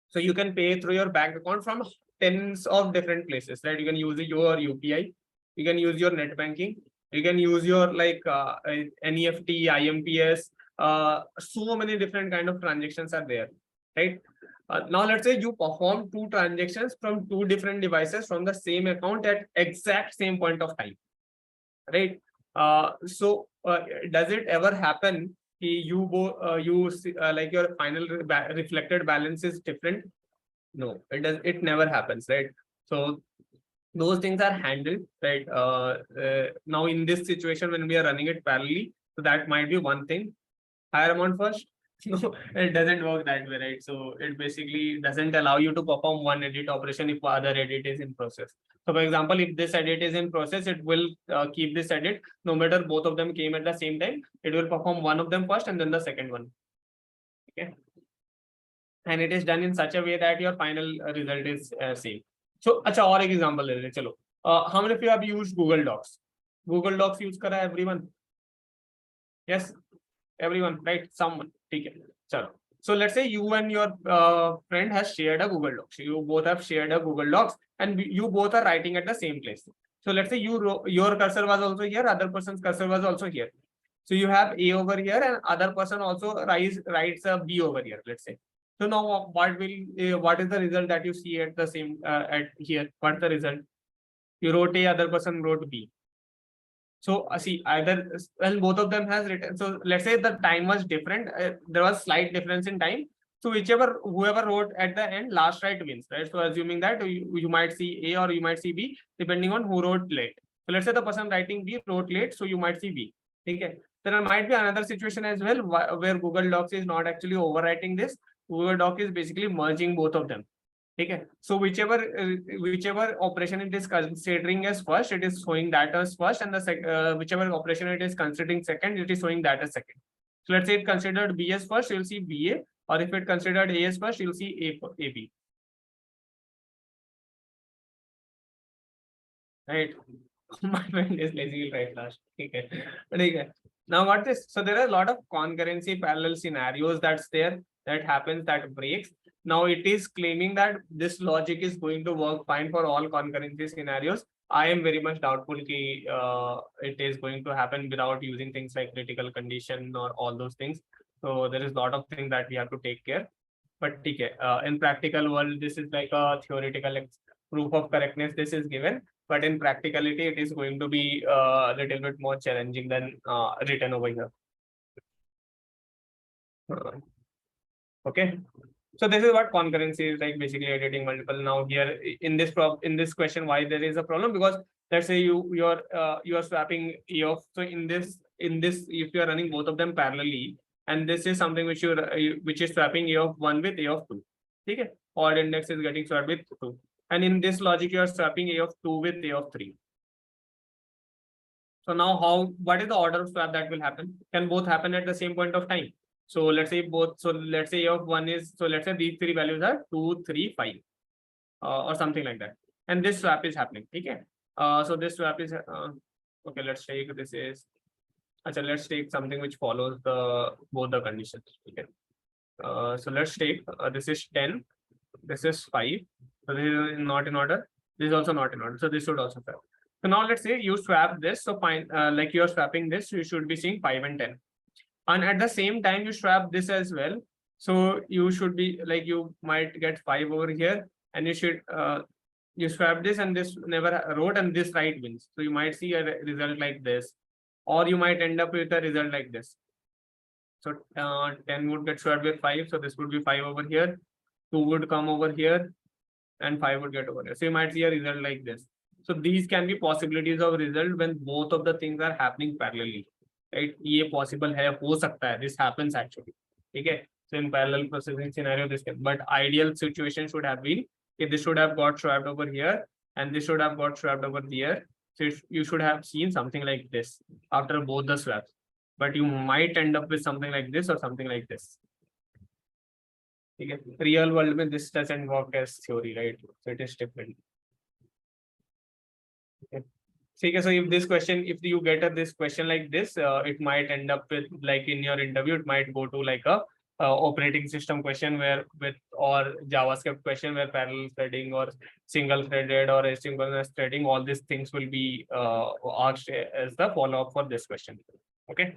So you can pay through your bank account from tens of different places, right? You can use your UPI. You can use your net banking. You can use your like NEFT, IMPS. So many different kind of transactions are there, right? Now let's say you perform 2 transactions from 2 different devices from the same account at exact same point of time, right? So does it ever happen you go like your final reflected balance is different? No, it never happens, right? So those things are handled, right? Now in this situation, when we are running it parallelly, so that might be one thing. Higher amount first. No, it doesn't work that way, right? So it basically doesn't allow you to perform one edit operation if other edit is in process. So for example, if this edit is in process, it will keep this edit, no matter both of them came at the same time, it will perform one of them first and then the second one. Okay. And it is done in such a way that your final result is same. So, acha, or example, chalo. How many of you have used Google Docs? Google Docs use kara everyone? Yes, everyone, right? Someone. Okay. So let's say you and your friend has shared a Google Docs. You both have shared a Google Docs, and you both are writing at the same place. So let's say your cursor was also here, other person's cursor was also here. So you have A over here, and other person also writes a B over here. Let's say. So now what is the result that you see at the same at here? What's the result? You wrote A, other person wrote B. So see, either, well, both of them has written. So let's say the time was different. There was slight difference in time. So whoever wrote at the end, last right wins, right? So assuming that you might see A or you might see B, depending on who wrote late. So let's say the person writing B wrote late, so you might see B. Okay. There might be another situation as well where Google Docs is not actually overwriting this. Google Doc is basically merging both of them. Okay. So whichever operation it is considering as first, it is showing that as first, and the whichever operation it is considering second, it is showing that as second. So let's say it considered B as first, you'll see BA, or if it considered A as first, you'll see AB. Right. My friend is lazy, will write last. Okay. Okay. Now what this? So there are a lot of concurrency parallel scenarios that's there, that happens, that breaks. Now it is claiming that this logic is going to work fine for all concurrency scenarios. I am very much doubtful that it is going to happen without using things like critical condition or all those things. So there is a lot of things that we have to take care. But in practical world, this is like a theoretical proof of correctness. This is given. but in practicality, it is going to be a little bit more challenging than written over here. Okay. So this is what concurrency is like, basically editing multiple. Now here in this question, why there is a problem? Because let's say you are swapping E of, so in this if you are running both of them parallelly, and this is something which which is swapping A of 1 with A of 2. Okay, odd index is getting swapped with 2, and in this logic you are swapping A of 2 with A of 3. So now what is the order of swap that will happen? Can both happen at the same point of time? So let's say both. So let's say A of 1 is, so let's say these three values are 2, 3, 5, or something like that, and this swap is happening. Okay. So this swap is okay. Let's take this is. Achha, let's take something which follows both the conditions. Okay. So let's take this is 10, this is 5. So this is not in order. This is also not in order. So this should also swap. So now let's say you swap this. So fine, like you are swapping this, you should be seeing 5 and 10. And at the same time, you swap this as well. So you should be like, you might get 5 over here, and you should you swap this and this never wrote, and this right wins. So you might see a result like this, or you might end up with a result like this. So 10 would get swapped with 5. So this would be 5 over here, 2 would come over here, and 5 would get over here. So you might see a result like this. So these can be possibilities of result when both of the things are happening parallelly. Right? ये possible है, हो सकता है. This happens actually. Okay. So in parallel processing scenario, this can. But ideal situation should have been, if this should have got swapped over here, and this should have got swapped over here. So you should have seen something like this after both the swaps. But you might end up with something like this or something like this. Okay. Real world में this doesn't work as theory, right? So it is different. Okay. So if this question, if you get this question like this, it might end up with, like in your interview, it might go to like a operating system question where or JavaScript question where parallel threading or single threaded or asynchronous threading, all these things will be asked as the follow-up for this question. Okay.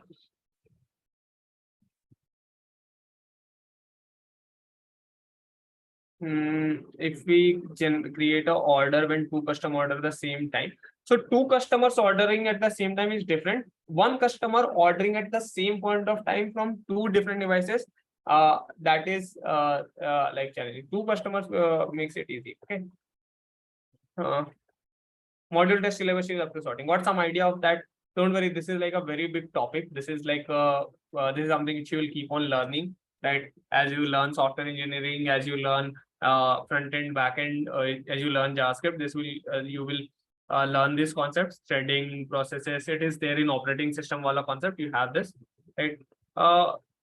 If we create a order when two customers order the same time. So two customers ordering at the same time is different. One customer ordering at the same point of time from two different devices, that is like challenging. Two customers makes it easy. Okay. Module test syllabus is up to sorting. Got some idea of that? Don't worry, this is like a very big topic. This is like this is something which you will keep on learning, right? As you learn software engineering, as you learn front end, back end, as you learn JavaScript, this will you will learn these concepts, threading processes. It is there in operating system wala concept. You have this, right?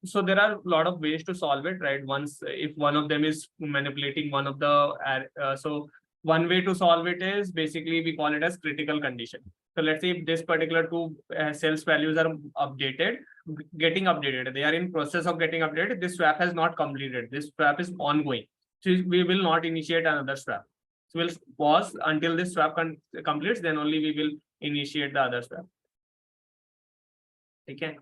So there are a lot of ways to solve it, right? Once if one of them is manipulating one of the so one way to solve it is basically we call it as critical condition. So let's say if this particular two cells values are getting updated, they are in process of getting updated. This swap has not completed. This swap is ongoing. So we will not initiate another swap. So we'll pause until this swap completes. Then only we will initiate the other swap. Okay.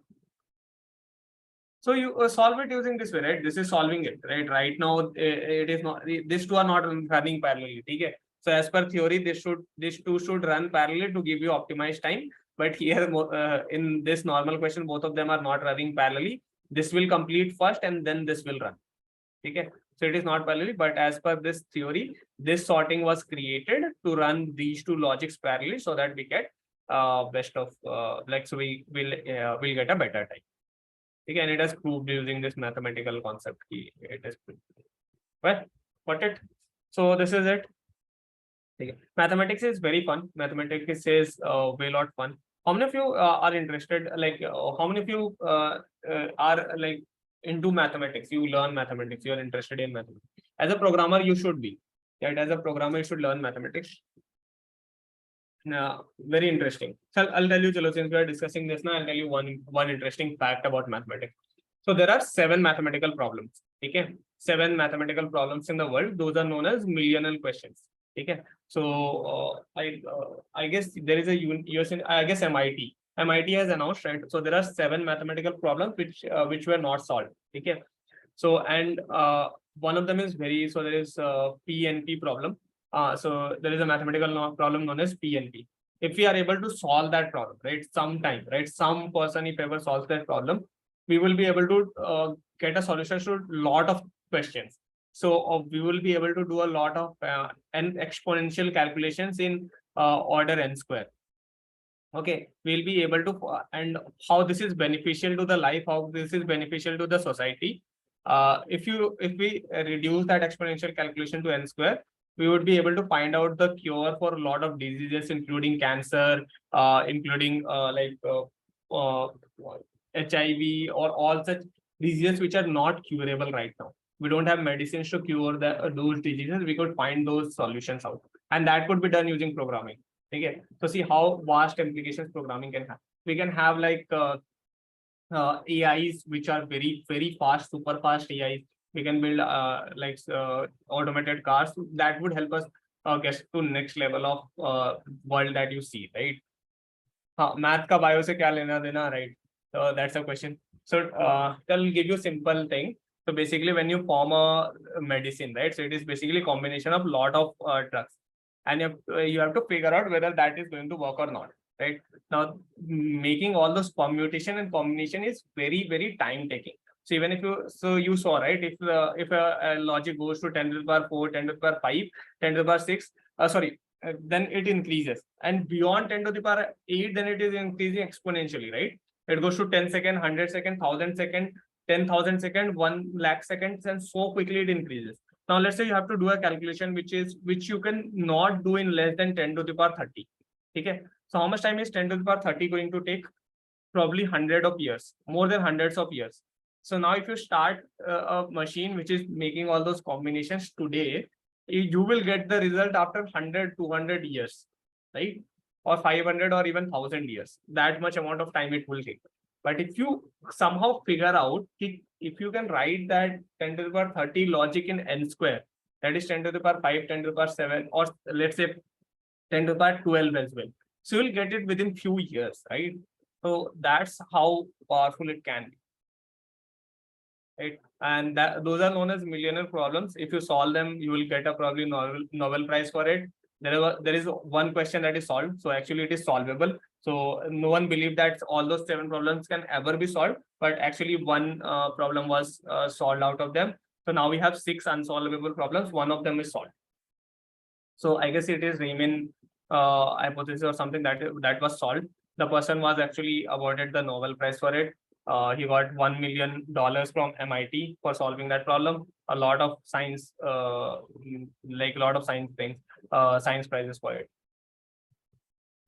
So you solve it using this way, right? This is solving it, right? Right now, it is not. These two are not running parallelly. Okay. So as per theory, these two should run parallel to give you optimized time. But here, in this normal question, both of them are not running parallelly. This will complete first, and then this will run. Okay. So it is not parallelly, but as per this theory, this sorting was created to run these two logics parallelly, so that we get best of like, so we will get a better time. Okay, and it has proved using this mathematical concept. It is proved. Well, got it. So this is it. Okay. Mathematics is very fun. Mathematics is way lot fun. How many of you are interested? Like, how many of you are like into mathematics? You learn mathematics. You are interested in mathematics. As a programmer, you should be. Right? As a programmer, you should learn mathematics. Very interesting. So I'll tell you, since we are discussing this now, I'll tell you one interesting fact about mathematics. So there are 7 mathematical problems. Okay, 7 mathematical problems in the world. Those are known as millional questions. Okay, so I guess there is a US, I guess MIT has announced, right? So there are 7 mathematical problems which were not solved. Okay, so and one of them is so there is PNP problem. So there is a mathematical problem known as PNP. If we are able to solve that problem, right, sometime, right, some person if ever solves that problem, we will be able to get a solution to a lot of questions. So we will be able to do a lot of n exponential calculations in order n square. Okay, we'll be able to, and how this is beneficial to the life, how this is beneficial to the society. If we reduce that exponential calculation to n square, we would be able to find out the cure for a lot of diseases, including cancer, including HIV, or all such diseases which are not curable right now. We don't have medicines to cure those diseases. We could find those solutions out, and that could be done using programming. Okay, so see how vast implications programming can have. We can have like AIs which are very, very fast, super fast AIs. We can build automated cars that would help us get to next level of world that you see, right? Math ka bio se kya lena dena, right? So that's a question. So I'll give you a simple thing. So basically, when you form a medicine, right? So it is basically a combination of lot of drugs, and you have to figure out whether that is going to work or not, right? Now, making all those permutation and combination is very, very time taking. So even if you saw, right, if a logic goes to 10 to the power 4, 10 to the power 5, 10 to the power 6, then it increases, and beyond 10 to the power 8, then it is increasing exponentially, right? It goes to 10 second, 100 second, 1000 second, 10,000 second, 1 lakh seconds, and so quickly it increases. Now let's say you have to do a calculation which you can not do in less than 10 to the power 30. Okay, so how much time is 10 to the power 30 going to take? Probably hundred of years, more than hundreds of years. So now if you start a machine which is making all those combinations today, you will get the result after 100, 200 years, right? Or 500 or even 1000 years. That much amount of time it will take. But if you somehow figure out, if you can write that 10 to the power 30 logic in n square, that is 10 to the power 5, 10 to the power 7, or let's say 10 to the power 12 as well. So you'll get it within few years, right? So that's how powerful it can be. Right? And those are known as millionaire problems. If you solve them, you will get a probably Nobel Prize for it. There is one question that is solved. So actually it is solvable. So no one believed that all those 7 problems can ever be solved, but actually one problem was solved out of them. So now we have 6 unsolvable problems. One of them is solved. So I guess it is Riemann hypothesis or something that was solved. The person was actually awarded the Nobel Prize for it. He got $1 million from MIT for solving that problem. A lot of science, science things, science prizes for it.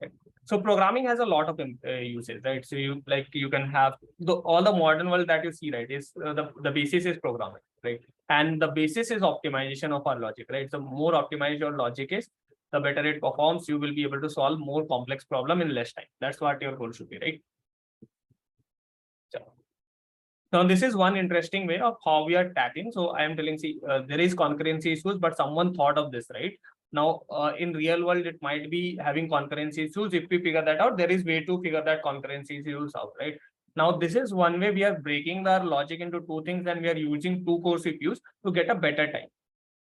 Okay. So programming has a lot of uses, right? So you can have all the modern world that you see, right? Is the basis is programming, right? And the basis is optimization of our logic, right? So more optimized your logic is, the better it performs. You will be able to solve more complex problem in less time. That's what your goal should be, right? Now, this is one interesting way of how we are tackling. So I am telling, see, there is concurrency issues, but someone thought of this, right? Now, in real world, it might be having concurrency issues. If we figure that out, there is way to figure that concurrency issues out, right? Now, this is one way we are breaking our logic into 2 things, and we are using 2 core CPUs to get a better time,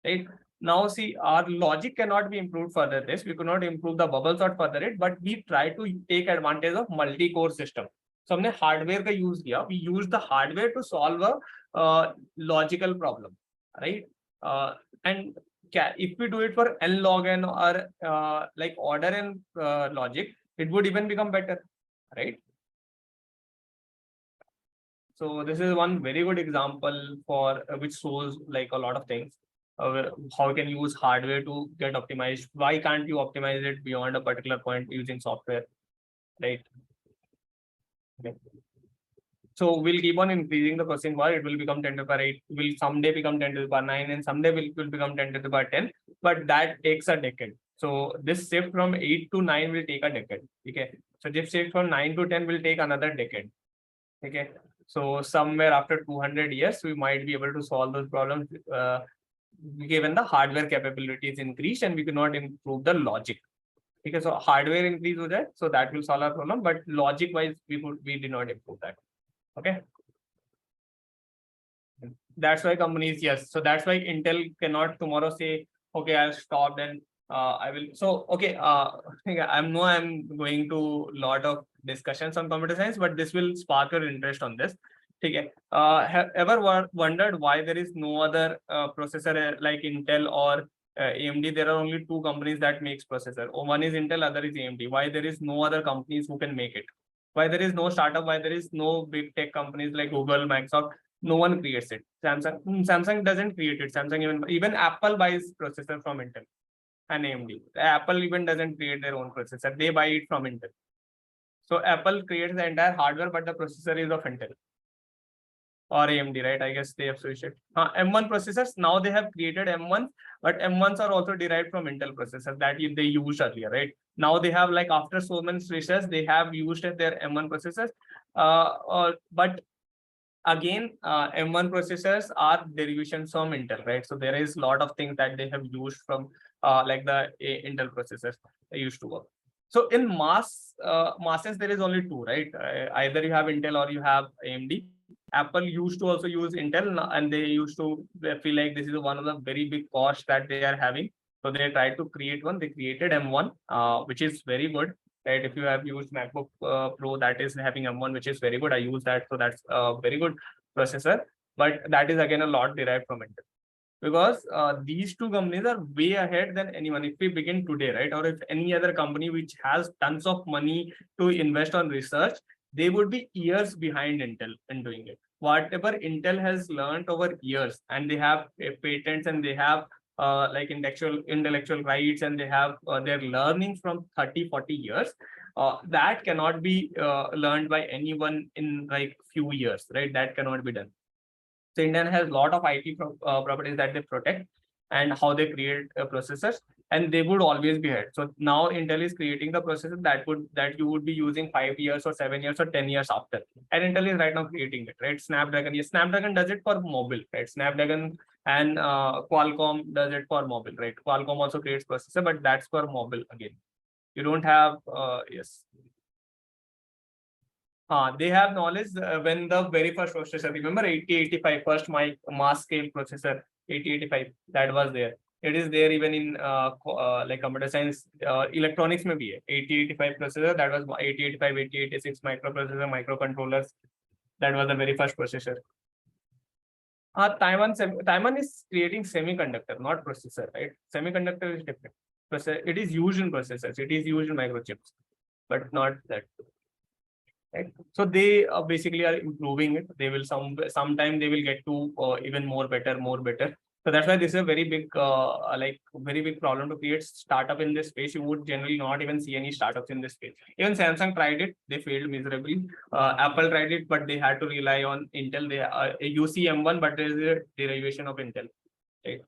right? Now, see, our logic cannot be improved further this. We could not improve the bubble sort further it, but we try to take advantage of multi-core system. So हमने hardware का use किया. We use the hardware to solve a logical problem, right? And if we do it for n log n or like order n logic, it would even become better, right? So this is one very good example for which shows like a lot of things. How you can use hardware to get optimized. Why can't you optimize it beyond a particular point using software, right? Okay. So we'll keep on increasing the processing power. It will become 10 to the power 8. Will someday become 10 to the power 9, and someday will become 10 to the power 10. But that takes a decade. So this shift from 8 to 9 will take a decade. Okay. So this shift from 9 to 10 will take another decade. Okay. So somewhere after 200 years, we might be able to solve those problems given the hardware capabilities increase, and we cannot improve the logic. Because so hardware increase हो जाए, so that will solve our problem. But logic wise, we did not improve that. Okay. That's why companies, yes. So that's why Intel cannot tomorrow say Okay, I'll stop then. I will. So, okay. I'm going to lot of discussions on computer science, but this will spark your interest on this. Okay. Have ever wondered why there is no other processor like Intel or AMD? There are only two companies that makes processor. One is Intel, other is AMD. Why there is no other companies who can make it? Why there is no startup? Why there is no big tech companies like Google, Microsoft? No one creates it. Samsung doesn't create it. Samsung even Apple buys processor from Intel and AMD. Apple even doesn't create their own processor. They buy it from Intel. So Apple creates the entire hardware, but the processor is of Intel or AMD, right? I guess they have switched it. M1 processors, now they have created M1, but M1s are also derived from Intel processors that they used earlier, right? Now they have, like, after so many switches, they have used their M1 processors. But again, M1 processors are derivations from Intel, right? So there is a lot of things that they have used from like the Intel processors they used to work. So in masses, there is only two, right? Either you have Intel or you have AMD. Apple used to also use Intel, and they used to feel like this is one of the very big costs that they are having. So they tried to create one. They created M1, which is very good, right? If you have used MacBook Pro that is having M1, which is very good. I use that, so that's a very good processor. But that is again a lot derived from Intel, because these two companies are way ahead than anyone. If we begin today, right, or if any other company which has tons of money to invest on research, they would be years behind Intel in doing it. Whatever Intel has learned over years, and they have patents, and they have like intellectual rights, and they have their learnings from 30-40 years, that cannot be learned by anyone in like few years, right? That cannot be done. So Intel has a lot of IP properties that they protect, and how they create processors, and they would always be ahead. So now Intel is creating the processor that you would be using 5 years or 7 years or 10 years after. And Intel is right now creating it, right? Snapdragon, yes, Snapdragon does it for mobile, right? Snapdragon and Qualcomm does it for mobile, right? Qualcomm also creates processor, but that's for mobile again. You don't have yes. They have knowledge when the very first processor, remember 8085, first my mass scale processor, 8085, that was there. It is there even in like computer science, electronics may be 8085 processor, that was 8085, 8086 microprocessor, microcontrollers. That was the very first processor. Taiwan is creating semiconductor, not processor, right? Semiconductor is different. It is used in processors, it is used in microchips, but not that. Right. So they basically are improving it. They will sometime they will get to even more better. So that's why this is a very big very big problem to create startup in this space. You would generally not even see any startups in this space. Even Samsung tried it, they failed miserably. Apple tried it, but they had to rely on Intel. They use M1, but there is a derivation of Intel. Right.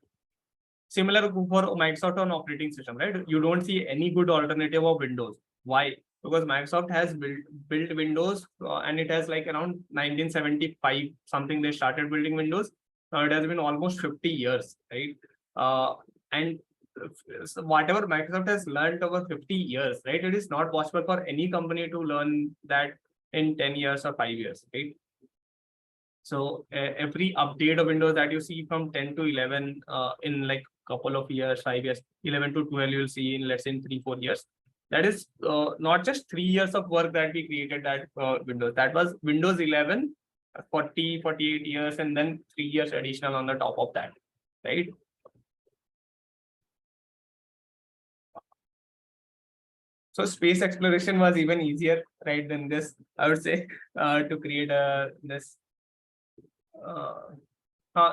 Similar for Microsoft on operating system, right? You don't see any good alternative of Windows. Why? Because Microsoft has built Windows, and it has like around 1975 something they started building Windows. Now it has been almost 50 years, right? And so whatever Microsoft has learned over 50 years, right? It is not possible for any company to learn that in 10 years or 5 years, right? So every update of Windows that you see from 10 to 11 in like couple of years, 5 years, 11 to 12, you'll see in, let's say, in 3-4 years. That is not just 3 years of work that we created that Windows. That was Windows 11, 48 years, and then 3 years additional on the top of that, right? So space exploration was even easier, right, than this, I would say, to create this.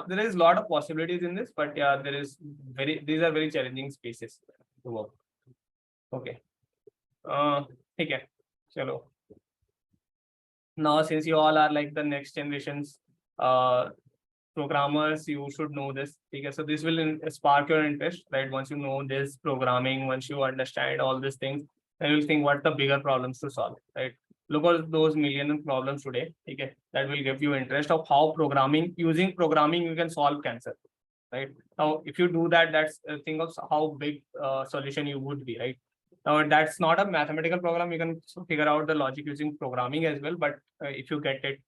There is a lot of possibilities in this, but yeah, these are very challenging spaces to work. Okay. Okay. Chalo. Now, since you all are like the next generations programmers, you should know this. Okay, so this will spark your interest, right? Once you know this programming, once you understand all these things, then you'll think what the bigger problems to solve, right? Look at those million problems today. Okay, that will give you interest of how using programming, you can solve cancer, right? Now, if you do that, that's a thing of how big solution you would be, right? Now, that's not a mathematical program. You can figure out the logic using programming as well. But if you get it,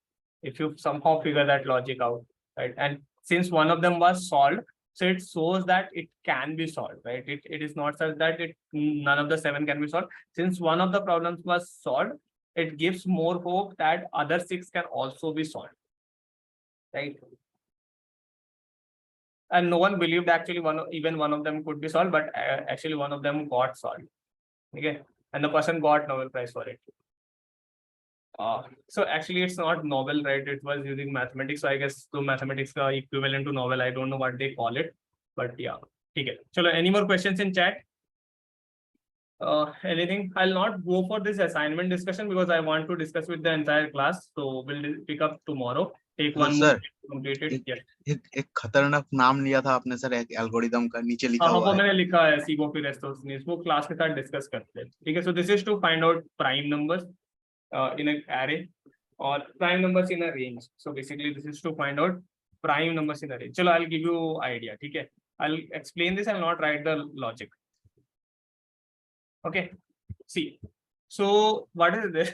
if you somehow figure that logic out, right? And since one of them was solved, So it shows that it can be solved, right? It is not such that none of the 7 can be solved. Since one of the problems was solved, it gives more hope that other 6 can also be solved, right? And no one believed actually even one of them could be solved, but actually one of them got solved. Okay, and the person got Nobel Prize for it. So actually it's not Nobel, right? It was using mathematics. So I guess the mathematics equivalent to Nobel. I don't know what they call it, but yeah. Okay. So any more questions in chat? Anything? I'll not go for this assignment discussion because I want to discuss with the entire class. So we'll pick up tomorrow. Take Hello, one sir. more to complete it. Yes. एक खतरनाक नाम लिया था आपने sir, एक algorithm का नीचे लिखा हाँ, हुआ वो है। मैंने लिखा है सीगो फिर वो क्लास के साथ डिस्कस करते हैं, ठीक है। So this is to find out prime numbers in an array or prime numbers in a range. So basically this is to find out prime numbers in a range. Chalo, I'll give you idea, ठीक है। I'll explain this, I'll not write the logic. Okay, see, so what is this?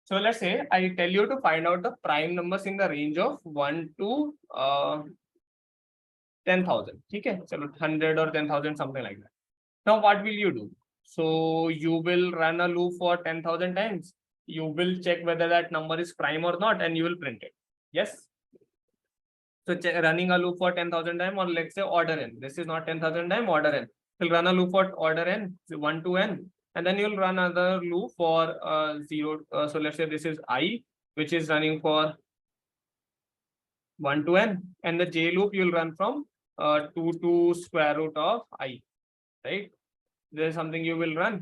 So let's say I tell you to find out the prime numbers in the range of 1 to 10,000, ठीक है। चलो 100 or 10,000, something like that. Now what will you do? So you will run a loop for 10,000 times. You will check whether that number is prime or not, and you will print it. Yes. So running a loop for 10,000 times, or let's say order n. This is not 10,000 times, order n. You'll run a loop for order n, 1 to n, and then you'll run another loop for 0. So let's say this is I, which is running for 1 to n, and the j loop you'll run from 2 to square root of I, right? There's something you will run,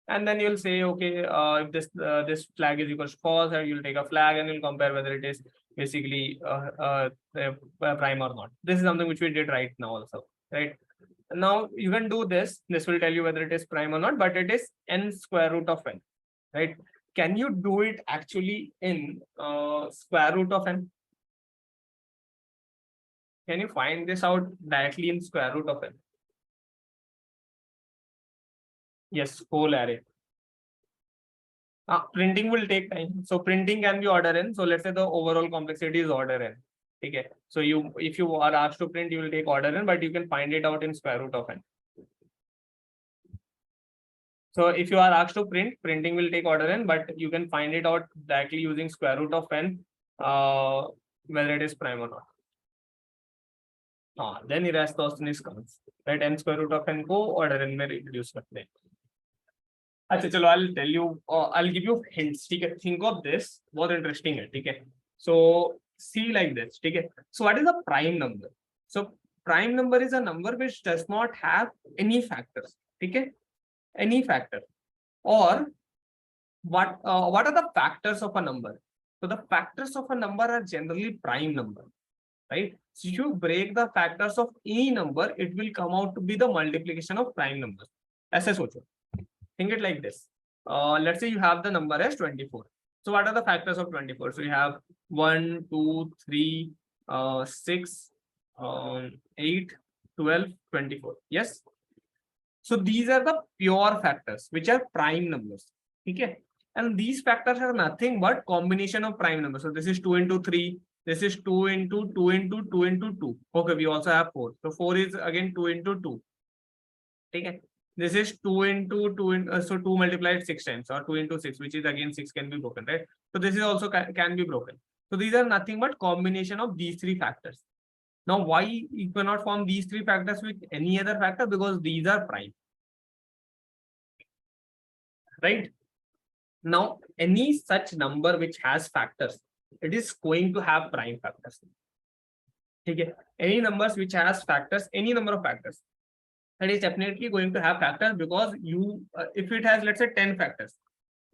and then you'll say, okay, if this flag is equals to false, and you'll take a flag and you'll compare whether it is basically prime or not. This is something which we did right now also, right? Now you can do this. This will tell you whether it is prime or not, but it is n square root of n, right? Can you do it actually in square root of n? Can you find this out directly in square root of n? Yes, whole array. Printing will take time. So printing can be order n. So let's say the overall complexity is order n. Okay. So if you are asked to print, you will take order n, but you can find it out in square root of n. So if you are asked to print, printing will take order n, but you can find it out directly using square root of n, whether it is prime or not. Then Eratosthenes comes, right? N square root of n को order n में reduce करते हैं. अच्छा चलो, I'll tell you, I'll give you hints, ठीक है? Think of this, बहुत interesting है, ठीक है? So see like this, ठीक है? So what is a prime number? So prime number is a number which does not have any factors, ठीक है? Any factor. Or what are the factors of a number? So the factors of a number are generally prime number, right? So if you break the factors of any number, it will come out to be the multiplication of prime numbers. ऐसे सोचो. Think it like this. Let's say you have the number as 24. So what are the factors of 24? So you have 1, 2, 3, 6, 8, 12, 24. Yes. So these are the pure factors, which are prime numbers. Okay. And these factors are nothing but combination of prime numbers. So this is 2 into 3. This is 2 into 2 into 2 into 2. Okay. We also have 4. So 4 is again 2 into 2. Okay. This is 2 into 2, so 2 multiplied 6 times, or 2 into 6, which is again 6 can be broken, right? So this is also can be broken. So these are nothing but combination of these three factors. Now, why you cannot form these three factors with any other factor? Because these are prime, right? Now, any such number which has factors, it is going to have prime factors. Okay? Any numbers which has factors, any number of factors, that is definitely going to have factors, because you, if it has, let's say 10 factors,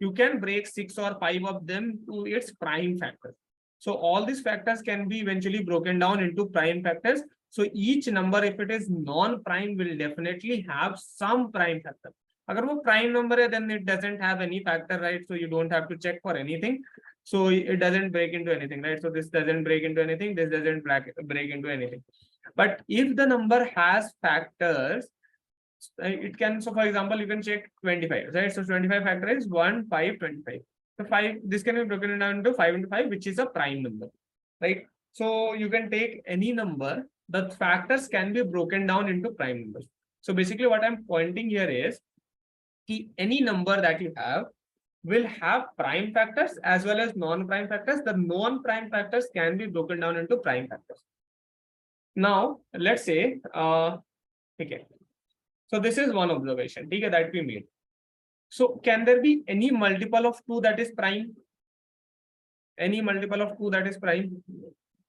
you can break 6 or 5 of them to its prime factors. So all these factors can be eventually broken down into prime factors. So each number, if it is non-prime, will definitely have some prime factor. Agar wo prime number hai, then it doesn't have any factor, right? So you don't have to check for anything. So it doesn't break into anything, right? So this doesn't break into anything. This doesn't break into anything. But if the number has factors, it can, so for example, you can check 25, right? So 25 factor is 1, 5, 25. So 5, this can be broken down into 5 into 5, which is a prime number, right? So you can take any number, the factors can be broken down into prime numbers. So basically what I'm pointing here is any number that you have will have prime factors as well as non-prime factors. The non-prime factors can be broken down into prime factors. Now, let's say, okay. So this is one observation that we made. So can there be any multiple of 2 that is prime? Any multiple of 2 that is prime?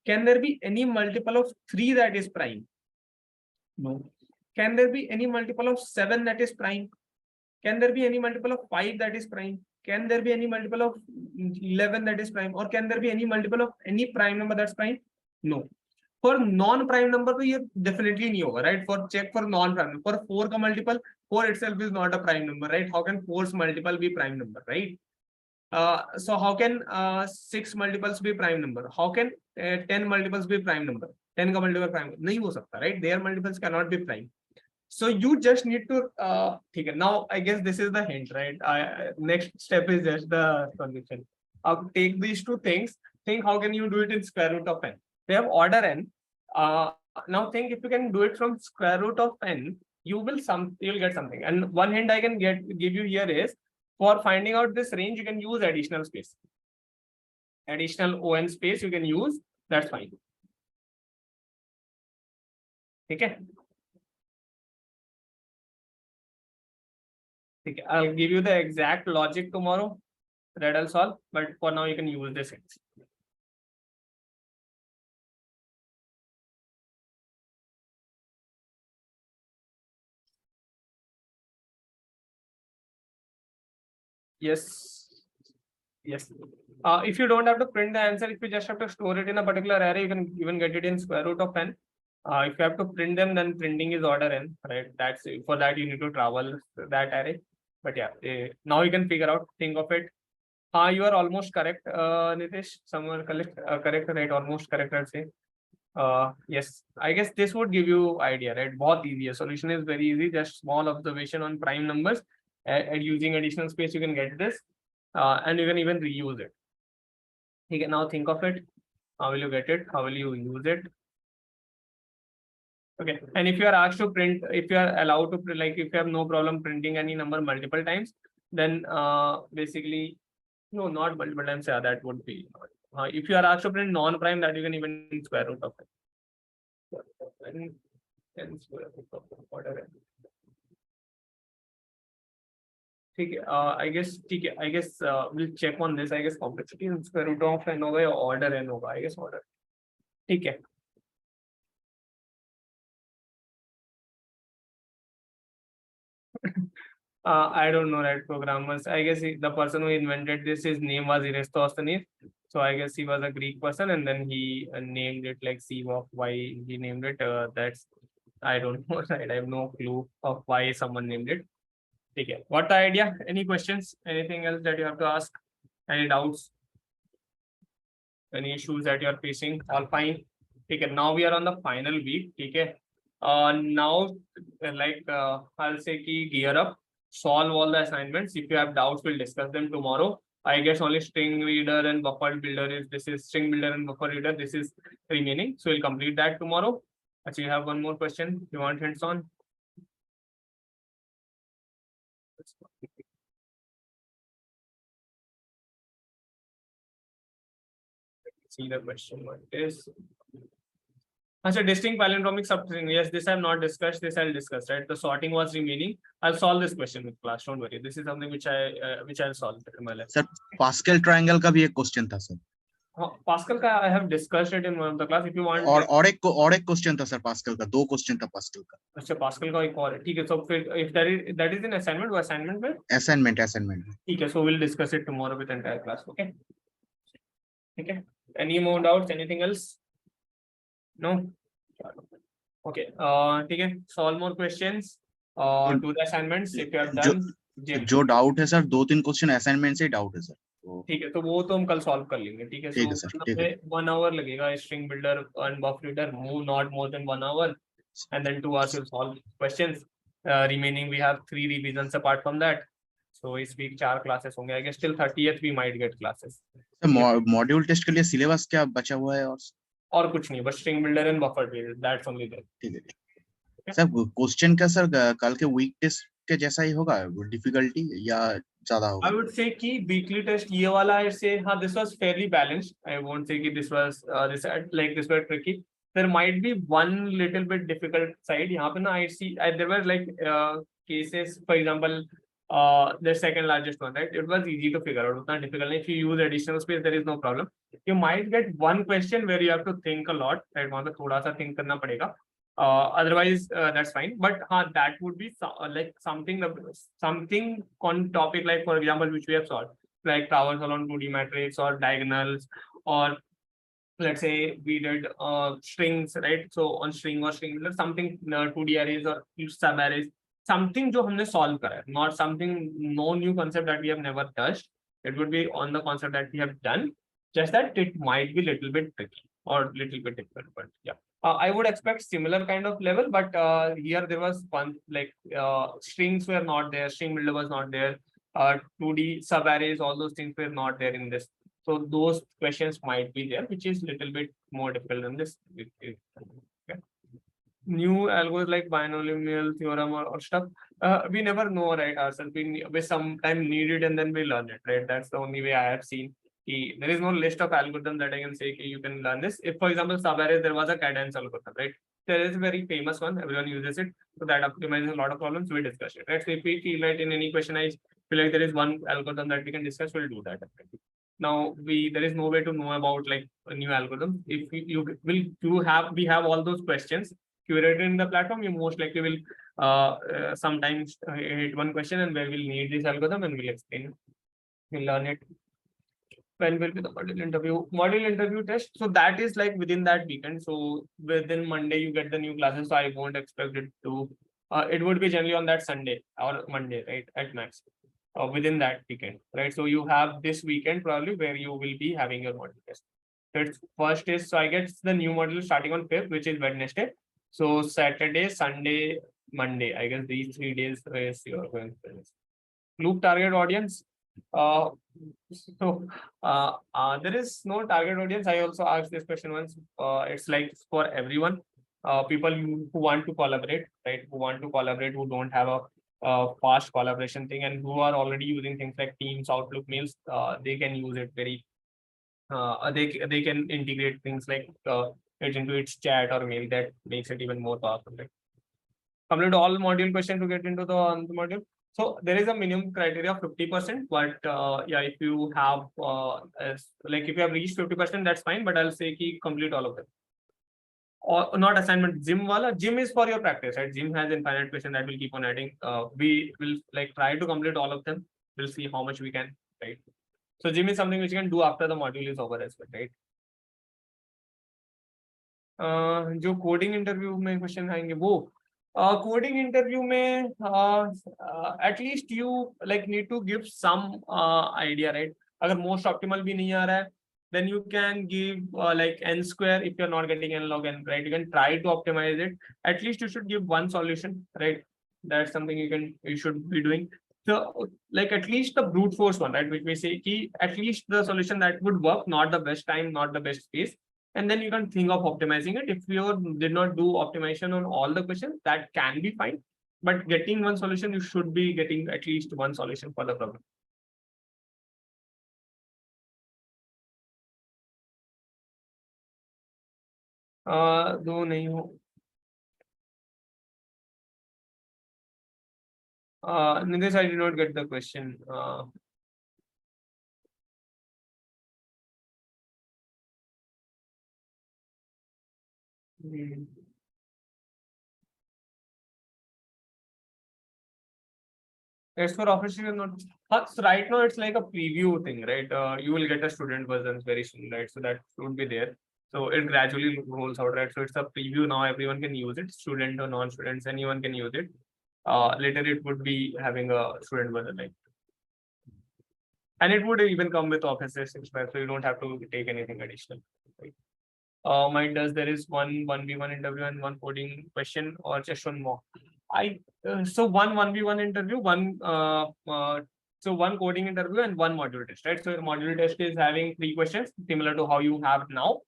Can there be any multiple of 3 that is prime? No. Can there be any multiple of 7 that is prime? Can there be any multiple of 5 that is prime? Can there be any multiple of 11 that is prime? Or can there be any multiple of any prime number that's prime? No. For non-prime number, तो ये definitely नहीं होगा, right? For check for non-prime. For 4 का multiple, 4 itself is not a prime number, right? How can 4's multiple be prime number, right? So how can 6 multiples be prime number? How can 10 multiples be prime number? 10 का multiple prime नहीं हो सकता, right? Their multiples cannot be prime. So you just need to now I guess this is the hint, right? Next step is just the solution. Take these two things, think how can you do it in square root of n. They have order n. Now think if you can do it from square root of n, you'll get something. And one hint I can give you here is, for finding out this range, you can use additional space. Additional on space you can use, that's fine. Okay. Okay, I'll give you the exact logic tomorrow that I'll solve, but for now you can use this. Yes. Yes. If you don't have to print the answer, if you just have to store it in a particular array, you can even get it in square root of n. If you have to print them, then printing is order n, right? That's for that you need to travel that array. But yeah, now you can figure out, think of it. You are almost correct, Nitish. Somewhere correct, right? Almost correct, I'd say. Yes, I guess this would give you idea, right? बहुत easy. Solution is very easy. Just small observation on prime numbers. And using additional space, you can get this, and you can even reuse it. Okay, now think of it. How will you get it? How will you use it? Okay, and if you are asked to print, if you are allowed to print, like if you have no problem printing any number multiple times, then basically, no, not multiple times. Yeah, that would be. If you are asked to print non-prime, that you can even square root of it. And square root of whatever. I guess we'll check on this. I guess complexity in square root of n होगा या order n होगा. I guess order. ठीक है. I don't know, right? Programmers. I guess the person who invented this, his name was Eratosthenes. So I guess he was a Greek person, and then he named it like C of why he named it. That's I don't know, right? I have no clue of why someone named it. Okay, what the idea? Any questions? Anything else that you have to ask? Any doubts? Any issues that you are facing? All fine. Okay, now we are on the final week. Okay. Now, like I'll say, gear up, solve all the assignments. If you have doubts, we'll discuss them tomorrow. I guess only string reader and buffer builder is string builder and buffer reader. This is remaining. So we'll complete that tomorrow. Actually, you have one more question. You want hints on? See the question. What is? So distinct palindromic substring. Yes, this I have not discussed. This I'll discuss. Right, the sorting was remaining. I'll solve this question with class. Don't worry. This is something which I'll solve in my life. Sir, Pascal triangle का भी एक question था sir. Pascal का I have discussed it in one of the class. If you want. और एक question था sir Pascal का. दो question था Pascal का. अच्छा Pascal का एक और है. ठीक है. So if that is in assignment, वो assignment में. Assignment. ठीक है. So we'll discuss it tomorrow with entire class. Okay. Okay. Any more doubts? Anything else? No. Okay. ठीक है. Solve more questions. Do the assignments if you have done. जो doubt है sir, 2-3 question assignment से doubt है sir. ठीक है, तो वो तो हम कल सॉल्व कर लेंगे. ठीक है. So 1 hour लगेगा. String builder and buffer reader, move not more than 1 hour, and then 2 hours will solve questions. Remaining we have 3 revisions apart from that. So इस week 4 classes होंगे. I guess till 30th we might get classes. Module test के लिए syllabus क्या बचा हुआ है और और कुछ नहीं, बस string builder and buffer builder, that's only there. ठीक है सर, क्वेश्चन का सर कल के वीक टेस्ट के जैसा ही होगा, डिफिकल्टी या ज्यादा I होगा? would say कि weekly test ये वाला, I say हाँ, this was fairly balanced. I won't say कि this was this was tricky. There might be one little bit difficult side. यहाँ पे ना I see there were like cases, for example, the second largest one, right? It was easy to figure out. उतना difficult नहीं. If you use additional space, there is no problem. You might get one question where you have to think a lot, right? वहाँ पे थोड़ा सा think करना पड़ेगा. Otherwise, that's fine. But that would be like something on topic, like for example, which we have solved, like traversal on 2D matrix or diagonals, or let's say we did strings, right? So on string or string, something 2D arrays or sub arrays, something जो हमने solve करा है, not something, no new concept that we have never touched. It would be on the concept that we have done, just that it might be little bit tricky or little bit difficult, but yeah. I would expect similar kind of level, but here there was one, like strings were not there, string builder was not there, 2D sub arrays, all those things were not there in this. So those questions might be there, which is little bit more difficult than this. Okay. New algos like binomial theorem or stuff, we never know, right? Ourselves, we sometime need it and then we learn it, right? That's the only way I have seen. There is no list of algorithms that I can say you can learn this. If, for example, subarray, there was a cadence algorithm, right? There is a very famous one, everyone uses it, so that optimizes a lot of problems. We discuss it, right? So if we feel like in any question I feel like there is one algorithm that we can discuss, we'll do that. Now there is no way to know about like a new algorithm. If we have all those questions curated in the platform, you most likely will sometimes hit one question and where we'll need this algorithm and we'll explain it. We'll learn it. When will be the module interview test? So that is like within that weekend. So within Monday you get the new classes. So I won't expect it to. It would be generally on that Sunday or Monday, right? At max, within that weekend, right? So you have this weekend probably where you will be having your module test. Its first is, so I guess the new module starting on 5th, which is Wednesday. So Saturday, Sunday, Monday. I guess these 3 days is you are going to this. Loop target audience. There is no target audience. I also asked this question once. It's like for everyone, people who want to collaborate, right? Who want to collaborate, who don't have a fast collaboration thing, and who are already using things like Teams, Outlook, mails. They can use it very. They can integrate things like it into its chat or mail, that makes it even more powerful. Right? Complete all module questions to get into the module. So there is a minimum criteria of 50%, but yeah, if you have like if you have reached 50%, that's fine. But I'll say ki complete all of them. Or not assignment. Gym is for your practice, right? Gym has infinite question that will keep on adding. We will like try to complete all of them. We'll see how much we can, right? So gym is something which you can do after the module is over as well, right? जो coding interview में question आएंगे वो coding interview में at least you like need to give some idea, right? अगर most optimal भी नहीं आ रहा है, then you can give like n square if you're not getting n log n, right? You can try to optimize it. At least you should give one solution, right? That's something you should be doing. So like at least the brute force one, right? Which we say ki at least the solution that would work, not the best time, not the best space. And then you can think of optimizing it. If you did not do optimization on all the questions, that can be fine. But getting one solution, you should be getting at least one solution for the problem. दो नहीं हो. Nidesh, I did not get the question. It's for official not. So right now it's like a preview thing, right? You will get a student version very soon, right? So that won't be there. So it gradually rolls out, right? So it's a preview now. Everyone can use it, student or non-students, anyone can use it. Later it would be having a student version, like, and it would even come with Office 365, so you don't have to take anything additional. Right? Mine does. There is one 1v1 interview and one coding question, or just one more. So one 1v1 interview, so one coding interview and one module test, right? So your module test is having 3 questions similar to how you have now,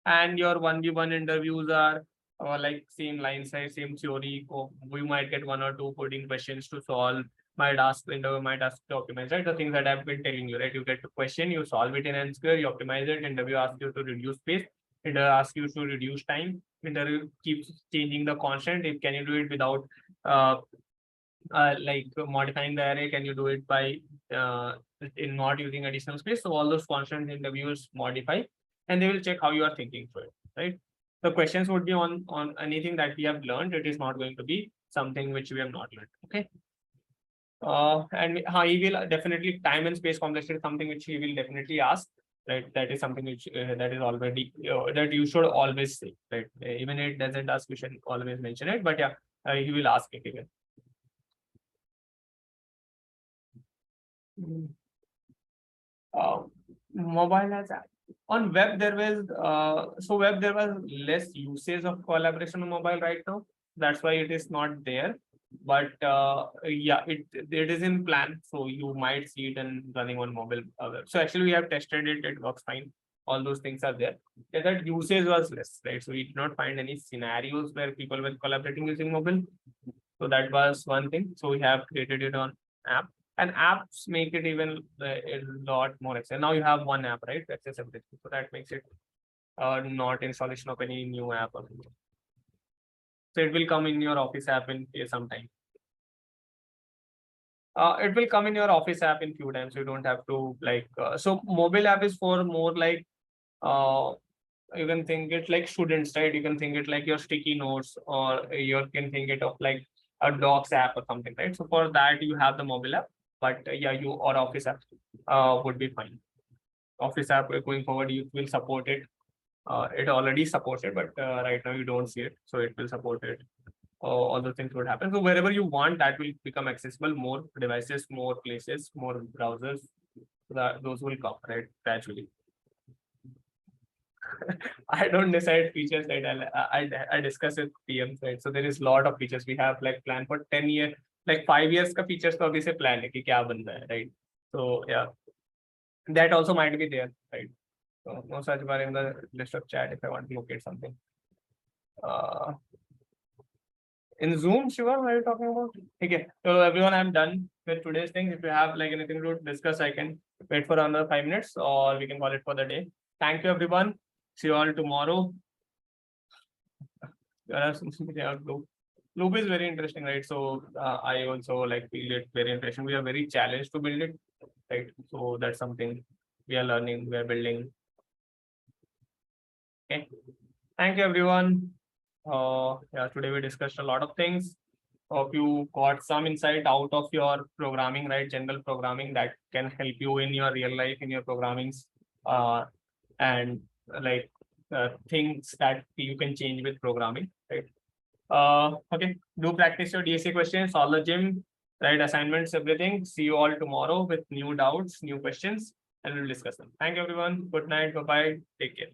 And your 1v1 interviews are like same line size, same theory. We might get 1 or 2 coding questions to solve. Might ask interview, might ask to optimize, right? The things that I've been telling you, right? You get the question, you solve it in n square, you optimize it. Interview asks you to reduce space. It asks you to reduce time. Interview keeps changing the constant. If can you do it without like modifying the array? Can you do it by in not using additional space? So all those constants interviewers modify, and they will check how you are thinking through it, right? The questions would be on anything that we have learned. It is not going to be something which we have not learned. Okay. And he will definitely time and space complexity is something which he will definitely ask, right? That is something which that is already that you should always say, right? Even if it doesn't ask, you should always mention it. But yeah, he will ask it again. Mobile as app. On web there was web there was less usage of collaboration on mobile right now. That's why it is not there. But yeah, it is in plan, so you might see it in running on mobile. So actually we have tested it, it works fine. All those things are there. Yeah, that usage was less, right? So we did not find any scenarios where people were collaborating using mobile. So that was one thing. So we have created it on app. And apps make it even a lot more accessible. Now you have one app, right? Accessibility. So that makes it not installation of any new app or something. So it will come in your office app in some time. It will come in your office app in few times. You don't have to like. So mobile app is for more like. You can think it like students, right? You can think it like your sticky notes, or you can think it of like a docs app or something, right? So for that you have the mobile app. But yeah, you or office app would be fine. Office app going forward, you will support it. It already supports it, but right now you don't see it, so it will support it. All those things would happen. So wherever you want, that will become accessible. More devices, more places, more browsers. So that those will come right gradually. I don't decide features, right? I discuss with PMs, right? So there is a lot of features we have like planned for 10 years, like 5 years ka features to abhi se plan hai ki kya ban raha hai, right? So yeah, that also might be there, right? So no such bar in the list of chat if I want to locate something. In Zoom, Shiva, what are you talking about? Okay, so everyone, I'm done with today's thing. If you have like anything to discuss, I can wait for another 5 minutes, or we can call it for the day. Thank you, everyone. See you all tomorrow. Loop is very interesting, right? So I also like feel it very interesting. We are very challenged to build it, right? So that's something we are learning, we are building. Okay. Thank you, everyone. Yeah, today we discussed a lot of things. Hope you got some insight out of your programming, right? General programming that can help you in your real life, in your programmings, and like things that you can change with programming, right? Okay, do practice your DSA questions, solve the gym, right? Assignments, everything. See you all tomorrow with new doubts, new questions, and we'll discuss them. Thank you, everyone. Good night. Bye-bye. Take care.